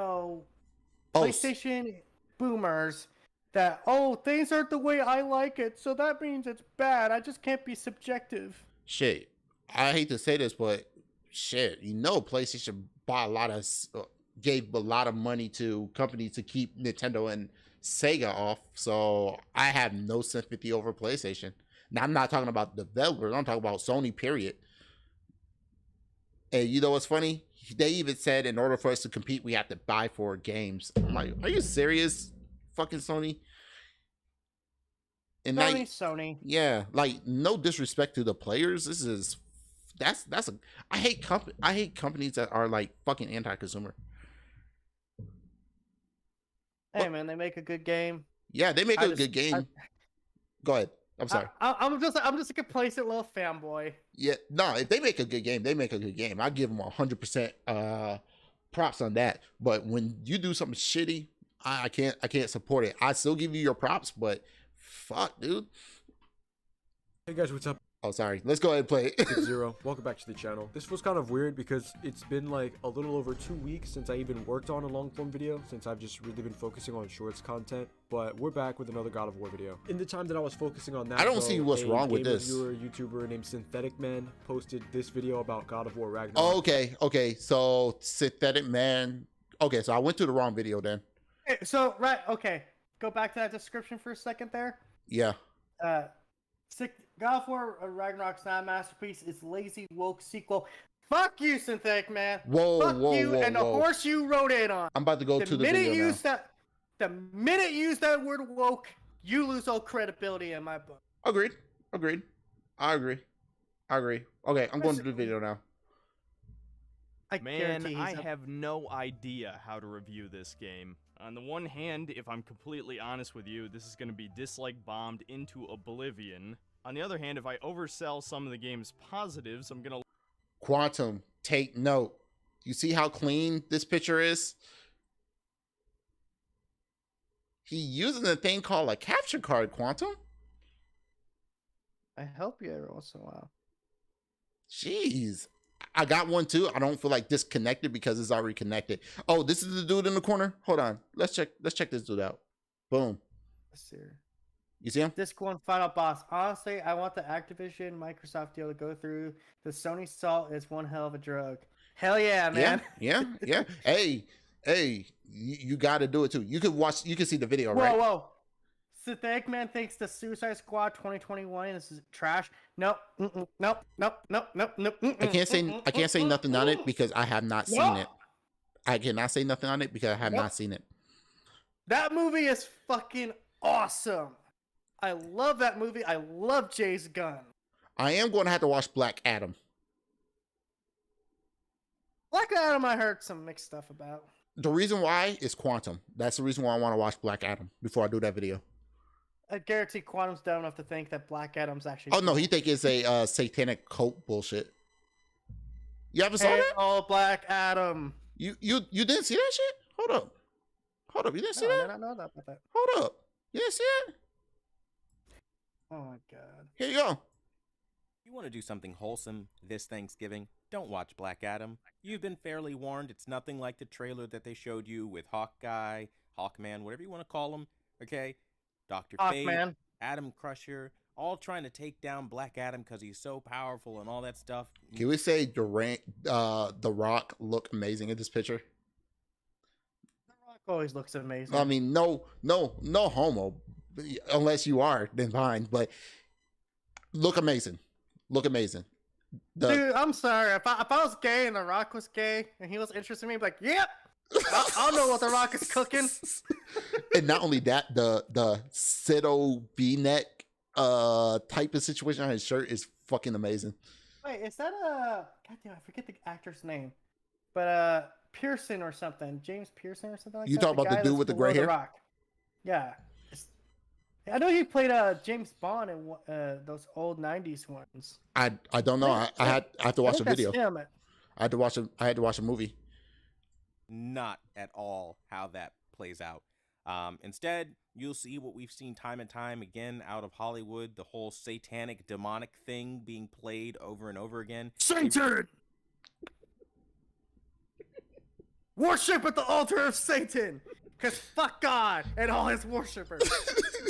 S3: PlayStation boomers that, things aren't the way I like it, so that means it's bad. I just can't be subjective.
S1: Shit. I hate to say this, but shit, PlayStation gave a lot of money to companies to keep Nintendo and Sega off, so I have no sympathy over PlayStation. Now, I'm not talking about developers. I'm talking about Sony, period. And you know what's funny? They even said in order for us to compete, we have to buy 4 games. I'm like, are you serious? Fucking Sony. And
S3: Sony.
S1: yeah, like no disrespect to the players. This is that's a I hate companies that are like fucking anti-consumer.
S3: Hey man, they make a good game.
S1: Yeah, they make a good game. Go ahead. I'm sorry.
S3: I'm just a complacent little fanboy.
S1: Yeah, no, if they make a good game, they make a good game. I give them 100% props on that. But when you do something shitty, I can't support it. I still give you your props, but fuck, dude.
S4: Hey guys, what's up?
S1: Oh, sorry. Let's go ahead and play it.
S4: Zero. Welcome back to the channel. This was kind of weird because it's been like a little over 2 weeks since I even worked on a long form video, since I've just really been focusing on shorts content. But we're back with another God of War video. In the time that I was focusing on that,
S1: I don't see what's wrong with this.
S4: A YouTuber named Synthetic Man posted this video about God of War Ragnarok.
S1: Oh, okay. So Synthetic Man. Okay, so I went to the wrong video then.
S3: So right, okay. Go back to that description for a second there.
S1: Yeah.
S3: God of War Ragnarok's not a masterpiece. It's lazy woke sequel. Fuck you, Synthetic Man. Fuck you and the horse you rode in on.
S1: I'm about to go to the video now.
S3: The minute you use that word woke, you lose all credibility in my book.
S1: Agreed. I agree. Okay, I'm going to the video now.
S5: I have no idea how to review this game. On the one hand, if I'm completely honest with you, this is going to be dislike bombed into oblivion. On the other hand, if I oversell some of the game's positives, I'm going to...
S1: Quantum, take note. You see how clean this picture is? He using a thing called a capture card, Quantum.
S3: I help you every once in a while.
S1: Jeez. I got one too. I don't feel like disconnected because it's already connected. Oh, this is the dude in the corner. Hold on. Let's check this dude out. Boom.
S3: Let's see.
S1: You see him?
S3: Disc 1 final boss. Honestly, I want the Activision Microsoft deal to go through. The Sony salt is one hell of a drug. Hell yeah, man.
S1: Yeah. Hey, you got to do it too. You can see the video, right?
S3: Whoa. Synthetic Man thinks the Suicide Squad 2021 is trash. Nope.
S1: I can't say nothing on it because I have not seen it. I cannot say nothing on it because I have not seen it.
S3: That movie is fucking awesome. I love that movie. I love James Gunn.
S1: I am going to have to watch Black Adam.
S3: Black Adam, I heard some mixed stuff about.
S1: The reason why is Quantum. That's the reason why I want to watch Black Adam before I do that video.
S3: I guarantee Quantum's dumb enough to think that Black Adam's actually...
S1: Oh, no, he think it's a satanic cult bullshit. You ever saw that?
S3: Oh, Black Adam.
S1: You didn't see that shit? Hold up. You didn't see that?
S3: I don't know about that.
S1: Hold up. You didn't see it?
S3: Oh, my God.
S1: Here you go.
S2: You want to do something wholesome this Thanksgiving? Don't watch Black Adam. You've been fairly warned. It's nothing like the trailer that they showed you with Hawkeye, Hawkman, whatever you want to call him, okay? Dr. Fate, Adam Crusher, all trying to take down Black Adam because he's so powerful and all that stuff.
S1: Can we say The Rock look amazing in this picture?
S3: The Rock always looks amazing.
S1: I mean, no homo. Unless you are, then fine. But look amazing.
S3: Dude, I'm sorry. If I was gay and The Rock was gay and he was interested in me, I'd be like, yep. I'll know what The Rock is cooking.
S1: And not only that, the Sendou V-neck type of situation on his shirt is fucking amazing.
S3: Wait, is that goddamn, I forget the actor's name. But Pearson or something. James Pearson or something like
S1: you
S3: that.
S1: You talk about the dude with the gray hair?
S3: Rock. Yeah. I know he played James Bond in those old 90s ones.
S1: I don't know. I have to watch a video.
S3: Him.
S1: I had to watch a movie.
S2: Not at all how that plays out. Instead, you'll see what we've seen time and time again out of Hollywood, the whole satanic, demonic thing being played over and over again.
S3: Satan! Worship at the altar of Satan! Because fuck God and all his worshippers.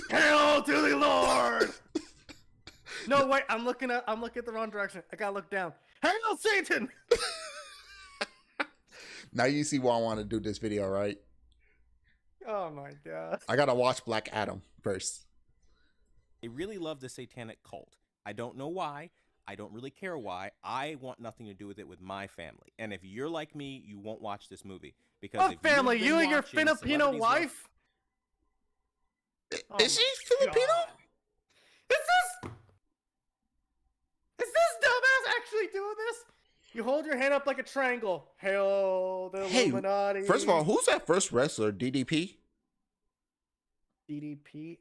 S3: Hail to the Lord! No, wait, I'm looking at the wrong direction. I gotta look down. Hail Satan!
S1: Now you see why I want to do this video, right?
S3: Oh my God.
S1: I gotta watch Black Adam first.
S2: They really love the satanic cult. I don't know why. I don't really care why. I want nothing to do with it with my family. And if you're like me, you won't watch this movie because
S3: What
S2: if
S3: family?
S2: you've
S3: You
S2: been
S3: and your
S2: watching
S3: Filipino
S2: celebrities like-
S3: wife? Oh
S1: Is she
S3: my
S1: Filipino?
S3: God. Is this dumbass actually doing this? You hold your hand up like a triangle. Hail the
S1: Hey,
S3: Illuminati.
S1: first of all, who's that first wrestler? DDP,
S3: DDP.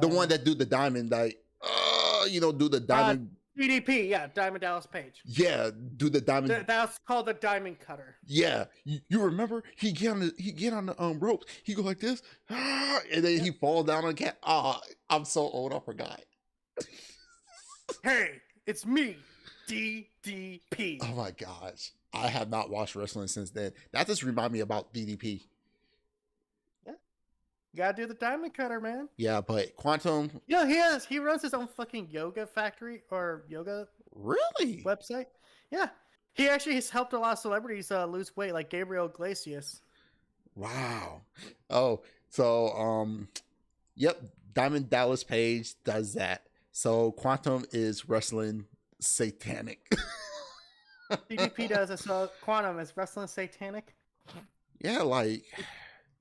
S1: the one that do the diamond, like, do the diamond.
S3: DDP, yeah, Diamond Dallas Page.
S1: Yeah, do the diamond.
S3: That's called the Diamond Cutter.
S1: Yeah, you remember he get on the ropes. He go like this, and then he fall down on cat. Ah, I'm so old, I forgot.
S3: Hey, it's me, DDP.
S1: Oh my gosh, I have not watched wrestling since then. That just remind me about DDP.
S3: You gotta do the Diamond Cutter, man.
S1: Yeah, but Quantum,
S3: Yeah, he runs his own fucking yoga factory or yoga
S1: really?
S3: website. Yeah, he actually has helped a lot of celebrities lose weight, like Gabriel Iglesias.
S1: Wow. Oh, so yep, Diamond Dallas Page does that. So Quantum is wrestling satanic.
S3: DDP does it, so Quantum is wrestling satanic.
S1: Yeah, like,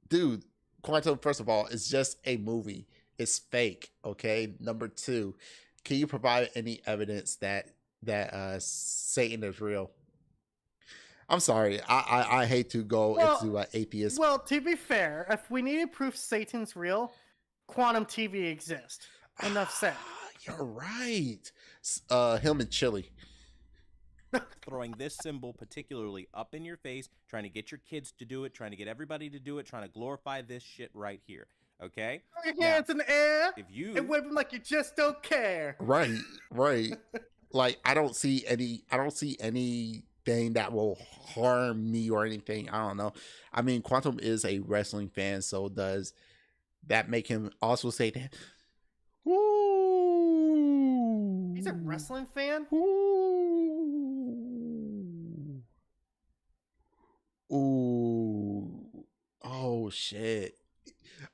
S1: dude, Quantum, first of all, is just a movie. It's fake, okay? Number two, can you provide any evidence that Satan is real? I'm sorry, I hate to go into atheist.
S3: Well, to be fair, if we needed proof Satan's real, Quantum TV exists. Enough said.
S1: You're right. Him and Chili.
S2: throwing this symbol particularly up in your face, trying to get your kids to do it, trying to get everybody to do it, trying to glorify this shit right here. Okay?
S3: Throw your hands in the air
S2: If you
S3: and wave them like you just don't care.
S1: Right. Like I don't see anything that will harm me or anything. I don't know. I mean, Quantum is a wrestling fan, so does that make him also say that? Ooh.
S3: He's a wrestling fan?
S1: Ooh. Oh shit.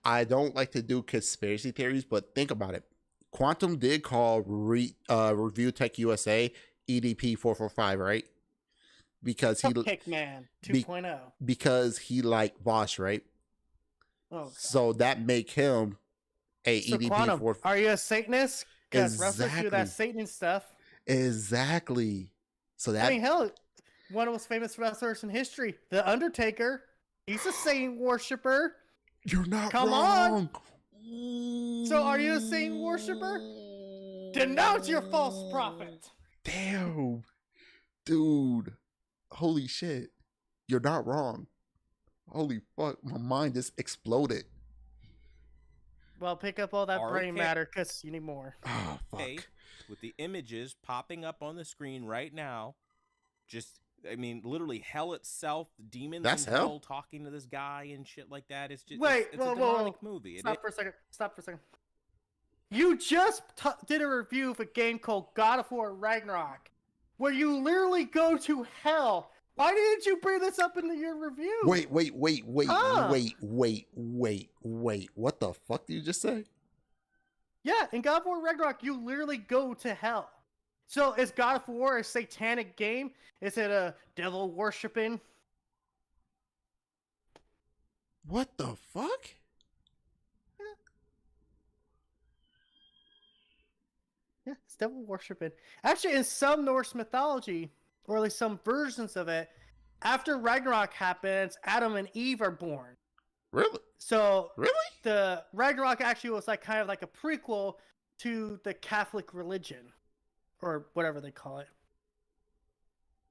S1: I don't like to do conspiracy theories, but think about it. Quantum did call Review Tech USA EDP 445, right? Because
S3: Cupcake Man 2.0.
S1: Because he liked Bosch, right?
S3: Oh, God.
S1: So that make him a
S3: So
S1: EDP
S3: Quantum,
S1: 445.
S3: are you a Satanist? Because wrestlers do that
S1: Exactly.
S3: Satan stuff.
S1: Exactly. So that
S3: I mean, hell, one of the most famous wrestlers in history, The Undertaker. He's a Satan worshiper.
S1: you're not
S3: Come
S1: wrong.
S3: So are you a Satan worshiper? Denounce your false prophet.
S1: Damn. Dude. Holy shit. You're not wrong. Holy fuck. My mind just exploded.
S3: Well, pick up all that brain
S2: Okay.
S3: matter because you need more.
S1: Oh, fuck.
S2: okay, with the images popping up on the screen right now, just I mean, literally hell itself, demons
S1: That's
S2: in
S1: hell.
S2: talking to this guy and shit like that. It's just
S3: Wait,
S2: it's
S3: whoa,
S2: a
S3: whoa,
S2: demonic movie.
S3: Stop for a second. Stop for a second. You just did a review of a game called God of War Ragnarok, where you literally go to hell. Why didn't you bring this up in your review?
S1: Wait.
S3: Huh.
S1: Wait. What the fuck did you just say?
S3: Yeah, in God of War Ragnarok, you literally go to hell. So is God of War a satanic game? Is it a devil worshipping?
S1: What the fuck?
S3: Yeah, it's devil worshipping. Actually, in some Norse mythology, or at least some versions of it, after Ragnarok happens, Adam and Eve are born.
S1: Really?
S3: So
S1: Really?
S3: the Ragnarok actually was like kind of like a prequel to the Catholic religion, or whatever they call it.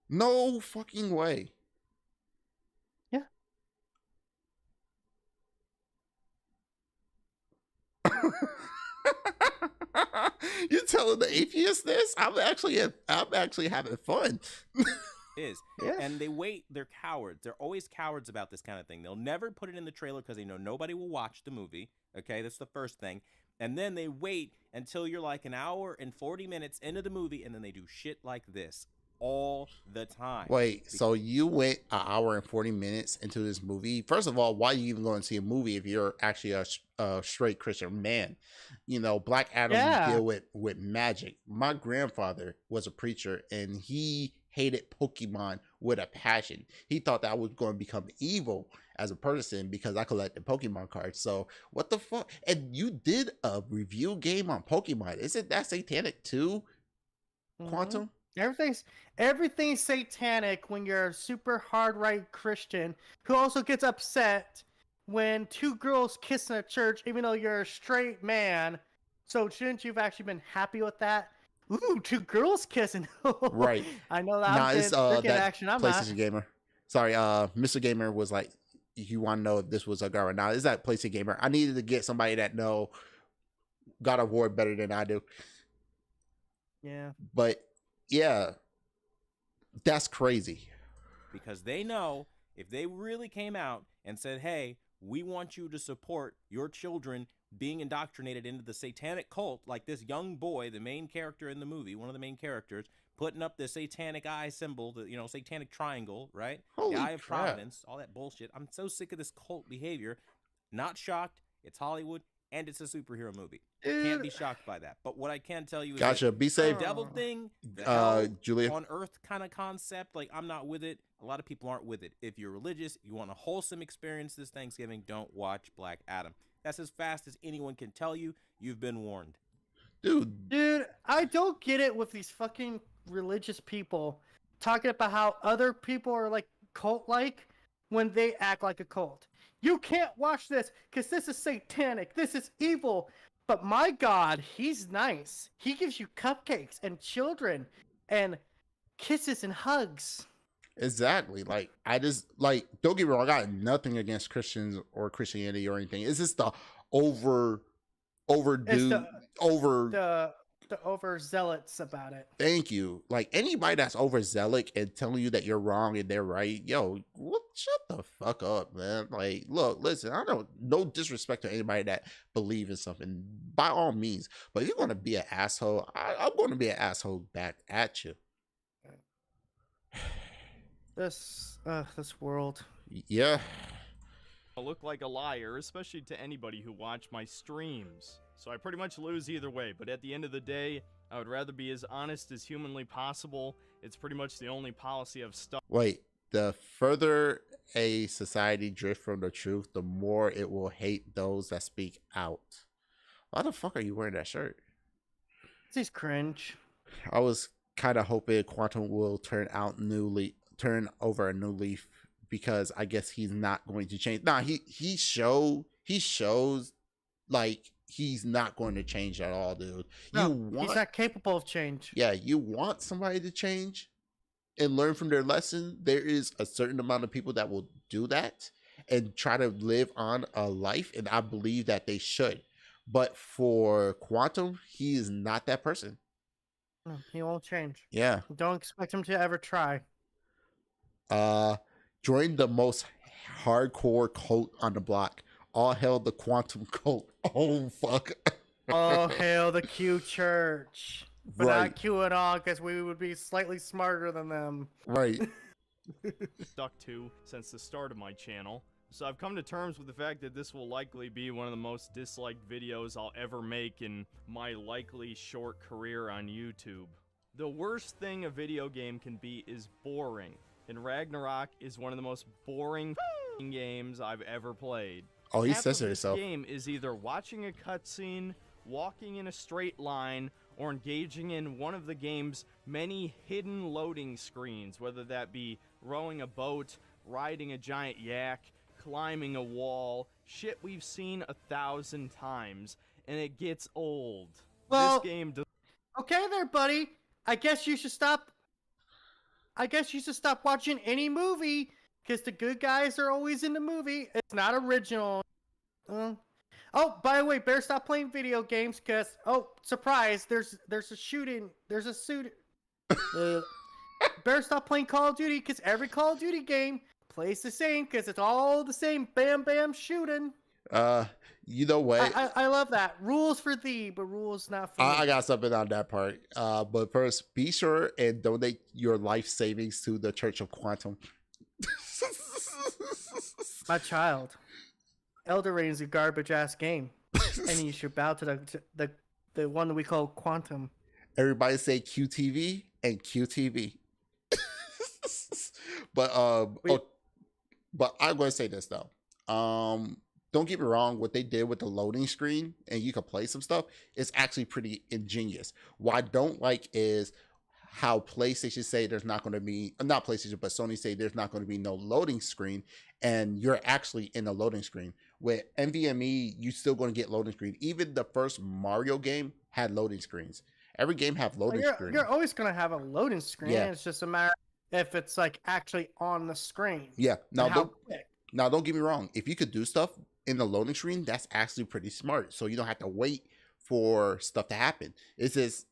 S1: No fucking way.
S3: Yeah.
S1: You telling the atheist this? I'm actually having fun.
S2: Is
S3: Yeah.
S2: and they wait. They're cowards. They're always cowards about this kind of thing. They'll never put it in the trailer because they know nobody will watch the movie. Okay, that's the first thing. And then they wait until you're like an hour and 40 minutes into the movie, and then they do shit like this. all the time.
S1: Wait, so you went an hour and 40 minutes into this movie? First of all, why are you even going to see a movie if you're actually a straight Christian man? You know, Black Adam
S3: Yeah.
S1: deal with magic. My grandfather was a preacher, and he hated Pokemon with a passion. He thought that I was going to become evil as a person because I collected Pokemon cards. So what the fuck? And you did a review game on Pokemon. Isn't that satanic too, Quantum?
S3: Everything's satanic when you're a super hard right Christian who also gets upset when two girls kiss in a church, even though you're a straight man. So shouldn't you have actually been happy with that? Ooh, two girls kissing.
S1: Right.
S3: I know that.
S1: Nah, it's
S3: they're getting
S1: that
S3: action. I'm
S1: PlayStation
S3: not.
S1: Gamer. Sorry, Mr. Gamer was like, you want to know if this was a GOWR or not. Is that PlayStation Gamer? I needed to get somebody that know God of War better than I do.
S3: Yeah.
S1: But yeah, that's crazy.
S2: Because they know if they really came out and said, hey, we want you to support your children being indoctrinated into the satanic cult, like this young boy, the main character in the movie, one of the main characters, putting up the satanic eye symbol, the satanic triangle, right?
S1: Holy
S2: the eye of
S1: crap.
S2: providence, all that bullshit. I'm so sick of this cult behavior. Not shocked. It's Hollywood, and it's a superhero movie. Can't be shocked by that. But what I can tell you is
S1: Gotcha. Be
S2: the
S1: safe,
S2: devil thing, the hell
S1: Julia.
S2: on earth kind of concept, like, I'm not with it. A lot of people aren't with it. If you're religious, you want a wholesome experience this Thanksgiving, don't watch Black Adam. That's as fast as anyone can tell you. You've been warned.
S3: Dude, I don't get it with these fucking religious people talking about how other people are like cult-like when they act like a cult. You can't watch this because this is satanic. This is evil. But my God, he's nice. He gives you cupcakes and children and kisses and hugs.
S1: Exactly. Like, I just, like, don't get me wrong, I got nothing against Christians or Christianity or anything. It's just the
S3: The overzealots about it.
S1: Thank you. Like, anybody that's overzealous and telling you that you're wrong and they're right, yo, shut the fuck up, man. Like, look, listen, I don't, no disrespect to anybody that believe in something, by all means. But if you're gonna be an asshole, I'm gonna be an asshole back at you.
S3: This world.
S1: Yeah.
S5: I look like a liar, especially to anybody who watched my streams. So I pretty much lose either way, but at the end of the day, I would rather be as honest as humanly possible. It's pretty much the only policy I've stuck.
S1: Wait, the further a society drifts from the truth, the more it will hate those that speak out. Why the fuck are you wearing that shirt?
S3: He's cringe.
S1: I was kind of hoping Quantum will turn over a new leaf, because I guess he's not going to change. Nah, he shows like he's not going to change at all, dude.
S3: No, he's not capable of change.
S1: Yeah, you want somebody to change and learn from their lesson. There is a certain amount of people that will do that and try to live on a life, and I believe that they should. But for Quantum, he is not that person.
S3: No, he won't change.
S1: Yeah.
S3: Don't expect him to ever try.
S1: Join the most hardcore cult on the block. All hail the Quantum cult. Oh, fuck.
S3: Oh, hail the Q Church. But
S1: Right.
S3: not Q at all, because we would be slightly smarter than them.
S1: Right.
S5: Stuck to since the start of my channel. So I've come to terms with the fact that this will likely be one of the most disliked videos I'll ever make in my likely short career on YouTube. The worst thing a video game can be is boring, and Ragnarok is one of the most boring games I've ever played.
S1: Oh, he
S5: Half
S1: censored
S5: of this
S1: himself.
S5: game is either watching a cutscene, walking in a straight line, or engaging in one of the game's many hidden loading screens, whether that be rowing a boat, riding a giant yak, climbing a wall, shit we've seen 1,000 times, and it gets old.
S3: Well,
S5: this game does.
S3: Okay there, buddy. I guess you should stop watching any movie, because the good guys are always in the movie. It's not original. Oh, by the way, better stop playing video games, because, oh, surprise, there's a shooting. There's a suit. Better stop playing Call of Duty, because every Call of Duty game plays the same, because it's all the same bam bam shooting.
S1: You know what?
S3: I love that. Rules for thee, but rules not for
S1: I
S3: me.
S1: got something on that part. But first, be sure and donate your life savings to the Church of Quantum.
S3: My child, Elder Ring is a garbage ass game, and you should bow to the one that we call Quantum.
S1: Everybody say QTV and QTV. But but I'm going to say this though. Don't get me wrong. What they did with the loading screen and you can play some stuff is actually pretty ingenious. What I don't like is how PlayStation say there's not going to be, not PlayStation, but Sony say there's not going to be no loading screen, and you're actually in a loading screen. With NVMe, you still going to get loading screen. Even the first Mario game had loading screens. Every game have loading screen.
S3: You're always going to have a loading screen.
S1: Yeah.
S3: It's just a matter if it's like actually on the screen.
S1: Yeah.
S3: Now
S1: Don't get me wrong. If you could do stuff in the loading screen, that's actually pretty smart. So you don't have to wait for stuff to happen. It's just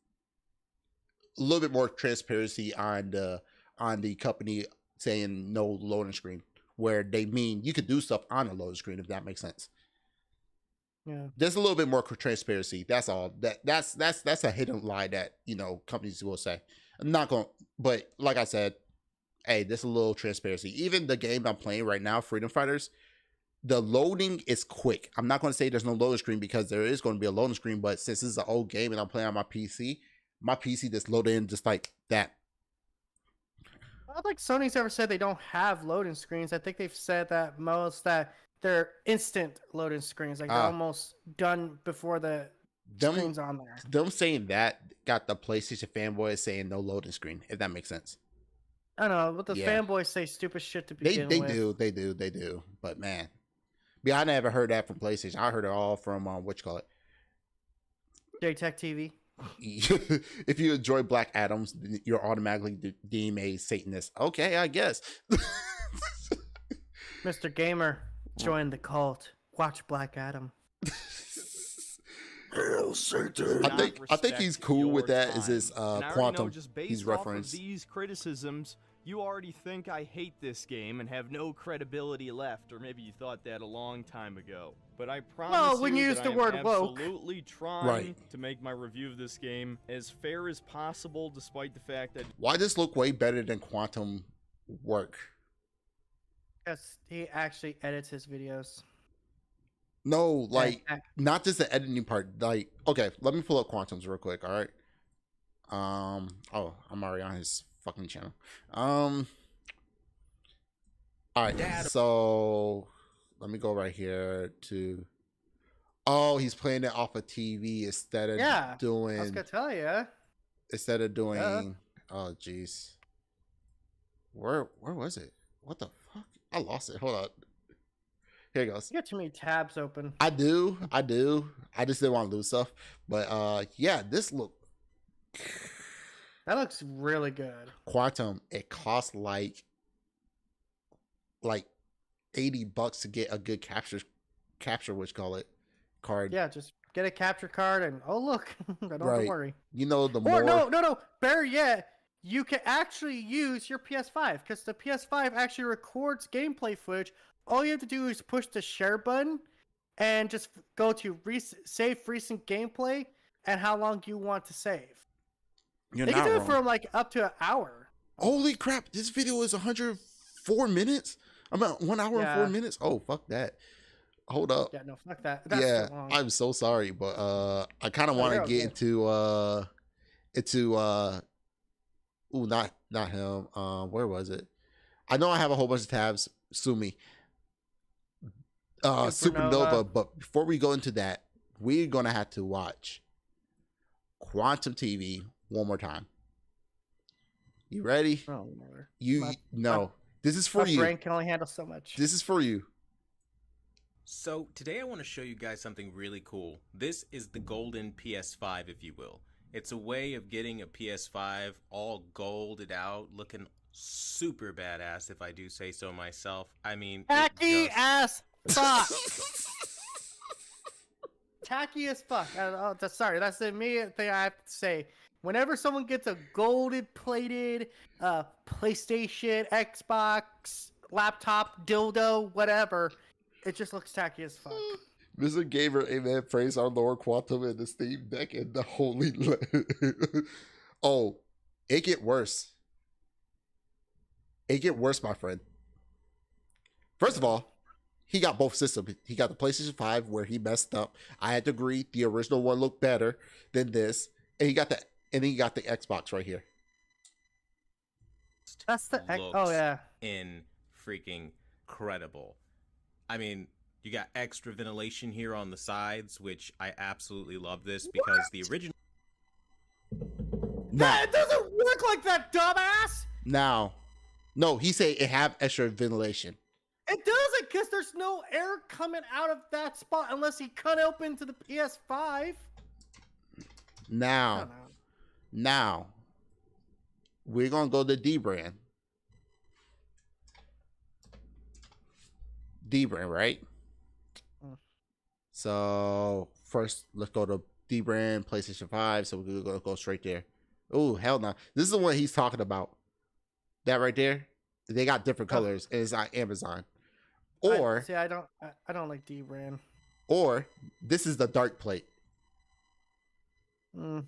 S1: a little bit more transparency on the company saying no loading screen, where they mean you could do stuff on a loading screen, if that makes sense.
S3: Yeah.
S1: There's a little bit more transparency. That's all. That's a hidden lie that, you know, companies will say. I'm not going, but like I said, hey, there's a little transparency. Even the game I'm playing right now, Freedom Fighters, the loading is quick. I'm not going to say there's no loading screen, because there is going to be a loading screen, but since this is an old game and I'm playing on my PC just loaded in just like that.
S3: I don't think Sony's ever said they don't have loading screens. I think they've said that they're instant loading screens, like they're almost done before the screen's on there.
S1: Them saying that got the PlayStation fanboys saying no loading screen, if that makes sense.
S3: I don't know, but the fanboys say stupid shit to begin with.
S1: They do. But man, I never heard that from PlayStation. I heard it all from what you call it,
S3: JTech TV.
S1: If you enjoy Black Adams, you're automatically deemed a Satanist. Okay, I guess.
S3: Mr. Gamer, join the cult. Watch Black Adam.
S1: Hail Satan. I think he's cool with that. Is this Quantum? He's referenced
S5: these criticisms. You already think I hate this game and have no credibility left, or maybe you thought that a long time ago. But I promise
S3: when you use the word woke,
S5: absolutely trying to make my review of this game as fair as possible, despite the fact that...
S1: Why does this look way better than Quantum work?
S3: Because he actually edits his videos.
S1: No, like, not just the editing part. Like, okay, let me pull up Quantum's real quick, all right? Oh, I'm already on his fucking channel. All right, so let me go right here to... Oh, he's playing it off of TV instead of doing...
S3: I was gonna tell you.
S1: Instead of doing... Oh, jeez. Where was it? What the fuck? I lost it. Hold on. Here it goes.
S3: You got too many tabs open.
S1: I do. I just didn't want to lose stuff. But yeah, this look...
S3: That looks really good.
S1: Quantum, it costs like $80 to get a good capture what you call it, card.
S3: Yeah, just get a capture card and oh look, I don't have to worry.
S1: You know, the
S3: or
S1: more
S3: no, better yet, you can actually use your PS5 because the PS5 actually records gameplay footage. All you have to do is push the share button and just go to save recent gameplay and how long you want to save.
S1: You're
S3: they
S1: not
S3: can do
S1: wrong.
S3: it for like up to an hour.
S1: Holy crap! This video is 104 minutes. About 1 hour and 4 minutes. Oh, fuck that. Hold up.
S3: Yeah, no, fuck that. That's so long.
S1: I'm so sorry, but I kind of want to get into not him. Where was it? I know I have a whole bunch of tabs. Sue me. Supernova. But before we go into that, we're gonna have to watch Quantum TV one more time. You ready?
S3: Oh, never.
S1: No. This is for you.
S3: My brain can only handle so much.
S1: This is for you.
S2: So today I want to show you guys something really cool. This is the golden PS5, if you will. It's a way of getting a PS5 all golded out, looking super badass, if I do say so myself. I mean,
S3: tacky as fuck. Tacky as fuck. Sorry, that's the immediate thing I have to say. Whenever someone gets a gold plated PlayStation, Xbox, laptop, dildo, whatever, it just looks tacky as fuck.
S1: Mr. Gamer, amen. Praise our Lord Quantum and the Steam Deck and the Holy. Oh, it get worse. It get worse, my friend. First of all, he got both systems. He got the PlayStation 5 where he messed up. I had to agree the original one looked better than this. And he got the Xbox right here.
S3: That's the
S2: Looks
S3: oh yeah.
S2: in freaking credible. I mean, you got extra ventilation here on the sides, which I absolutely love this because the original.
S1: Now,
S3: It doesn't work like that, dumbass.
S1: now, no, he said it have extra ventilation.
S3: It doesn't, because there's no air coming out of that spot unless he cut open to the PS5. I
S1: Now,
S3: don't know.
S1: now, we're gonna go to D brand. D brand, right?
S3: Mm.
S1: So first, let's go to D brand PlayStation 5. So we're gonna go straight there. Oh hell no! This is the one he's talking about. That right there. They got different colors, and it's on Amazon. Or
S3: I don't like D brand.
S1: or this is the dark plate.
S3: Mm.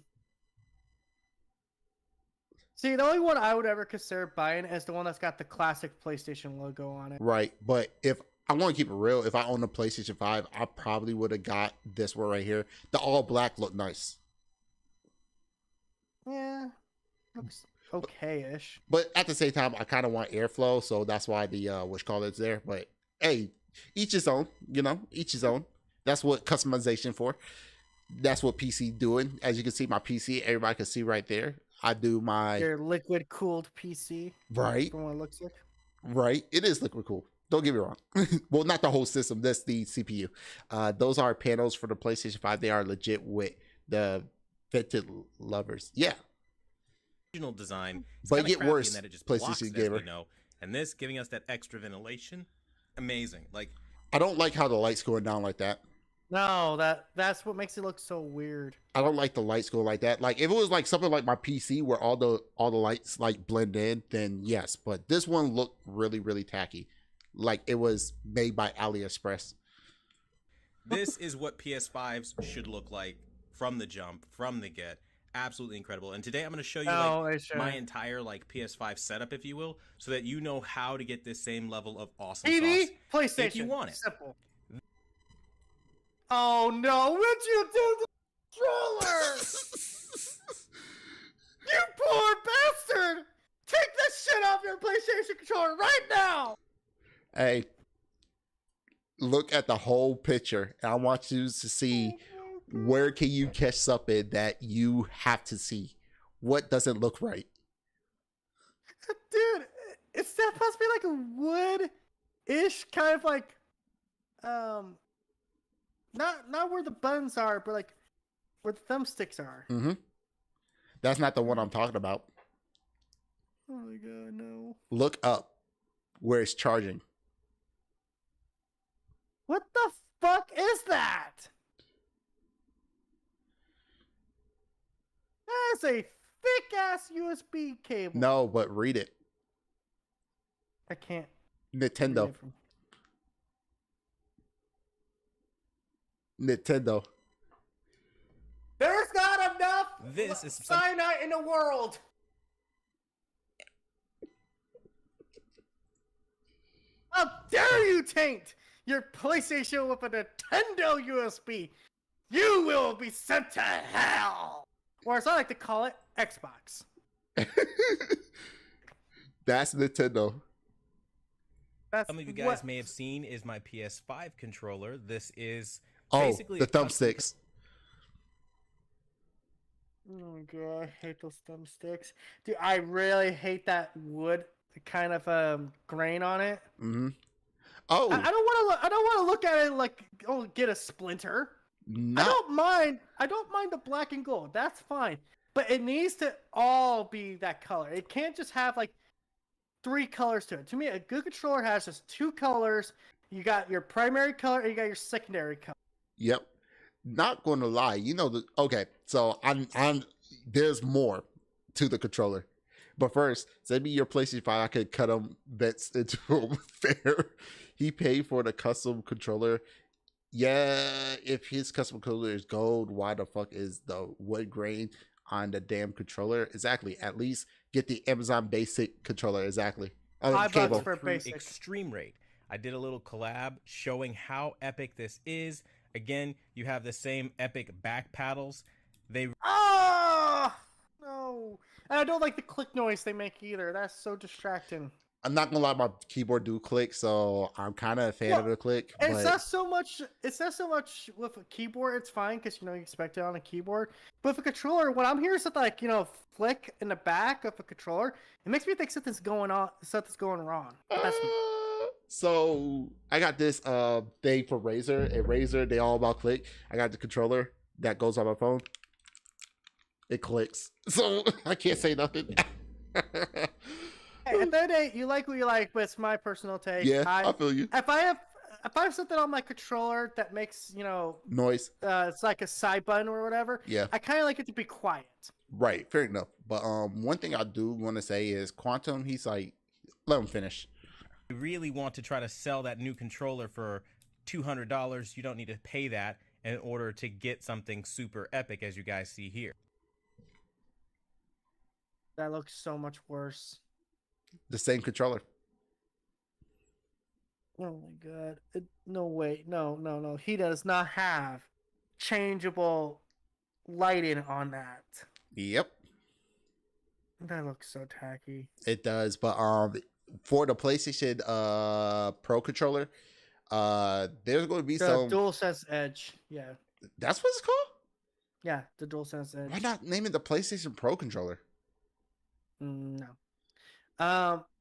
S3: See, the only one I would ever consider buying is the one that's got the classic PlayStation logo on it.
S1: Right. But if I want to keep it real, if I own a PlayStation 5, I probably would have got this one right here. The all black look nice.
S3: Yeah, looks okay-ish.
S1: But at the same time, I kind of want airflow, so that's why the which color is there. But hey, each his own, each his own. That's what customization for. That's what PC doing. As you can see, my PC, everybody can see right there. I do my
S3: Your liquid-cooled PC.
S1: right,
S3: That's what it looks like.
S1: right. It is liquid cool. Don't get me wrong. Well, not the whole system. That's the CPU. Those are panels for the PlayStation 5. They are legit with the vented lovers. Yeah.
S2: Original design. It's
S1: But
S2: kinda
S1: get
S2: crappy
S1: worse,
S2: in that it just
S1: PlayStation
S2: blocks it, as
S1: Gamer.
S2: we know. And this giving us that extra ventilation, amazing. Like,
S1: I don't like how the lights going down like that.
S3: No, that's what makes it look so weird.
S1: I don't like the lights go like that. Like if it was like something like my PC where all the lights like blend in, then yes. But this one looked really, really tacky. Like it was made by AliExpress.
S2: this is what PS5s should look like from the jump, from the get. Absolutely incredible. And today I'm going to show you my entire like PS5 setup, if you will, so that you know how to get this same level of awesome
S3: TV,
S2: sauce
S3: PlayStation.
S2: if you want it.
S3: Simple. Oh no! What'd you do to the controller? You poor bastard! Take this shit off your PlayStation controller right now!
S1: Hey, look at the whole picture. And I want you to see where can you catch something that you have to see. What doesn't look right?
S3: Dude, it's supposed to be like a wood-ish kind of like, not where the buttons are, but like where the thumbsticks are.
S1: Mm-hmm. That's not the one I'm talking about.
S3: Oh my god, no.
S1: Look up where it's charging.
S3: What the fuck is that? That's a thick-ass USB cable.
S1: No, but read it.
S3: I can't read
S1: Nintendo.
S3: it from...
S1: Nintendo.
S3: There's not enough
S2: This is
S3: cyanide in the world. How dare you taint your PlayStation with a Nintendo USB? You will be sent to hell. Or as I like to call it, Xbox.
S1: That's Nintendo.
S3: That's
S2: some of you guys may have seen is my PS5 controller. This is
S1: Oh,
S2: basically
S1: the
S2: a custom-
S1: thumbsticks.
S3: Oh my god, I hate those thumbsticks. Dude, I really hate that wood kind of grain on it.
S1: Mm-hmm. Oh,
S3: I don't want to look at it like get a splinter.
S1: not,
S3: I don't mind the black and gold. That's fine. But it needs to all be that color. It can't just have like 3 colors to it. To me, a good controller has just 2 colors. You got your primary color and you got your secondary color.
S1: Yep. Not going to lie. Okay, so I'm there's more to the controller. But first, send me your PlayStation 5. I could cut him bets into him fair. He paid for the custom controller. Yeah, if his custom controller is gold, why the fuck is the wood grain on the damn controller? Exactly. At least get the Amazon basic controller. Exactly.
S3: $5
S1: Cable.
S3: for basic.
S2: Extreme Rate. I did a little collab showing how epic this is. Again, you have the same epic back paddles. They
S3: Oh no! And I don't like the click noise they make either. That's so distracting.
S1: I'm not gonna lie, my keyboard do click, so I'm kind of a fan of the click.
S3: And it's
S1: But
S3: not so much. It's not so much with a keyboard. It's fine because you expect it on a keyboard. But with a controller, what I'm hearing is like flick in the back of a controller. It makes me think something's going on. Something's going wrong. But that's me.
S1: So I got this thing for Razer. And Razer, they all about click. I got the controller that goes on my phone. It clicks, so I can't say nothing.
S3: Hey, at the end of the day, you like what you like, but it's my personal take.
S1: Yeah, I feel you.
S3: If I have something on my controller that makes
S1: Noise.
S3: it's like a side button or whatever.
S1: Yeah.
S3: I kind of like it to be quiet.
S1: Right, fair enough. But one thing I do want to say is Quantum. He's like, let him finish.
S2: really want to try to sell that new controller for $200. You don't need to pay that in order to get something super epic, as you guys see here.
S3: That looks so much worse.
S1: The same controller.
S3: Oh my god. No, wait. No. He does not have changeable lighting on that.
S1: Yep,
S3: That looks so tacky.
S1: it does. But for the PlayStation Pro controller, there's going to be
S3: The
S1: some.
S3: DualSense Edge. Yeah.
S1: That's what it's called.
S3: Yeah, the DualSense Edge.
S1: Why not name it the PlayStation Pro controller?
S3: No.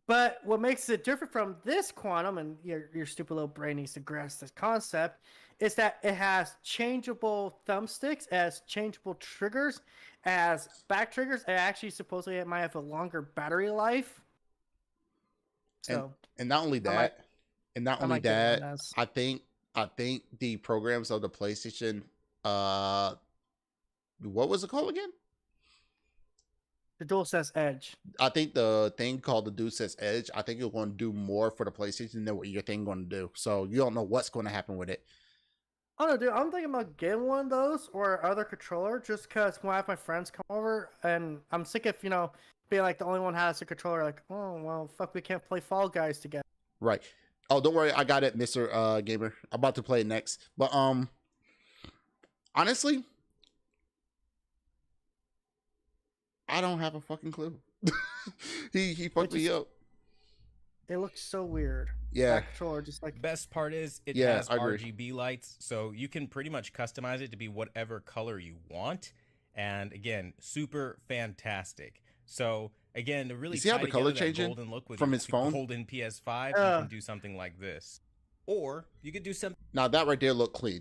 S3: But what makes it different from this Quantum, and your stupid little brain needs to grasp this concept, is that it has changeable thumbsticks, as changeable triggers, as back triggers. It actually supposedly it might have a longer battery life. So
S1: And not only
S3: I might-
S1: that, and not
S3: I
S1: only
S3: might get one of
S1: that,
S3: those.
S1: I think the programs of the PlayStation, what was it called again?
S3: The DualSense Edge.
S1: I think the thing called the DualSense Edge, I think it's going to do more for the PlayStation than what your thing going to do. So you don't know what's going to happen with it.
S3: I don't know, dude. I'm thinking about getting one of those or other controller, just because when I have my friends come over, and I'm sick of being like the only one has a controller. Like, oh well, fuck, we can't play Fall Guys together.
S1: Right. Oh, don't worry, I got it, Mr. Gamer. I'm about to play it next. But honestly, I don't have a fucking clue. he fucked me up.
S3: It looks so weird.
S1: Yeah.
S3: That controller just like
S2: Best part is it
S1: Yeah,
S2: has
S1: I agree.
S2: RGB lights, so you can pretty much customize it to be whatever color you want. And again, super fantastic. So again, to really
S1: You see how
S2: tie
S1: the color
S2: together that
S1: changing
S2: golden look with
S1: from
S2: your
S1: his phone?
S2: golden PS5, you can do something like this, or you could do something.
S1: Now that right there looked clean.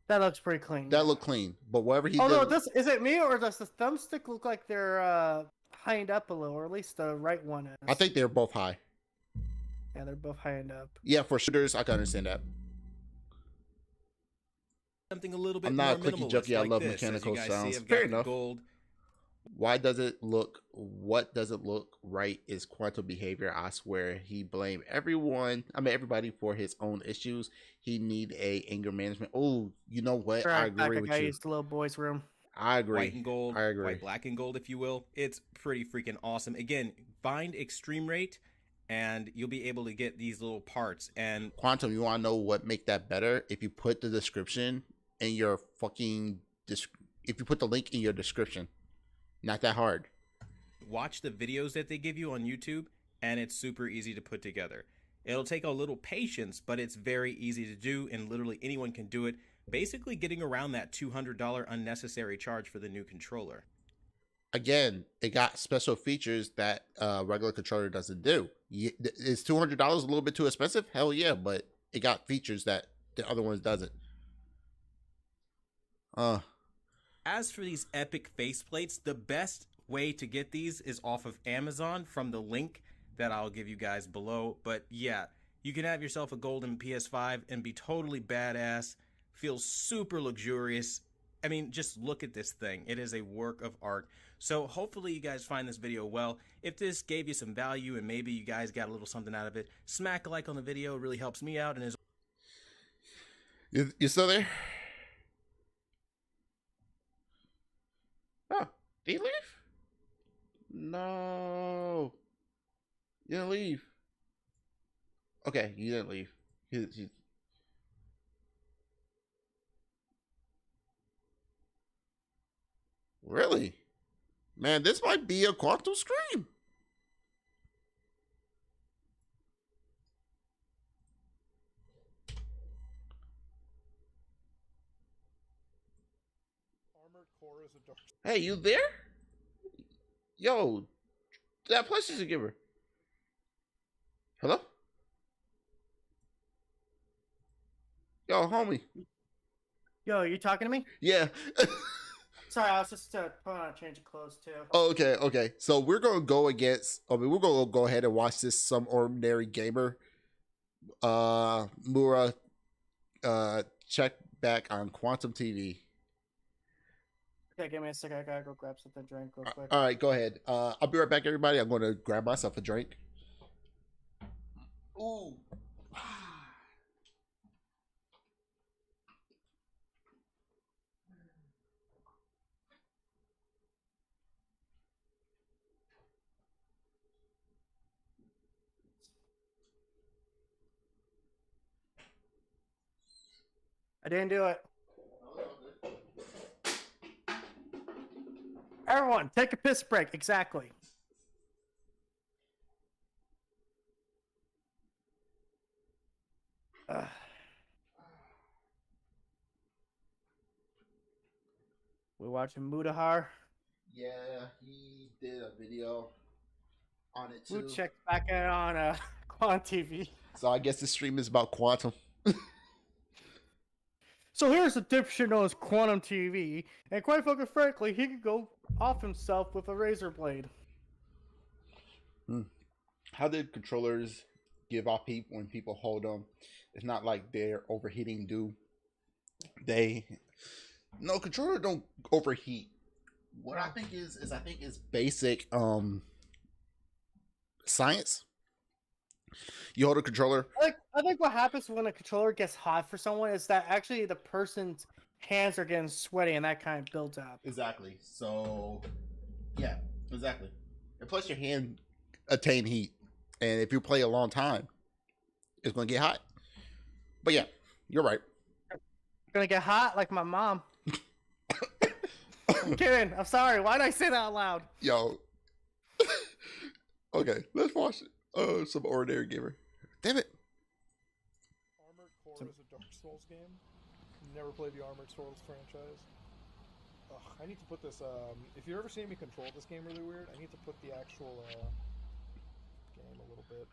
S3: that looks pretty clean.
S1: That looked clean. But whatever he
S3: Although
S1: did,
S3: is it me or does the thumbstick look like they're hined up a little, or at least the right one is?
S1: I think they're both high.
S3: yeah, they're both hined up.
S1: Yeah, for shooters, I can understand that.
S2: Something a little bit
S1: I'm not a
S2: more
S1: clicky
S2: minimalist
S1: junkie, I
S2: like
S1: love
S2: this. As
S1: mechanical
S2: you guys
S1: sounds.
S2: See, I've
S1: Fair
S2: got the
S1: enough.
S2: gold.
S1: What doesn't look right is Quantum behavior. I swear he blamed everybody for his own issues. He need a anger management. Oh, you know what? I agree with
S3: I
S1: you.
S3: used the little boy's room.
S1: I agree.
S2: White and gold,
S1: I agree.
S2: white, black and gold, if you will. It's pretty freaking awesome. Again, find Extreme Rate, and you'll be able to get these little parts. And
S1: Quantum, you want to know what make that better? If you put the description in your fucking if you put the link in your description. Not that hard.
S2: watch the videos that they give you on YouTube, and it's super easy to put together. It'll take a little patience, but it's very easy to do, and literally anyone can do it. Basically getting around that $200 unnecessary charge for the new controller.
S1: Again, it got special features that regular controller doesn't do. Is $200 a little bit too expensive? Hell yeah, but it got features that the other ones doesn't.
S2: As for these epic faceplates, the best way to get these is off of Amazon from the link that I'll give you guys below. But yeah, you can have yourself a golden PS5 and be totally badass, feel super luxurious, I mean, just look at this thing. It is a work of art. So hopefully you guys find this video well. If this gave you some value and maybe you guys got a little something out of it, smack a like on the video. It really helps me out. And as
S1: You still there? Oh, did he leave? No. You didn't leave. Okay, you didn't leave. Really? Man, this might be a quantum stream. Hey, you there? Yo, that PlayStation giver. Hello? Yo, homie.
S3: Yo, you talking to me?
S1: Yeah.
S3: Sorry, I was just putting on a change of clothes too.
S1: Oh, okay. So we're gonna go against. I mean, we're gonna go ahead and watch this Some Ordinary Gamer. Mura. Check back on Quantum TV.
S3: Okay, give me a second. I gotta go grab something to drink real quick.
S1: All right, go ahead. I'll be right back, everybody. I'm gonna grab myself a drink. Ooh.
S3: I didn't do it. Everyone, take a piss break. Exactly. We're watching Mudahar.
S1: Yeah, he did a video on it too.
S3: We'll check back in on Quant TV.
S1: So I guess the stream is about quantum.
S3: So here's a dipshit known as Quantum TV, and quite fucking frankly, he could go off himself with a razor blade.
S1: How did controllers give off heat when people hold them? It's not like they're overheating. No, controller don't overheat. What I think is basic science. You hold a controller.
S3: I think what happens when a controller gets hot for someone is that actually the person's hands are getting sweaty and that kind of builds up.
S1: Exactly. So, yeah, exactly. And plus, your hand attain heat, and if you play a long time, it's gonna get hot. But yeah, you're right.
S3: Gonna get hot like my mom. I'm kidding. I'm sorry. Why did I say that out loud?
S1: Yo. Okay, let's watch it. Some Ordinary Gamer. Damn it.
S4: Armored Core is a Dark Souls game. Never played the Armored Souls franchise. Ugh, I need to put this. If you've ever seen me control this game really weird, I need to put the actual game a little bit.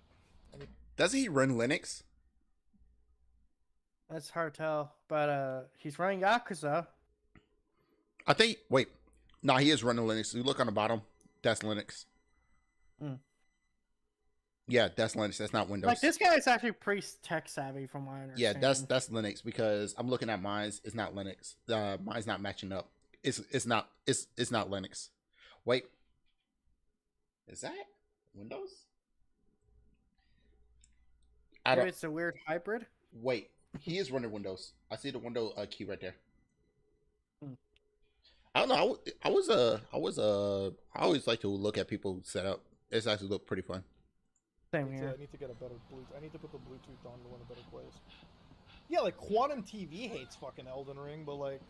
S1: Doesn't he run Linux?
S3: That's hard to tell, but he's running Yakuza.
S1: I think. Wait, no, he is running Linux. You look on the bottom. That's Linux. Yeah, that's Linux. That's not Windows.
S3: Like this guy is actually pretty tech savvy, from what I understand.
S1: Yeah, that's Linux because I'm looking at mine's. It's not Linux. Mine's not matching up. It's not Linux. Wait, is that Windows?
S3: Maybe it's a weird hybrid.
S1: Wait, he is running Windows. I see the window key right there. I don't know. I always like to look at people set up. It's actually look pretty fun.
S3: Same here.
S4: I need to get a better Bluetooth. I need to put the Bluetooth on to one a better place. Yeah, like Quantum TV hates fucking Elden Ring, but like,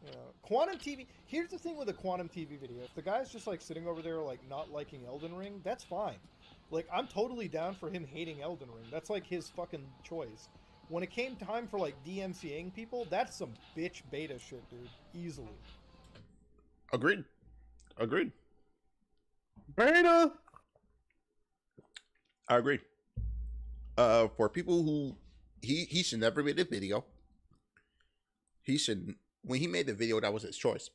S4: you know, Quantum TV. Here's the thing with a Quantum TV video: if the guy's just like sitting over there like not liking Elden Ring, that's fine. Like, I'm totally down for him hating Elden Ring. That's like his fucking choice. When it came time for like DMCAing people, that's some bitch beta shit, dude. Easily.
S1: Agreed.
S3: Beta.
S1: I agree. For people who he should never made a video. He should, when he made the video, that was his choice.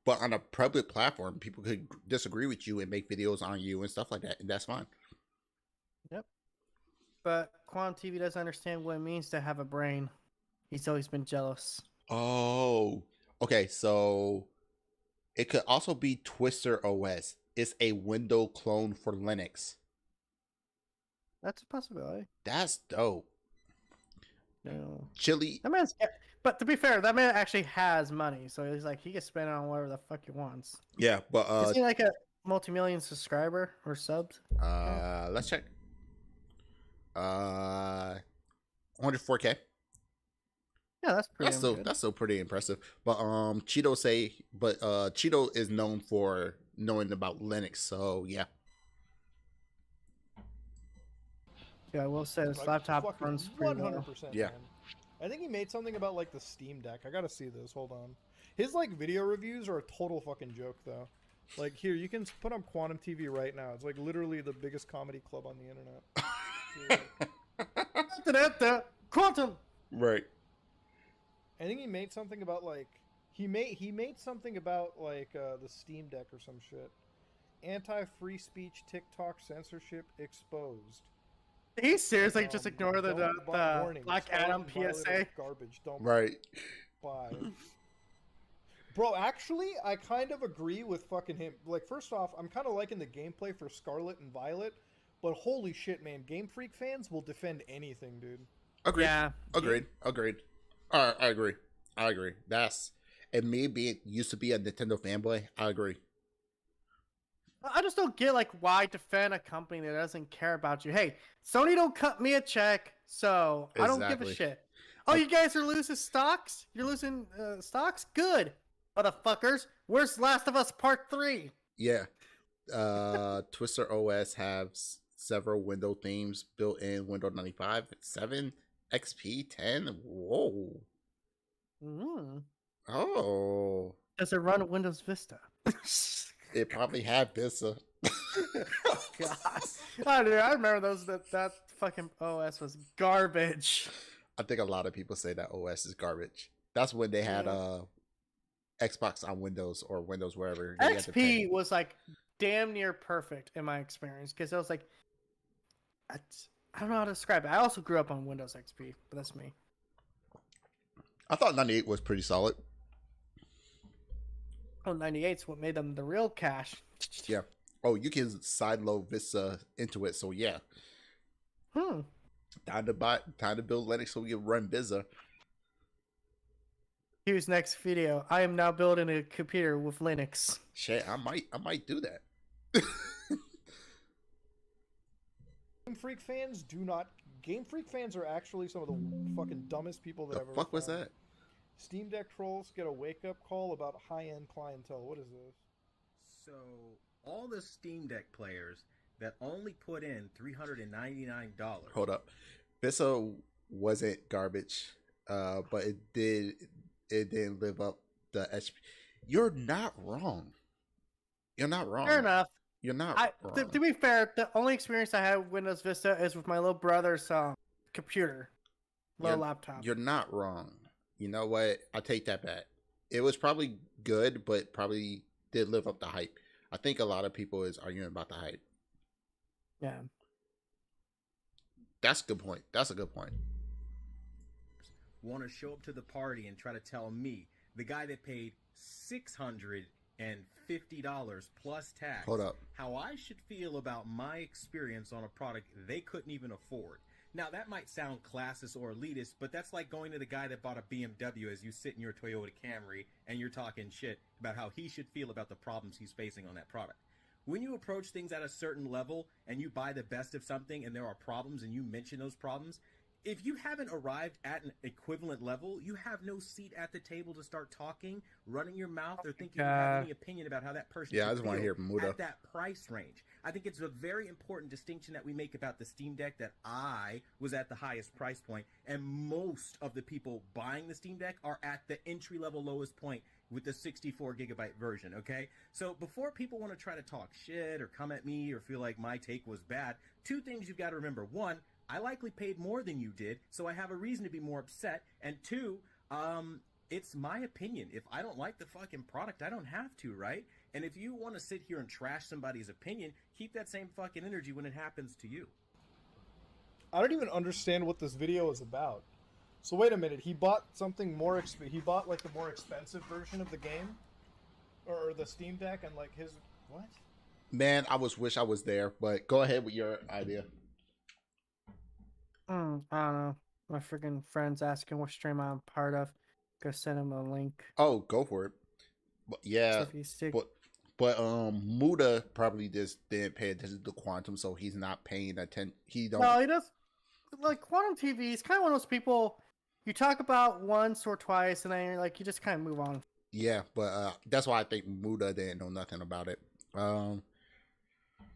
S1: But on a public platform, people could disagree with you and make videos on you and stuff like that, and that's fine.
S3: Yep. But Quantum TV doesn't understand what it means to have a brain. He's always been jealous.
S1: Oh, Okay, so it could also be Twister OS. It's a window clone for Linux.
S3: That's a possibility.
S1: That's dope.
S3: No.
S1: Chili.
S3: That man's, but to be fair, that man actually has money, so he's like he can spend it on whatever the fuck he wants.
S1: Yeah, but
S3: Is he like a multi-million subscriber or subs?
S1: let's check. 104K.
S3: Yeah, that's pretty.
S1: That's still pretty impressive. But Cheeto is known for knowing about Linux, so yeah.
S3: Yeah, I will say this
S6: Like,
S3: laptop
S6: fucking
S3: runs pretty well.
S6: 100%.
S1: Yeah.
S6: Man. I think he made something about like the Steam Deck. I gotta see this. Hold on. His like video reviews are a total fucking joke though. Like here, you can put on Quantum TV right now. It's like literally the biggest comedy club on the internet.
S3: Quantum.
S1: Right.
S6: I think he made something about like he made something about like the Steam Deck or some shit. Anti-free speech TikTok censorship exposed.
S3: He seriously just ignore the
S6: warning,
S3: Black
S6: Scarlet
S3: Adam
S6: and Violet
S3: PSA.
S6: are garbage. Don't
S1: Right.
S6: buy. Bro, actually, I kind of agree with fucking him. Like, first off, I'm kind of liking the gameplay for Scarlet and Violet, but holy shit, man, Game Freak fans will defend anything, dude.
S1: Agreed.
S3: Yeah.
S1: Agreed. I agree. That's, and me being used to be a Nintendo fanboy, I agree.
S3: I just don't get like why defend a company that doesn't care about you. Hey, Sony don't cut me a check, so I don't give a
S1: Exactly.
S3: shit. Oh, you guys are losing stocks? You're losing stocks? Good, motherfuckers. Where's Last of Us Part 3?
S1: Yeah. Twister OS has several window themes built in Windows 95, 7, XP, 10. Whoa.
S3: Mm.
S1: Oh.
S3: Does it run Windows Vista?
S1: It probably had this.
S3: God. Oh, dude, I remember that fucking OS was garbage.
S1: I think a lot of people say that OS is garbage. That's when they had Xbox on Windows or Windows wherever. They had to pay.
S3: XP was like damn near perfect in my experience because I was like, I don't know how to describe it. I also grew up on Windows XP, but that's me.
S1: I thought 98 was pretty solid.
S3: Oh, 98 is what made them the real cash.
S1: Yeah. Oh, you can sideload Vista into it, so yeah. Time to build Linux so we can run Vista.
S3: Here's next video. I am now building a computer with Linux.
S1: Shit, I might do that.
S6: Game Freak fans do not. Game Freak fans are actually some of the fucking dumbest people that
S1: The
S6: I've ever
S1: fuck was
S6: found.
S1: that?
S6: Steam Deck trolls get a wake-up call about high-end clientele. What is this?
S2: So, all the Steam Deck players that only put in $399.
S1: Hold up. Vista wasn't garbage, but it didn't live up the HP. You're not wrong. You're not wrong.
S3: Fair enough.
S1: You're not wrong.
S3: To be fair, the only experience I had with Windows Vista is with my little brother's computer, laptop.
S1: You're not wrong. You know what? I take that back. It was probably good, but probably did live up the hype. I think a lot of people is arguing about the hype.
S3: Yeah.
S1: That's a good point. That's a good point.
S2: Want to show up to the party and try to tell me, the guy that paid $650 plus tax,
S1: Hold up.
S2: how I should feel about my experience on a product they couldn't even afford. Now, that might sound classist or elitist, but that's like going to the guy that bought a BMW as you sit in your Toyota Camry and you're talking shit about how he should feel about the problems he's facing on that product. When you approach things at a certain level and you buy the best of something and there are problems and you mention those problems, if you haven't arrived at an equivalent level, you have no seat at the table to start talking, running your mouth, or thinking you have any opinion about how that person
S1: Yeah, I
S2: should
S1: just want to
S2: feel
S1: hear Muda.
S2: at that price range. I think it's a very important distinction that we make about the Steam Deck, that I was at the highest price point, and most of the people buying the Steam Deck are at the entry-level lowest point with the 64 gigabyte version, okay? So before people want to try to talk shit or come at me or feel like my take was bad, two things you've got to remember. One, I likely paid more than you did, so I have a reason to be more upset. And two, it's my opinion. If I don't like the fucking product, I don't have to, right? And if you want to sit here and trash somebody's opinion, keep that same fucking energy when it happens to you.
S6: I don't even understand what this video is about. So wait a minute, he bought something more. He bought like the more expensive version of the game, or the Steam Deck, and like his what?
S1: Man, I wish I was there, but go ahead with your idea.
S3: I don't know. My freaking friend's asking what stream I'm part of. Go send him a link.
S1: Oh, go for it. But yeah,
S3: If you stick...
S1: but Muda probably just didn't pay attention to Quantum, so he's not paying attention. He don't.
S3: No, he does. Like Quantum TV, he's kind of one of those people you talk about once or twice, and then like you just kind of move on.
S1: Yeah, but that's why I think Muda didn't know nothing about it.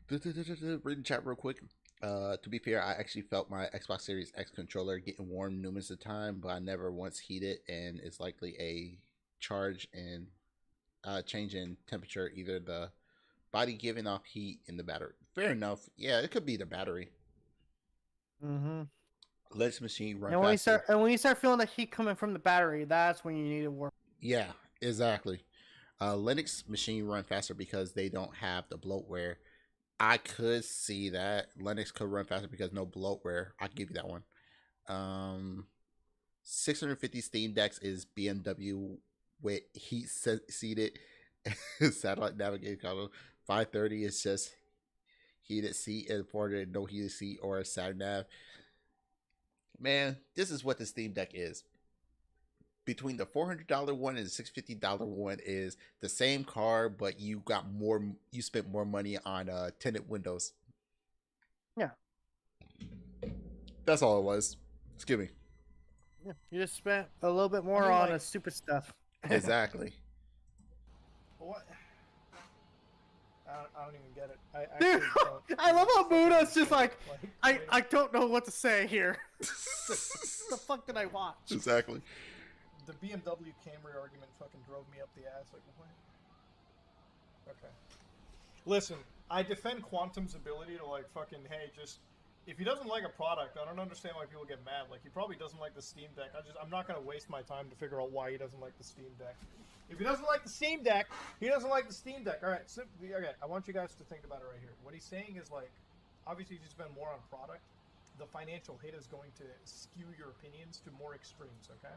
S1: Reading chat real quick. To be fair, I actually felt my Xbox Series X controller getting warm numerous of time, but I never once heated, and it's likely a charge and change in temperature, either the body giving off heat in the battery. Fair enough. Yeah, it could be the battery.
S3: Mm-hmm.
S1: Let's machine run
S3: And
S1: faster.
S3: when you start feeling the heat coming from the battery, that's when you need to work.
S1: Yeah, exactly. Linux machine run faster because they don't have the bloatware. I could see that Linux could run faster because no bloatware. I can give you that one. 650 Steam Decks is BMW with heat seated satellite navigation console. 530 is just heated seat, and 400 no heated seat or a sat nav. Man, this is what the Steam Deck is. Between the $400 one and the $650 one is the same card, but you got more. You spent more money on tinted windows.
S3: Yeah,
S1: that's all it was. Excuse me.
S3: Yeah, you just spent a little bit more on stupid stuff.
S1: Exactly.
S6: What? I don't even get it.
S3: Dude, I love how Muda's just like I don't know what to say here. The fuck did I watch?
S1: Exactly.
S6: The BMW Camry argument fucking drove me up the ass. Like, what? Okay. Listen, I defend Quantum's ability to, like, fucking, hey, just... If he doesn't like a product, I don't understand why people get mad. Like, he probably doesn't like the Steam Deck. I'm not going to waste my time to figure out why he doesn't like the Steam Deck. If he doesn't like the Steam Deck, he doesn't like the Steam Deck. All right, okay, I want you guys to think about it right here. What he's saying is, like, obviously if you spend more on product, the financial hit is going to skew your opinions to more extremes, okay?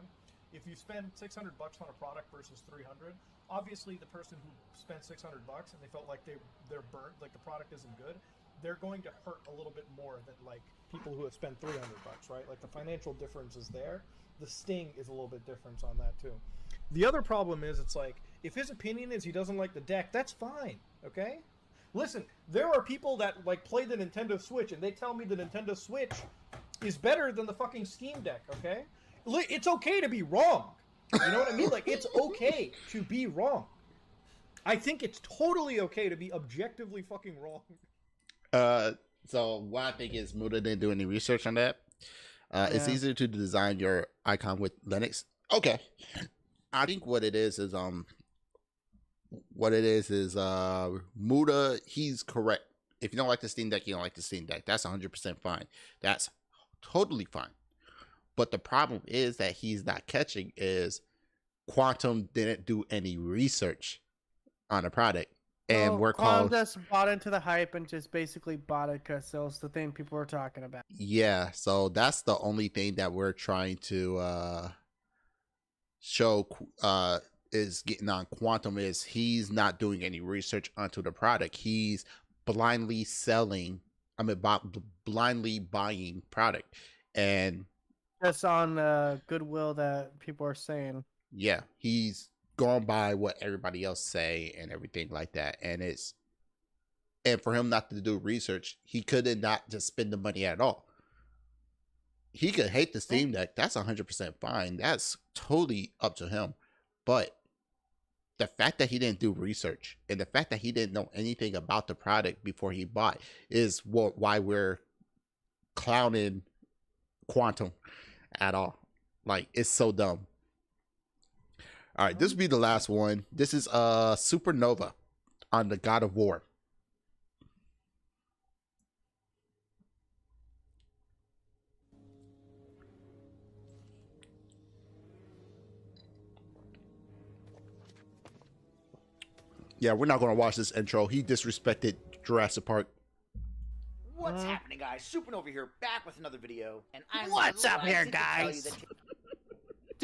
S6: If you spend $600 on a product versus $300, obviously the person who spent $600 and they felt like they're burnt, like the product isn't good, they're going to hurt a little bit more than like people who have spent $300, right? Like the financial difference is there. The sting is a little bit different on that too. The other problem is it's like if his opinion is he doesn't like the deck, that's fine, okay? Listen, there are people that like play the Nintendo Switch and they tell me the Nintendo Switch is better than the fucking Steam Deck, okay? It's okay to be wrong. You know what I mean? Like, it's okay to be wrong. I think it's totally okay to be objectively fucking wrong.
S1: So what I think is Muda didn't do any research on that. It's easier to design your icon with Linux. Okay. I think what it is Muda, he's correct. If you don't like the Steam Deck, you don't like the Steam Deck. That's 100% fine. That's totally fine. But the problem is that he's not catching is Quantum didn't do any research on a product. And we're called...
S3: Quantum just bought into the hype and just basically bought it because it was the thing people were talking about.
S1: Yeah, so that's the only thing that we're trying to show is getting on Quantum is he's not doing any research onto the product. He's blindly blindly buying product. And...
S3: That's on goodwill that people are saying.
S1: Yeah, he's gone by what everybody else say and everything like that. And for him not to do research, he could not just spend the money at all. He could hate the Steam Deck. That's 100% fine. That's totally up to him. But the fact that he didn't do research and the fact that he didn't know anything about the product before he bought is why we're clowning Quantum at all. Like, it's so dumb. All right, this will be the last one. This is Supernova on the God of War. Yeah, we're not going to watch this intro. He disrespected Jurassic Park.
S7: What's happening, guys? Supernova here, back with another video, and I'm
S3: What's up here,
S7: delighted to tell you
S3: guys?
S7: that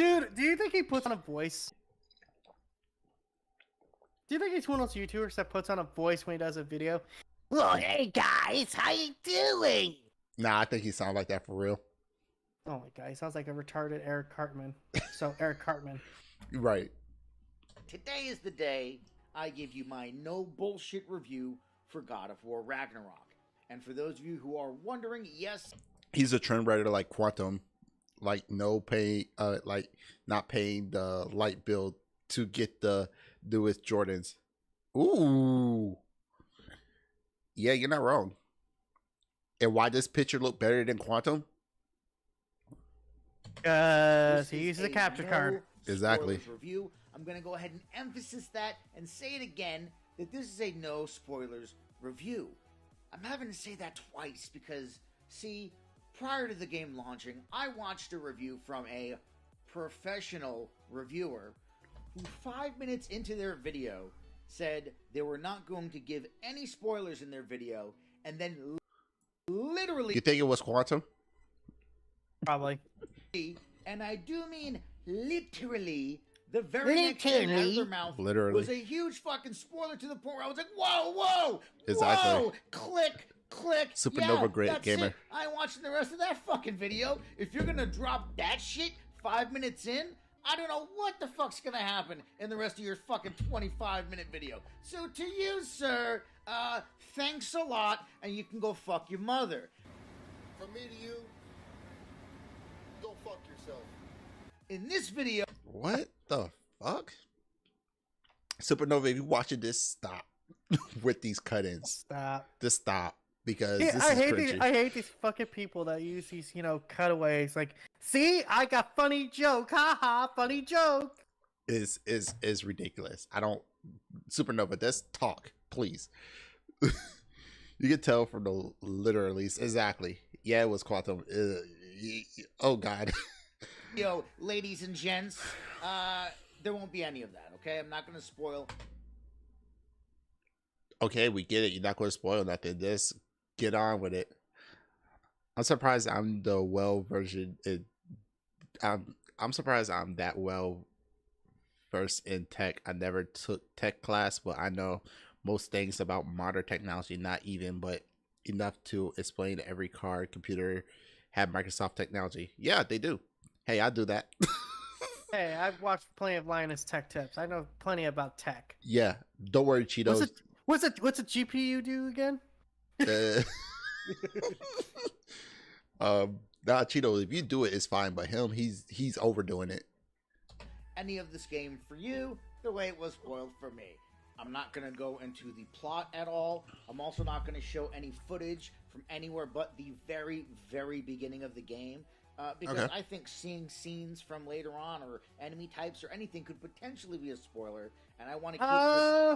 S3: Dude, do you think he puts on a voice? Do you think he's one of those YouTubers that puts on a voice when he does a video? Well, hey guys, how you doing?
S1: Nah, I think he sounds like that for real.
S3: Oh my god, he sounds like a retarded Eric Cartman. So Eric Cartman.
S1: Right.
S7: Today is the day I give you my no bullshit review for God of War Ragnarok. And for those of you who are wondering, yes,
S1: He's a trendsetter like Quantum, like no pay, like not paying the light bill to get the newest Jordans. Ooh, yeah, you're not wrong. And why does picture look better than Quantum?
S3: He
S7: this is
S3: uses a capture card.
S1: Exactly.
S7: spoilers review. I'm going to go ahead and emphasize that and say it again that this is a no spoilers review. I'm having to say that twice because, see, prior to the game launching, I watched a review from a professional reviewer who 5 minutes into their video said they were not going to give any spoilers in their video, and then literally,
S1: You think it was Quantum?
S3: Probably.
S7: and I do mean literally, the very next thing out of their mouth
S1: Literally.
S7: was a huge fucking spoiler to the point where I was like, whoa, whoa,
S1: Exactly.
S7: whoa, click, click.
S1: Supernova
S7: yeah,
S1: great
S7: that's
S1: gamer.
S7: it. I ain't watching the rest of that fucking video. If you're gonna drop that shit 5 minutes in, I don't know what the fuck's gonna happen in the rest of your fucking 25-minute video. So to you, sir, thanks a lot, and you can go fuck your mother.
S8: From me to you, go fuck yourself.
S7: In this video,
S1: What the fuck? Supernova, if you're watching this, stop with these cut-ins.
S3: Stop.
S1: Just stop. Because
S3: Yeah,
S1: this
S3: I
S1: is
S3: hate
S1: cringy.
S3: these. I hate these fucking people that use these, cutaways. Like, see, I got funny joke, haha, funny joke.
S1: is ridiculous. I don't Supernova, let's talk, please. You can tell from the literally exactly. Yeah, it was Quantum. Oh god.
S7: ladies and gents, there won't be any of that, okay? I'm not gonna spoil.
S1: Okay, we get it. You're not going to spoil nothing. Just get on with it. I'm surprised I'm the well version. I'm surprised I'm that well versed in tech. I never took tech class, but I know most things about modern technology. Not even, but enough to explain that every car, computer have Microsoft technology. Yeah, they do. Hey, I do that.
S3: Hey, I've watched plenty of Linus Tech Tips. I know plenty about tech.
S1: Yeah, don't worry, Cheetos.
S3: What's a GPU do again?
S1: Nah, Cheetos, if you do it, it's fine. But him, he's overdoing it.
S7: Any of this game for you the way it was spoiled for me. I'm not going to go into the plot at all. I'm also not going to show any footage from anywhere but the very, very beginning of the game. Because
S1: Okay.
S7: I think seeing scenes from later on or enemy types or anything could potentially be a spoiler. And I want to keep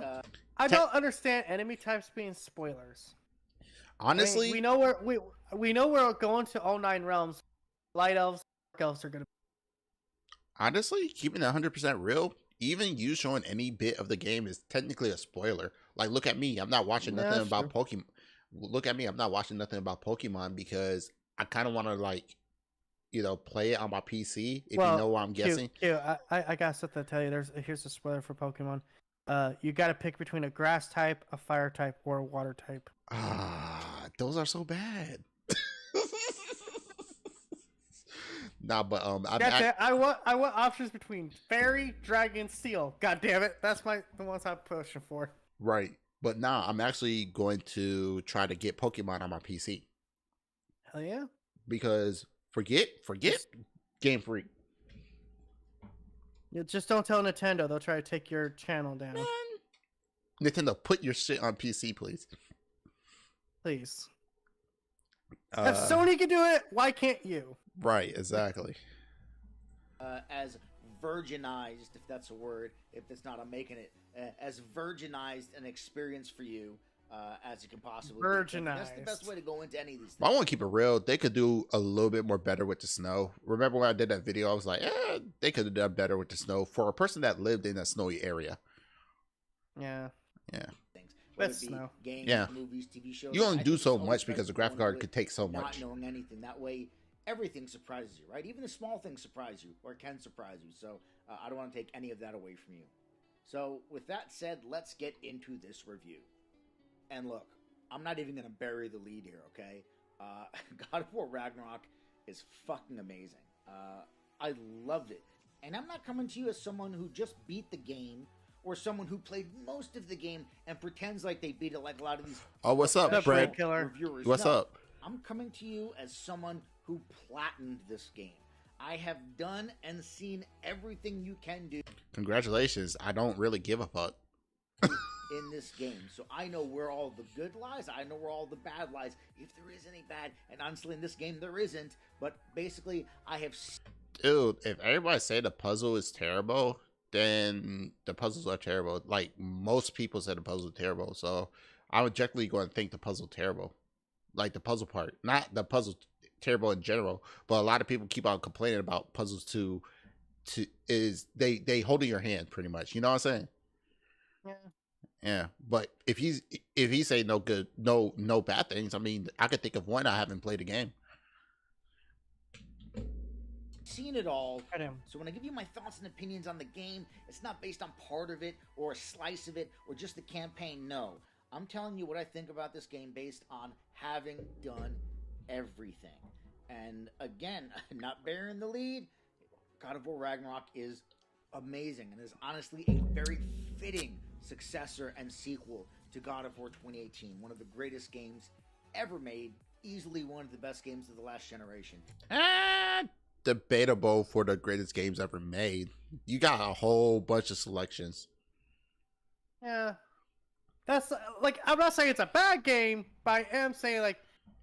S7: this...
S3: I don't understand enemy types being spoilers.
S1: Honestly,
S3: I mean, we know we're going to all 9 realms. Light elves, dark elves are gonna.
S1: honestly, keeping it 100% real, even you showing any bit of the game is technically a spoiler. Like, look at me. I'm not watching
S3: Yeah,
S1: nothing
S3: that's
S1: about Pokemon. Look at me. I'm not watching nothing about Pokemon because I kind of want to, like, play it on my PC, if you know what I'm guessing.
S3: I got something to tell you. Here's a spoiler for Pokemon. You got to pick between a grass type, a fire type, or a water type.
S1: Ah, those are so bad. Nah, but
S3: I want options between fairy, dragon, steel. God damn it, that's the ones I'm pushing for.
S1: right. But nah, I'm actually going to try to get Pokemon on my PC
S3: Hell yeah.
S1: because forget Game Freak.
S3: You just don't tell Nintendo; they'll try to take your channel down.
S1: Nintendo, put your shit on PC, please.
S3: Please. If Sony can do it, why can't you?
S1: Right, exactly.
S7: as virginized, if that's a word, if it's not, I'm making it, as virginized an experience for you as you can possibly be. That's the best way to go into any of these things.
S1: I want to keep it real. They could do a little bit more better with the snow. Remember when I did that video, I was like, they could have done better with the snow for a person that lived in a snowy area.
S3: Yeah.
S1: Yeah.
S7: Whether
S3: With
S7: it be
S3: snow.
S7: games,
S1: Yeah.
S7: movies, TV shows.
S1: You only
S7: I
S1: do
S7: think
S1: so
S7: it's always
S1: much
S7: best
S1: because the
S7: to go
S1: graphic
S7: into
S1: card
S7: it
S1: could take so
S7: not
S1: much.
S7: knowing anything. That way, everything surprises you, right? Even the small things surprise you or can surprise you. So I don't want to take any of that away from you. So with that said, let's get into this review. And look, I'm not even going to bury the lead here, okay? God of War Ragnarok is fucking amazing. I loved it. And I'm not coming to you as someone who just beat the game or someone who played most of the game and pretends like they beat it like a lot of these
S1: what's up,
S7: professional
S1: Brad?
S3: Killer.
S7: reviewers.
S1: What's
S7: No,
S1: up?
S7: I'm coming to you as someone who platinumed this game. I have done and seen everything you can do
S1: Congratulations. I don't really give a fuck.
S7: in this game. So I know where all the good lies, I know where all the bad lies, if there is any bad, and honestly in this game there isn't, but basically I have...
S1: Dude, if everybody say the puzzle is terrible, then the puzzles are terrible. Like, most people said the puzzle is terrible, so I'm objectively going to think the puzzle terrible. Like, the puzzle part. Not the puzzle terrible in general, but a lot of people keep on complaining about puzzles is they holding your hand pretty much. You know what I'm saying?
S3: Yeah.
S1: Yeah, but if he say no good, no bad things, I mean, I could think of one. I haven't played the game.
S7: Seen it all.
S3: I know.
S7: So when I give you my thoughts and opinions on the game, it's not based on part of it or a slice of it or just the campaign. No, I'm telling you what I think about this game based on having done everything. And again, not bearing the lead, God of War Ragnarok is amazing and is honestly a very fitting successor and sequel to God of War 2018, one of the greatest games ever made, easily one of the best games of the last generation.
S1: Debatable for the greatest games ever made. You got a whole bunch of selections.
S3: Yeah. That's like, I'm not saying it's a bad game, but I am saying, like,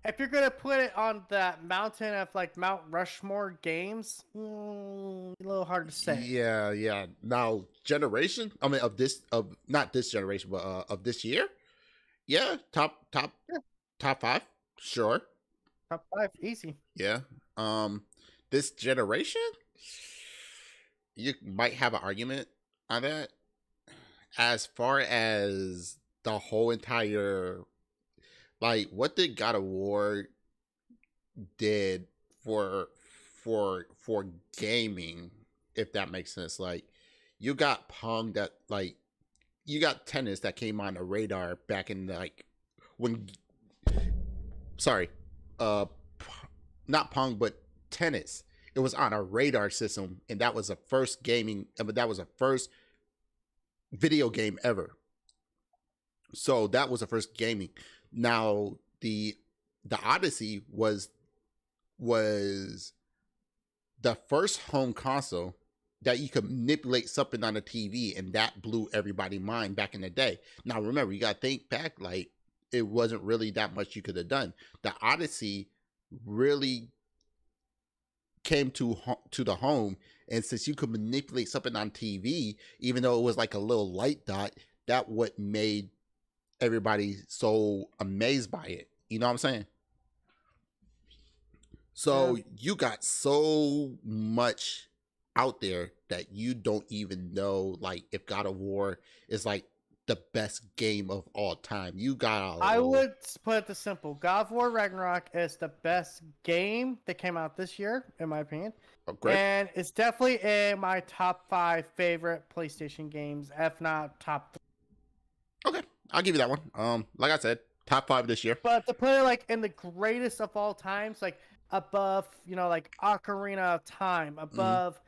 S3: if you're gonna put it on that mountain of like Mount Rushmore games, a little hard to say.
S1: Yeah. Now, generation. I mean, of not this generation, but of this year. Yeah, top 5, sure.
S3: Top 5, easy.
S1: Yeah. This generation, you might have an argument on that. As far as the whole entire, like, what did God of War did for gaming, if that makes sense. Like, you got Pong that, like, you got tennis that came on the radar back in, like, when, sorry, not Pong, but tennis. It was on a radar system, and that was the first video game ever. So that was the first gaming. Now the Odyssey was the first home console that you could manipulate something on the TV, and that blew everybody's mind back in the day. Now remember, you got to think back, like, it wasn't really that much you could have done. The Odyssey really came to the home, and since you could manipulate something on TV, even though it was like a little light dot, that what made everybody so amazed by it. You know what I'm saying? So you got so much out there that you don't even know, like, if God of War is like the best game of all time. You got
S3: I would put it this simple. God of War Ragnarok is the best game that came out this year, in my opinion.
S1: Great.
S3: And it's definitely in my top 5 favorite PlayStation games, if not top 3.
S1: Okay, I'll give you that one. Like I said, top 5 this year.
S3: But to put it like in the greatest of all times, like above, like Ocarina of Time, above,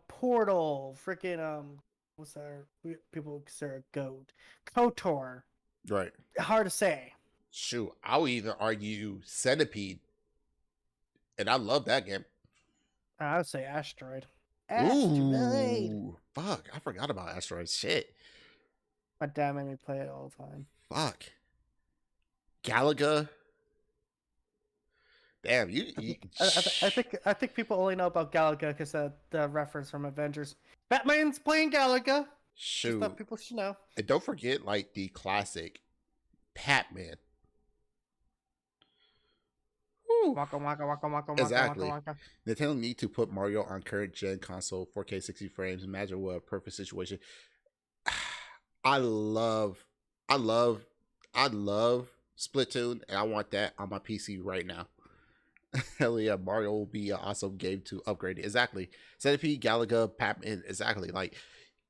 S3: Portal, freaking what's that? People consider GOAT, KOTOR.
S1: Right.
S3: Hard to say.
S1: Shoot, I would even argue Centipede, and I love that game.
S3: I would say Asteroid.
S1: Ooh, fuck! I forgot about Asteroid. Shit.
S3: My dad made me play it all the time.
S1: Fuck. Galaga. Damn,
S3: I think people only know about Galaga because of the reference from Avengers. Batman's playing Galaga.
S1: Shoot.
S3: Stuff people should know.
S1: And don't forget, like, the classic Pac-Man.
S3: Waka, waka, waka, waka,
S1: Exactly.
S3: waka, waka.
S1: Nintendo need to put Mario on current gen console, 4K 60 frames. Imagine what a perfect situation. I love Splatoon, and I want that on my PC right now. Hell yeah, Mario will be an awesome game to upgrade. Exactly. Centipede, Galaga, Pac-Man, exactly. Like,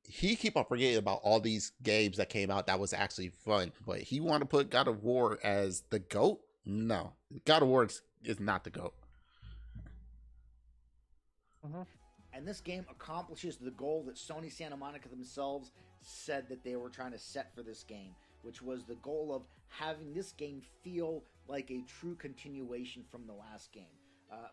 S1: he keep on forgetting about all these games that came out that was actually fun. But he want to put God of War as the GOAT? No. God of War is not the GOAT.
S7: And this game accomplishes the goal that Sony Santa Monica themselves said that they were trying to set for this game, which was the goal of having this game feel like a true continuation from the last game.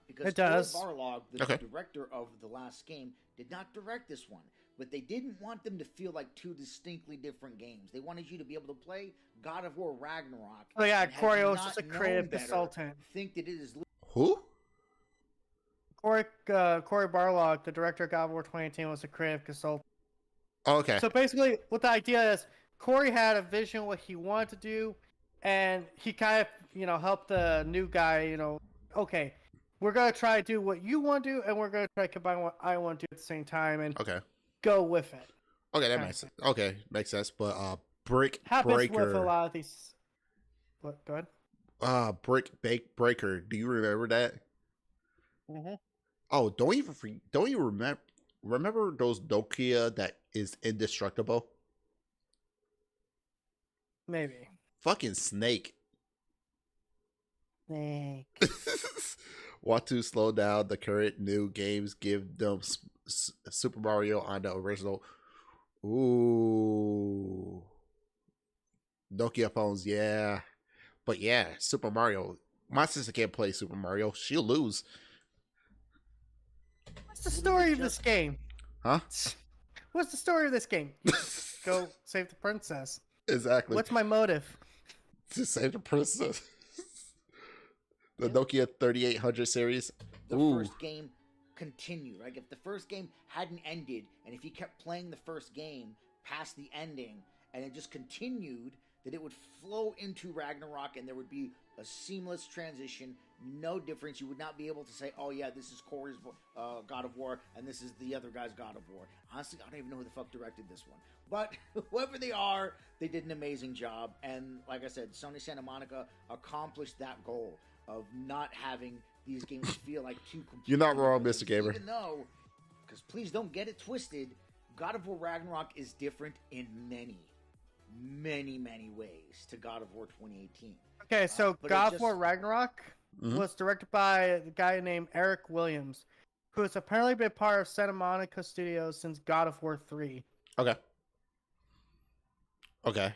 S7: Because
S3: It does.
S7: Cory Barlog, the director of the last game, did not direct this one, but they didn't want them to feel like two distinctly different games. They wanted you to be able to play God of War Ragnarok.
S3: Oh yeah,
S7: and had
S3: Cory
S7: you
S3: was
S7: not
S3: just a
S7: known
S3: creative
S7: better,
S3: consultant.
S7: Think that it is
S1: Who?
S3: Cory Barlog, the director of God of War 2018, was a creative consultant.
S1: Oh, okay.
S3: So basically, what the idea is, Cory had a vision what he wanted to do, and he kind of, helped the new guy, okay, we're going to try to do what you want to do, and we're going to try to combine what I want to do at the same time, and go with it.
S1: Okay, that makes sense. Okay, makes sense. But Brick
S3: Happens
S1: Breaker.
S3: with a lot of these. What? Go ahead.
S1: Brick Breaker. Do you remember that?
S3: Mm-hmm.
S1: Oh, don't you remember those Nokia that is indestructible?
S3: Maybe.
S1: Fucking Snake. Want to slow down the current new games? Give them Super Mario on the original. Ooh. Nokia phones, yeah. But yeah, Super Mario. My sister can't play Super Mario. She'll lose.
S3: What's the story of this game?
S1: Huh?
S3: What's the story of this game? You go save the princess.
S1: Exactly.
S3: What's my motive?
S1: To save the princess. The Nokia 3800 series.
S7: The first game continued. Like, if the first game hadn't ended, and if you kept playing the first game past the ending, and it just continued, that it would flow into Ragnarok, and there would be a seamless transition, no difference. You would not be able to say, oh yeah, this is Cory's God of War, and this is the other guy's God of War. Honestly, I don't even know who the fuck directed this one. But whoever they are, they did an amazing job. And like I said, Sony Santa Monica accomplished that goal of not having these games feel like two completely
S1: You're not wrong,
S7: different
S1: Mr.
S7: things.
S1: Gamer.
S7: Even though, because please don't get it twisted, God of War Ragnarok is different in many ways to God of War 2018.
S3: Okay, so
S7: but
S3: God
S7: it
S3: of War
S7: just-
S3: Ragnarok was directed by a guy named Eric Williams, who has apparently been part of Santa Monica Studios since God of War 3.
S1: Okay.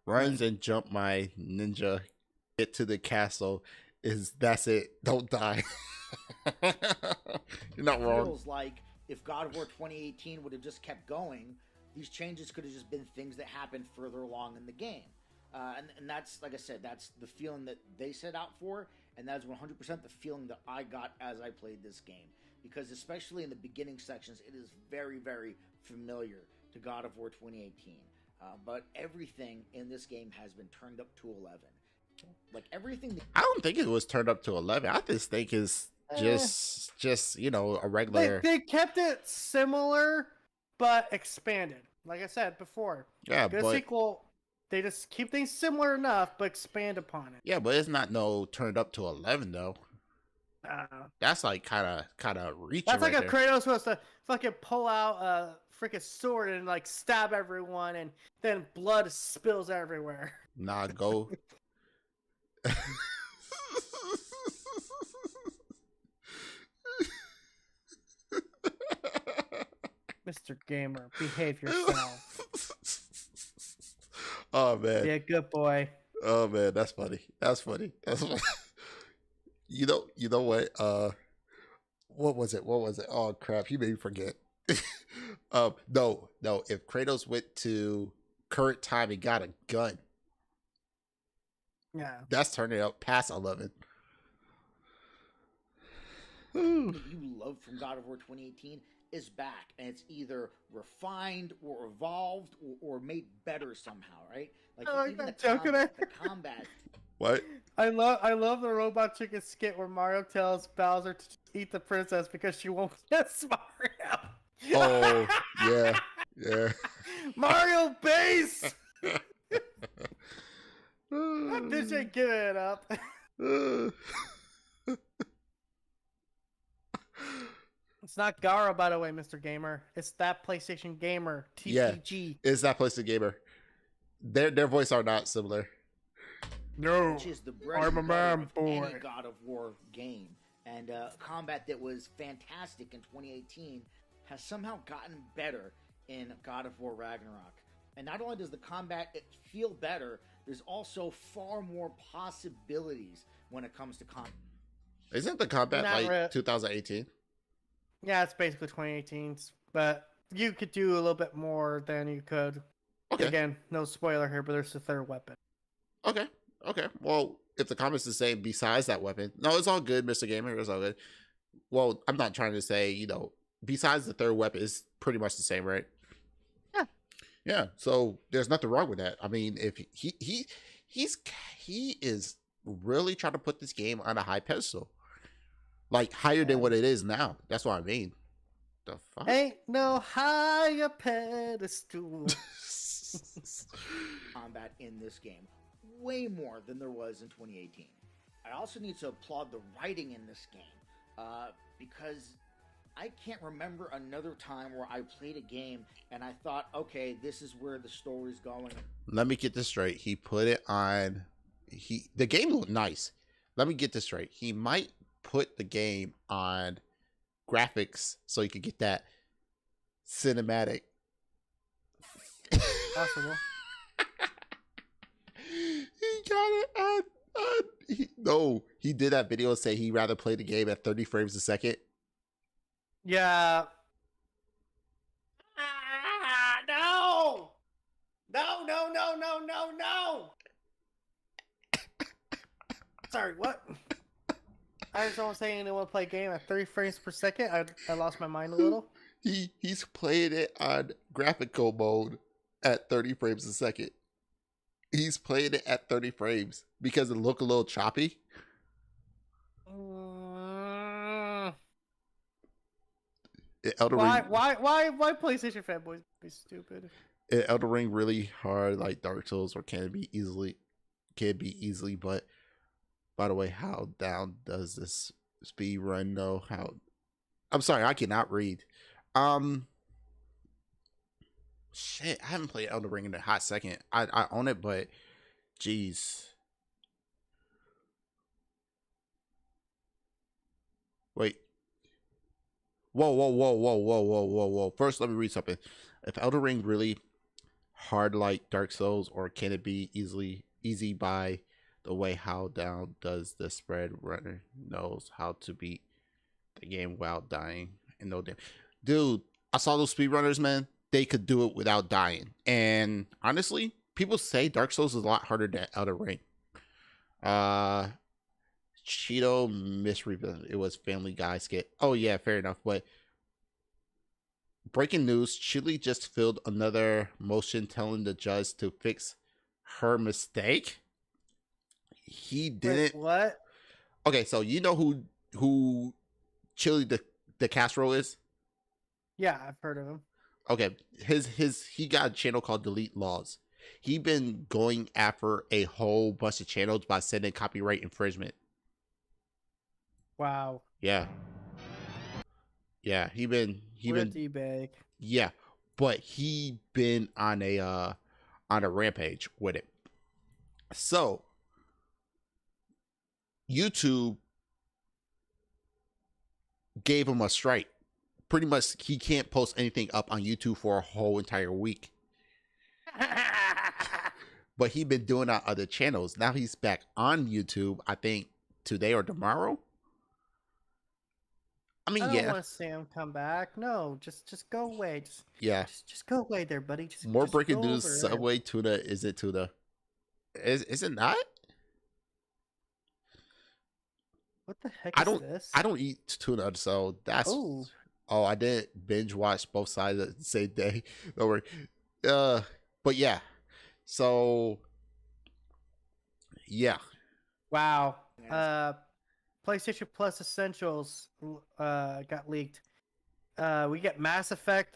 S1: Runs and jump my ninja. Get to the castle. That's it. Don't die. You're not wrong.
S7: Feels like if God of War 2018 would have just kept going, these changes could have just been things that happened further along in the game. And that's, like I said, that's the feeling that they set out for, and that is 100% the feeling that I got as I played this game. Because especially in the beginning sections, it is very, very familiar to God of War 2018. But everything in this game has been turned up to 11. Like, everything...
S1: I don't think it was turned up to 11. I just think it's just a regular...
S3: They kept it similar, but expanded. Like I said before.
S1: Yeah,
S3: Good
S1: but...
S3: sequel... They just keep things similar enough, but expand upon it.
S1: Yeah, but it's not turned up to 11 though. That's like kind of reaching.
S3: That's like
S1: right
S3: a
S1: there.
S3: Kratos supposed to fucking pull out a freaking sword and like stab everyone, and then blood spills everywhere.
S1: Nah, go.
S3: Mr. Gamer, behave yourself.
S1: Oh man.
S3: Be a good boy.
S1: Oh man, that's funny. That's funny. You know what? What was it? Oh crap, you made me forget. No. If Kratos went to current time and got a gun,
S3: Yeah.
S1: that's turning it up past 11.
S7: That you love from God of War 2018 is back, and it's either refined or evolved or made better somehow, right? Like, even the combat.
S1: What?
S3: I love the Robot Chicken skit where Mario tells Bowser to eat the princess because she won't kiss Mario.
S1: Oh yeah.
S3: Mario base. That bitch ain't giving it up. It's not GOWR, by the way, Mr. Gamer. It's that PlayStation Gamer,
S1: Yeah,
S3: TPG.
S1: it's that place to gamer. Their voice are not similar.
S3: No,
S7: which is the bread
S3: I'm a
S7: and butter
S3: man,
S7: of
S3: boy.
S7: any God of War game. And combat that was fantastic in 2018 has somehow gotten better in God of War Ragnarok. And not only does the combat feel better, there's also far more possibilities when it comes to combat.
S1: Isn't the combat
S3: Not
S1: like 2018?
S3: Yeah, it's basically 2018, but you could do a little bit more than you could.
S1: Okay.
S3: Again, no spoiler here, but there's a third weapon.
S1: Okay. Well, if the combat's the same besides that weapon, no, it's all good, Mr. Gamer. It's all good. Well, I'm not trying to say, besides the third weapon, it's pretty much the same, right?
S3: Yeah.
S1: Yeah. So there's nothing wrong with that. I mean, if he is really trying to put this game on a high pedestal, like higher than what it is now. That's what I mean. The fuck?
S3: Ain't no higher pedestal.
S7: Combat in this game way more than there was in 2018. I also need to applaud the writing in this game because I can't remember another time where I played a game and I thought, okay, this is where the story's going.
S1: Let me get this straight. He put it on. The game looked nice. Let me get this straight. He might put the game on graphics so you could get that cinematic.
S3: Possible.
S1: He got it on. No, he did that video say he'd rather play the game at 30 frames a second.
S3: Yeah. No! No! Sorry, what? I just don't say anyone play a game at 30 frames per second. I lost my mind a little.
S1: He's playing it on graphical mode at 30 frames a second. He's playing it at 30 frames because it look a little choppy. Elden Ring,
S3: Why PlayStation fanboys be stupid?
S1: Elden Ring really hard like Dark Souls, or can be easily, but by the way, how down does this speed run though? I'm sorry, I cannot read. Shit, I haven't played Elden Ring in a hot second. I own it, but jeez. Wait. Whoa. First, let me read something. If Elden Ring really hard like Dark Souls, or can it be easy by the way how down does the spread runner knows how to beat the game without dying and no damn. Dude, I saw those speedrunners, man. They could do it without dying. And honestly, people say Dark Souls is a lot harder than Elden Ring. Cheeto misrepresented. It was Family Guy skit. Oh yeah, fair enough. But breaking news: Chili just filed another motion telling the judge to fix her mistake. He didn't.
S3: Wait, what?
S1: Okay, so you know who Chili the casserole is?
S3: Yeah, I've heard of him.
S1: Okay, he got a channel called Delete Laws. He been going after a whole bunch of channels by sending copyright infringement.
S3: Wow.
S1: Yeah, he been
S3: D-bag.
S1: yeah, but he been on a rampage with it. So YouTube gave him a strike. Pretty much, he can't post anything up on YouTube for a whole entire week. But he been doing on other channels. Now he's back on YouTube, I think today or tomorrow. I mean,
S3: I don't
S1: yeah.
S3: want to see him come back. No, just go away. Just go away there, buddy.
S1: More
S3: just
S1: breaking
S3: go
S1: news.
S3: over
S1: Subway tuna isn't tuna. Is it not?
S3: What the heck is this?
S1: I don't eat tuna, so that's. Oh, I didn't binge watch both sides at the same day. Don't worry. But yeah. So yeah.
S3: Wow. PlayStation Plus Essentials got leaked. We get Mass Effect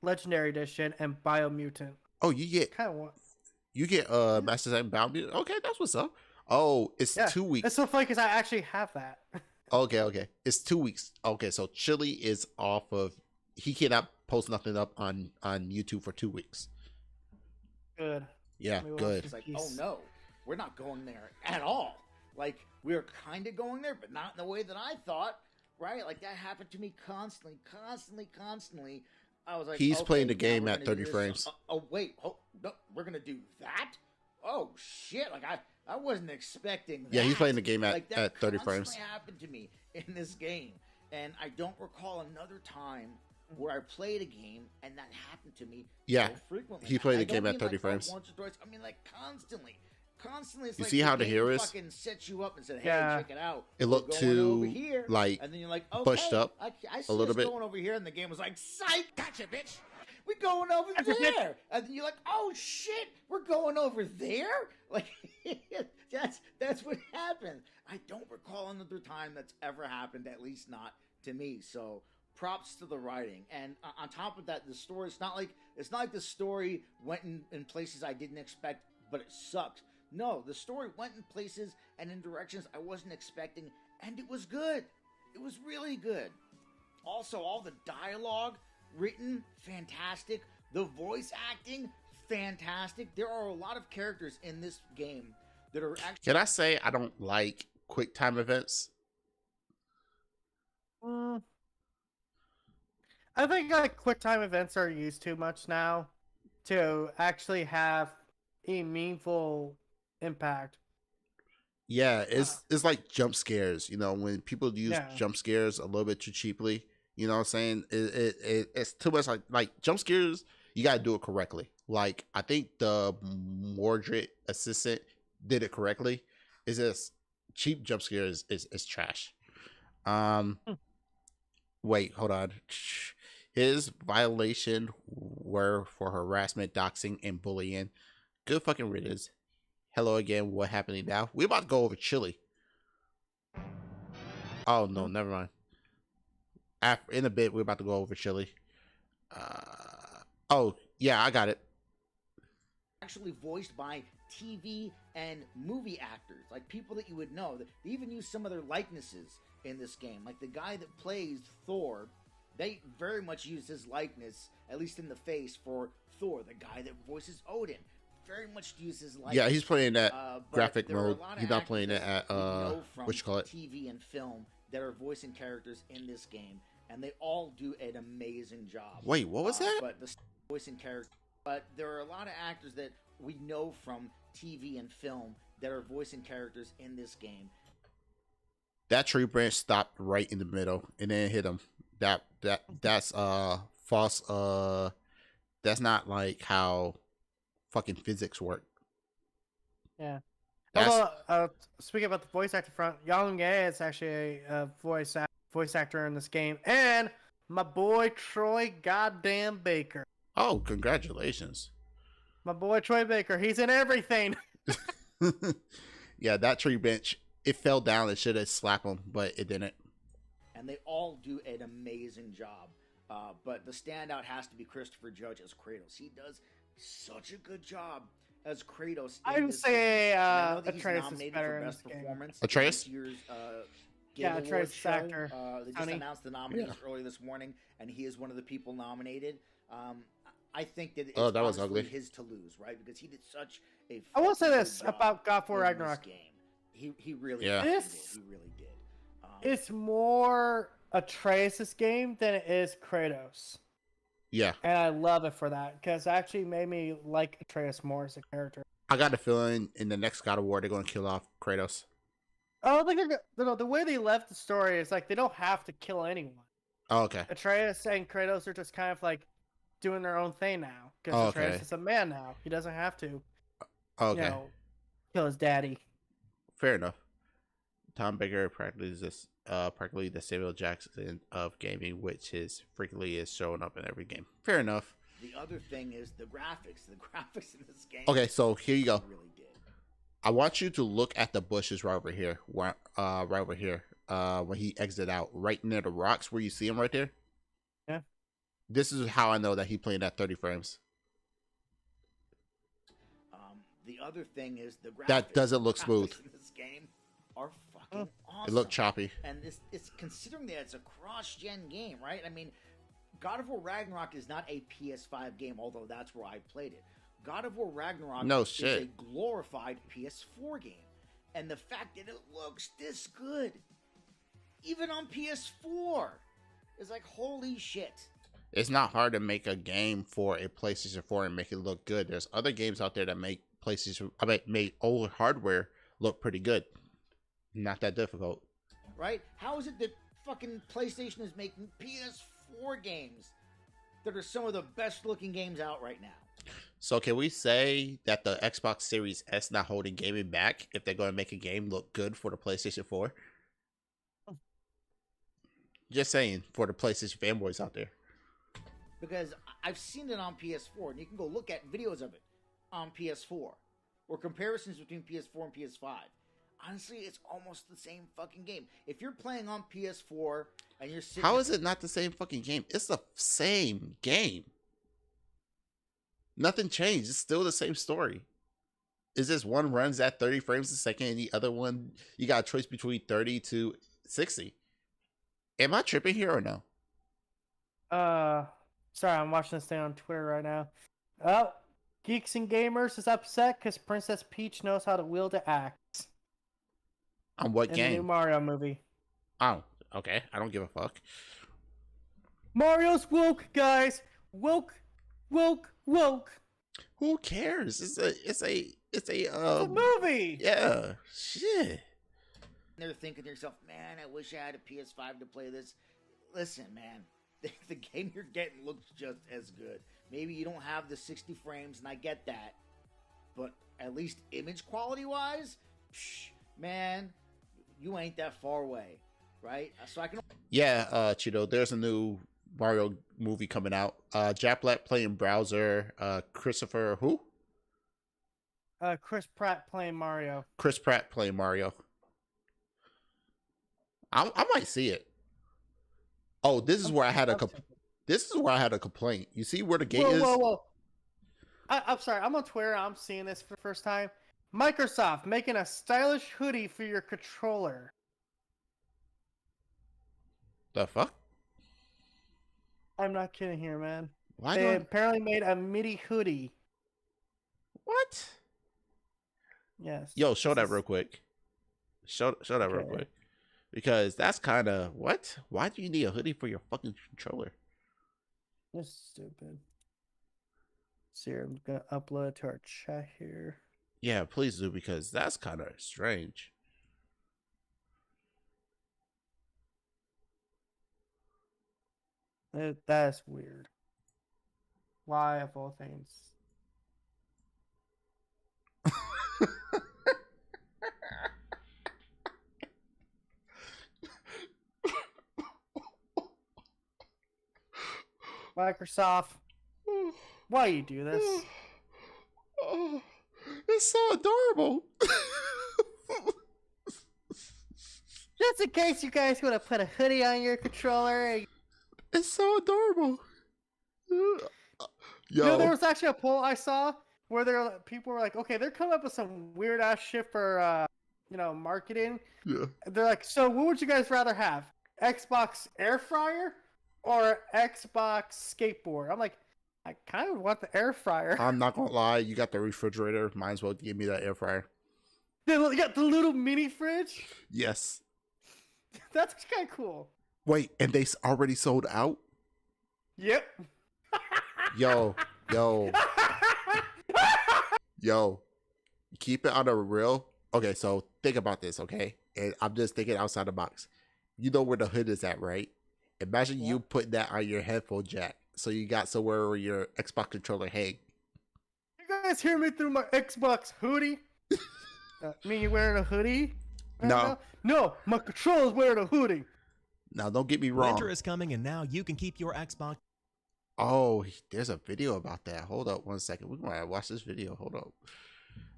S3: Legendary Edition and Biomutant.
S1: Oh, you get Master System Bound. Okay, that's what's up. Oh, it's 2 weeks.
S3: That's so funny because I actually have that.
S1: Okay. It's 2 weeks. Okay, so Chili is off of. He cannot post nothing up on YouTube for 2 weeks.
S3: Good.
S1: Yeah,
S3: We want
S1: good.
S7: It's like,
S3: Peace.
S7: oh no, we're not going there at all. Like, we were kind of going there, but not in the way that I thought, right? Like, that happened to me constantly. I was like,
S1: He's
S7: okay,
S1: playing the
S7: now
S1: game
S7: we're
S1: at
S7: gonna do
S1: 30
S7: this.
S1: frames.
S7: Wait, no, we're going to do that? Oh, shit. Like, I wasn't expecting that.
S1: Yeah, he's playing the game
S7: Like, that
S1: at 30 frames.
S7: constantly happened to me in this game. And I don't recall another time where I played a game and that happened to me
S1: Yeah,
S7: so frequently.
S1: he played
S7: I
S1: the
S7: don't
S1: game at
S7: mean
S1: 30
S7: like
S1: frames.
S7: Once or twice. I mean, like, constantly. It's
S1: You
S7: like
S1: see how the
S7: game
S1: hero is?
S7: fucking sets you up and said, hey,
S3: Yeah.
S7: check it out.
S1: It
S7: We're
S1: looked
S7: going over
S1: too,
S7: here.
S1: like,
S7: And then you're like, okay,
S1: pushed up
S7: I see
S1: a little
S7: us
S1: bit.
S7: going over here, and the game was like, psych, gotcha, bitch. We're going over there. And then you're like, oh, shit, we're going over there? Like, that's what happened. I don't recall another time that's ever happened, at least not to me. So props to the writing. And on top of that, the story, it's not like the story went in places I didn't expect, but it sucked. No, the story went in places and in directions I wasn't expecting, and it was good. It was really good. Also, all the dialogue written, fantastic. The voice acting, fantastic. There are a lot of characters in this game that are actually...
S1: Can I say I don't like quick time events?
S3: I think like quick time events are used too much now to actually have a meaningful impact.
S1: Yeah, it's like jump scares. You know, when people use jump scares a little bit too cheaply. You know what I'm saying? It's too much like jump scares. You got to do it correctly. Like, I think the Mordred assistant did it correctly. It's just cheap jump scares is trash. Wait, hold on. His violation were for harassment, doxing, and bullying. Good fucking riddance. Hello again. What happening now? We're about to go over Chili. Oh no, never mind. In a bit, we're about to go over Chili. Oh yeah, I got it.
S7: Actually voiced by TV and movie actors, like people that you would know. They even use some of their likenesses in this game. Like the guy that plays Thor, they very much use his likeness, at least in the face, for Thor. The guy that voices Odin very much uses his likeness.
S1: Yeah, he's playing that
S7: but
S1: graphic
S7: there are a
S1: mode.
S7: lot of
S1: He's not
S7: actors
S1: playing it
S7: that
S1: at
S7: we know from
S1: what you call it?
S7: TV and film that are voicing characters in this game, and they all do an amazing job.
S1: Wait, what was that?
S7: But the voicing character. But there are a lot of actors that we know from TV and film that are voicing characters in this game.
S1: That tree branch stopped right in the middle and then hit him. That's false. That's not like how fucking physics work.
S3: Yeah.
S1: That's,
S3: Although, speaking about the voice actor front, Yang Ye is actually a voice actor in this game, and my boy Troy Goddamn Baker.
S1: oh, congratulations.
S3: My boy Troy Baker, he's in everything.
S1: Yeah, that tree bench, it fell down. It should have slapped him, but it didn't.
S7: And they all do an amazing job. But the standout has to be Christopher Judge as Kratos. He does such a good job as Kratos.
S3: I would say Atreus is better in this game.
S7: performance.
S1: Atreus?
S7: This year's,
S3: Yeah,
S7: Game
S3: Atreus
S7: Awards
S3: is
S7: show.
S3: actor.
S7: They just
S3: Tony.
S7: announced the nominees earlier this morning, and he is one of the people nominated. I think that it's
S1: Oh, that was
S7: honestly
S1: ugly.
S7: his to lose, right? Because he did such a.
S3: I will say
S7: fucking
S3: this
S7: good job
S3: about God of War
S7: in this
S3: Ragnarok.
S7: game. He really
S1: Yeah.
S7: did.
S3: This-
S7: He really did.
S3: It's more Atreus' game than it is Kratos.
S1: Yeah,
S3: And I love it for that, because it actually made me like Atreus more as a character.
S1: I got a feeling in the next God of War they're going to kill off Kratos.
S3: I don't think the way they left the story is like they don't have to kill anyone.
S1: Oh, okay.
S3: Atreus and Kratos are just kind of like doing their own thing now, because
S1: Oh,
S3: Atreus
S1: okay.
S3: is a man now. He doesn't have to,
S1: Okay.
S3: you know, kill his daddy.
S1: Fair enough. Tom Baker practically the Samuel Jackson of gaming, which is frequently is showing up in every game. Fair enough.
S7: The other thing is the graphics. The graphics in this game.
S1: Okay, so here you go.
S7: Really did.
S1: I want you to look at the bushes right over here. Right over here. When he exited out, right near the rocks where you see him right there.
S3: Yeah.
S1: This is how I know that he playing at 30 frames.
S7: The other thing is the graphics.
S1: That doesn't look
S7: graphics
S1: smooth.
S7: in this game are fucking fucking awesome.
S1: It looked choppy.
S7: And it's considering that it's a cross-gen game, right? I mean, God of War Ragnarok is not a PS5 game, although that's where I played it. God of War Ragnarok is a glorified PS4 game. And the fact that it looks this good, even on PS4, is like, holy shit.
S1: It's not hard to make a game for a PlayStation 4 and make it look good. There's other games out there that make make old hardware look pretty good. Not that difficult.
S7: Right? How is it that fucking PlayStation is making PS4 games that are some of the best looking games out right now?
S1: So can we say that the Xbox Series S not holding gaming back if they're going to make a game look good for the PlayStation 4? Just saying, for the PlayStation fanboys out there.
S7: Because I've seen it on PS4, and you can go look at videos of it on PS4, or comparisons between PS4 and PS5. Honestly, it's almost the same fucking game. If you're playing on PS4 and you're sitting...
S1: How is it not the same fucking game? It's the same game. Nothing changed. It's still the same story. Is this one runs at 30 frames a second and the other one, you got a choice between 30 to 60? Am I tripping here or no?
S3: Sorry, I'm watching this thing on Twitter right now. Oh, Geeks and Gamers is upset because Princess Peach knows how to wield an axe.
S1: On what
S3: in
S1: game?
S3: The new Mario movie.
S1: Oh, okay. I don't give a fuck.
S3: Mario's woke, guys. Woke.
S1: Who cares? It's
S3: a movie.
S1: Yeah. Shit.
S7: They're thinking to yourself, man, I wish I had a PS5 to play this. Listen, man, the game you're getting looks just as good. Maybe you don't have the 60 frames, and I get that. But at least image quality-wise, man, you ain't that far away, right? So I can...
S1: Yeah, Cheeto, there's a new Mario movie coming out. Jack Black playing Bowser. Christopher, who?
S3: Chris Pratt playing Mario.
S1: Chris Pratt playing Mario. I might see it. Oh, this is where I had a complaint. You see where the gate is?
S3: Whoa. I'm sorry. I'm on Twitter. I'm seeing this for the first time. Microsoft making a stylish hoodie for your controller.
S1: The fuck?
S3: I'm not kidding here, man.
S1: Why
S3: they apparently made a MIDI hoodie.
S1: What?
S3: Yes.
S1: Yo, show that real quick. Show that real quick. Because that's kind of... What? Why do you need a hoodie for your fucking controller?
S3: That's stupid. See, I'm going to upload it to our chat here.
S1: Yeah, please do, because that's kind of strange.
S3: That's weird. Why, of all things? Microsoft, why you do this?
S1: Oh, it's so adorable.
S3: Just in case you guys want to put a hoodie on your controller.
S1: It's so adorable.
S3: Yo, there was actually a poll I saw where people were like, okay, they're coming up with some weird ass shit for marketing.
S1: Yeah.
S3: They're like, so what would you guys rather have? Xbox air fryer or Xbox skateboard? I'm like, I kind of want the air fryer.
S1: I'm not gonna lie, you got the refrigerator. Might as well give me that air fryer.
S3: You got the little mini fridge?
S1: Yes.
S3: That's kind of cool.
S1: Wait, and they already sold out?
S3: Yep.
S1: Yo. Keep it on the real. Okay, so think about this, okay? And I'm just thinking outside the box. You know where the hood is at, right? Imagine you putting that on your headphone jack, so you got somewhere where your Xbox controller hang.
S3: You guys hear me through my Xbox hoodie? Me you wearing a hoodie? No, my controller's wearing a hoodie.
S1: Now, don't get me wrong.
S9: Winter is coming, and now you can keep your Xbox.
S1: Oh, there's a video about that. Hold up 1 second. We're going to watch this video. Hold up.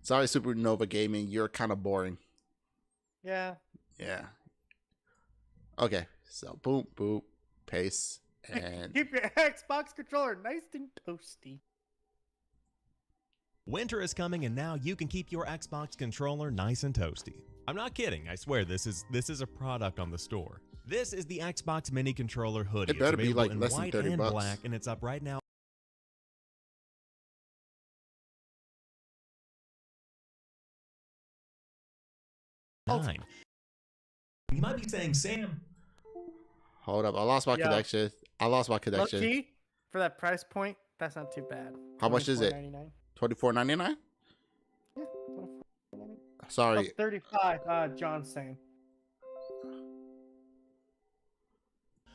S1: Sorry, Supernova Gaming. You're kind of boring.
S3: Yeah.
S1: Yeah. Okay. So, boom, boom, paste, and...
S3: Keep your Xbox controller nice and toasty.
S9: Winter is coming and now you can keep your Xbox controller nice and toasty. I'm not kidding, I swear this is a product on the store. This is the Xbox Mini Controller hoodie.
S1: It better
S9: It's
S1: be
S9: available
S1: like
S9: in
S1: less than
S9: white
S1: 30
S9: and
S1: bucks.
S9: black, and it's up right now. Nine. You might be saying, Sam.
S1: Hold up, I lost my
S3: Yeah.
S1: connection. I lost my
S3: Low
S1: connection.
S3: key, for that price point, that's not too bad.
S1: How much is it?
S3: $24.99.
S1: $24.99?
S3: Yeah, $24.99.
S1: Sorry.
S3: Oh, 35. John's saying.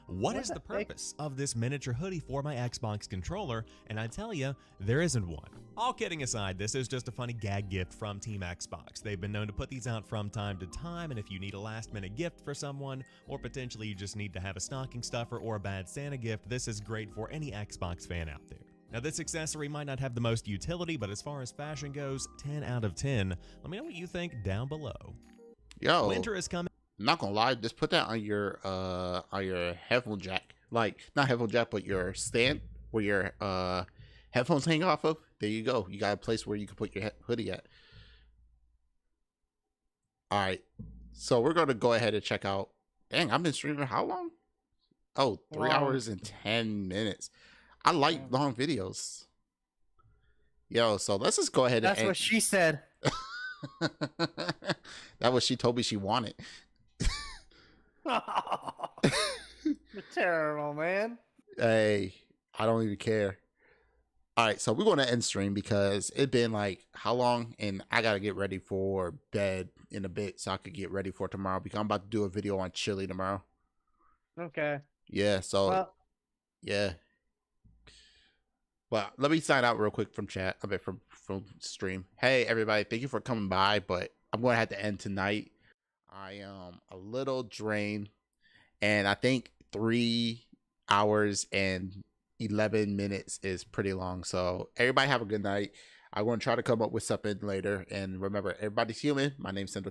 S9: What is the purpose of this miniature hoodie for my Xbox controller? And I tell you, there isn't one. All kidding aside, this is just a funny gag gift from Team Xbox. They've been known to put these out from time to time, and if you need a last-minute gift for someone, or potentially you just need to have a stocking stuffer or a bad Santa gift, this is great for any Xbox fan out there. Now, this accessory might not have the most utility, but as far as fashion goes, 10 out of 10. Let me know what you think down below.
S1: Yo,
S9: Winter is coming.
S1: I'm not gonna lie, just put that on your headphone jack. Like, not headphone jack, but your stand where your headphones hang off of. There you go. You got a place where you can put your hoodie at. All right, so we're gonna go ahead and check out. Dang, I've been streaming how long? Oh, 3 hours and 10 minutes. I like long videos. Yo, so let's just go ahead
S3: That's
S1: and
S3: what she said.
S1: that was she told me she wanted.
S3: You're terrible, man.
S1: Hey, I don't even care. All right, so we're going to end stream because it's been like how long, and I got to get ready for bed in a bit so I could get ready for tomorrow because I'm about to do a video on chili tomorrow.
S3: Okay.
S1: Yeah, so
S3: Well,
S1: yeah. Well, let me sign out real quick from chat. I mean, from stream. Hey, everybody, thank you for coming by, but I'm going to have to end tonight. I am a little drained, and I think 3 hours and 11 minutes is pretty long. So everybody have a good night. I'm going to try to come up with something later. And remember, everybody's human. My name's Sendou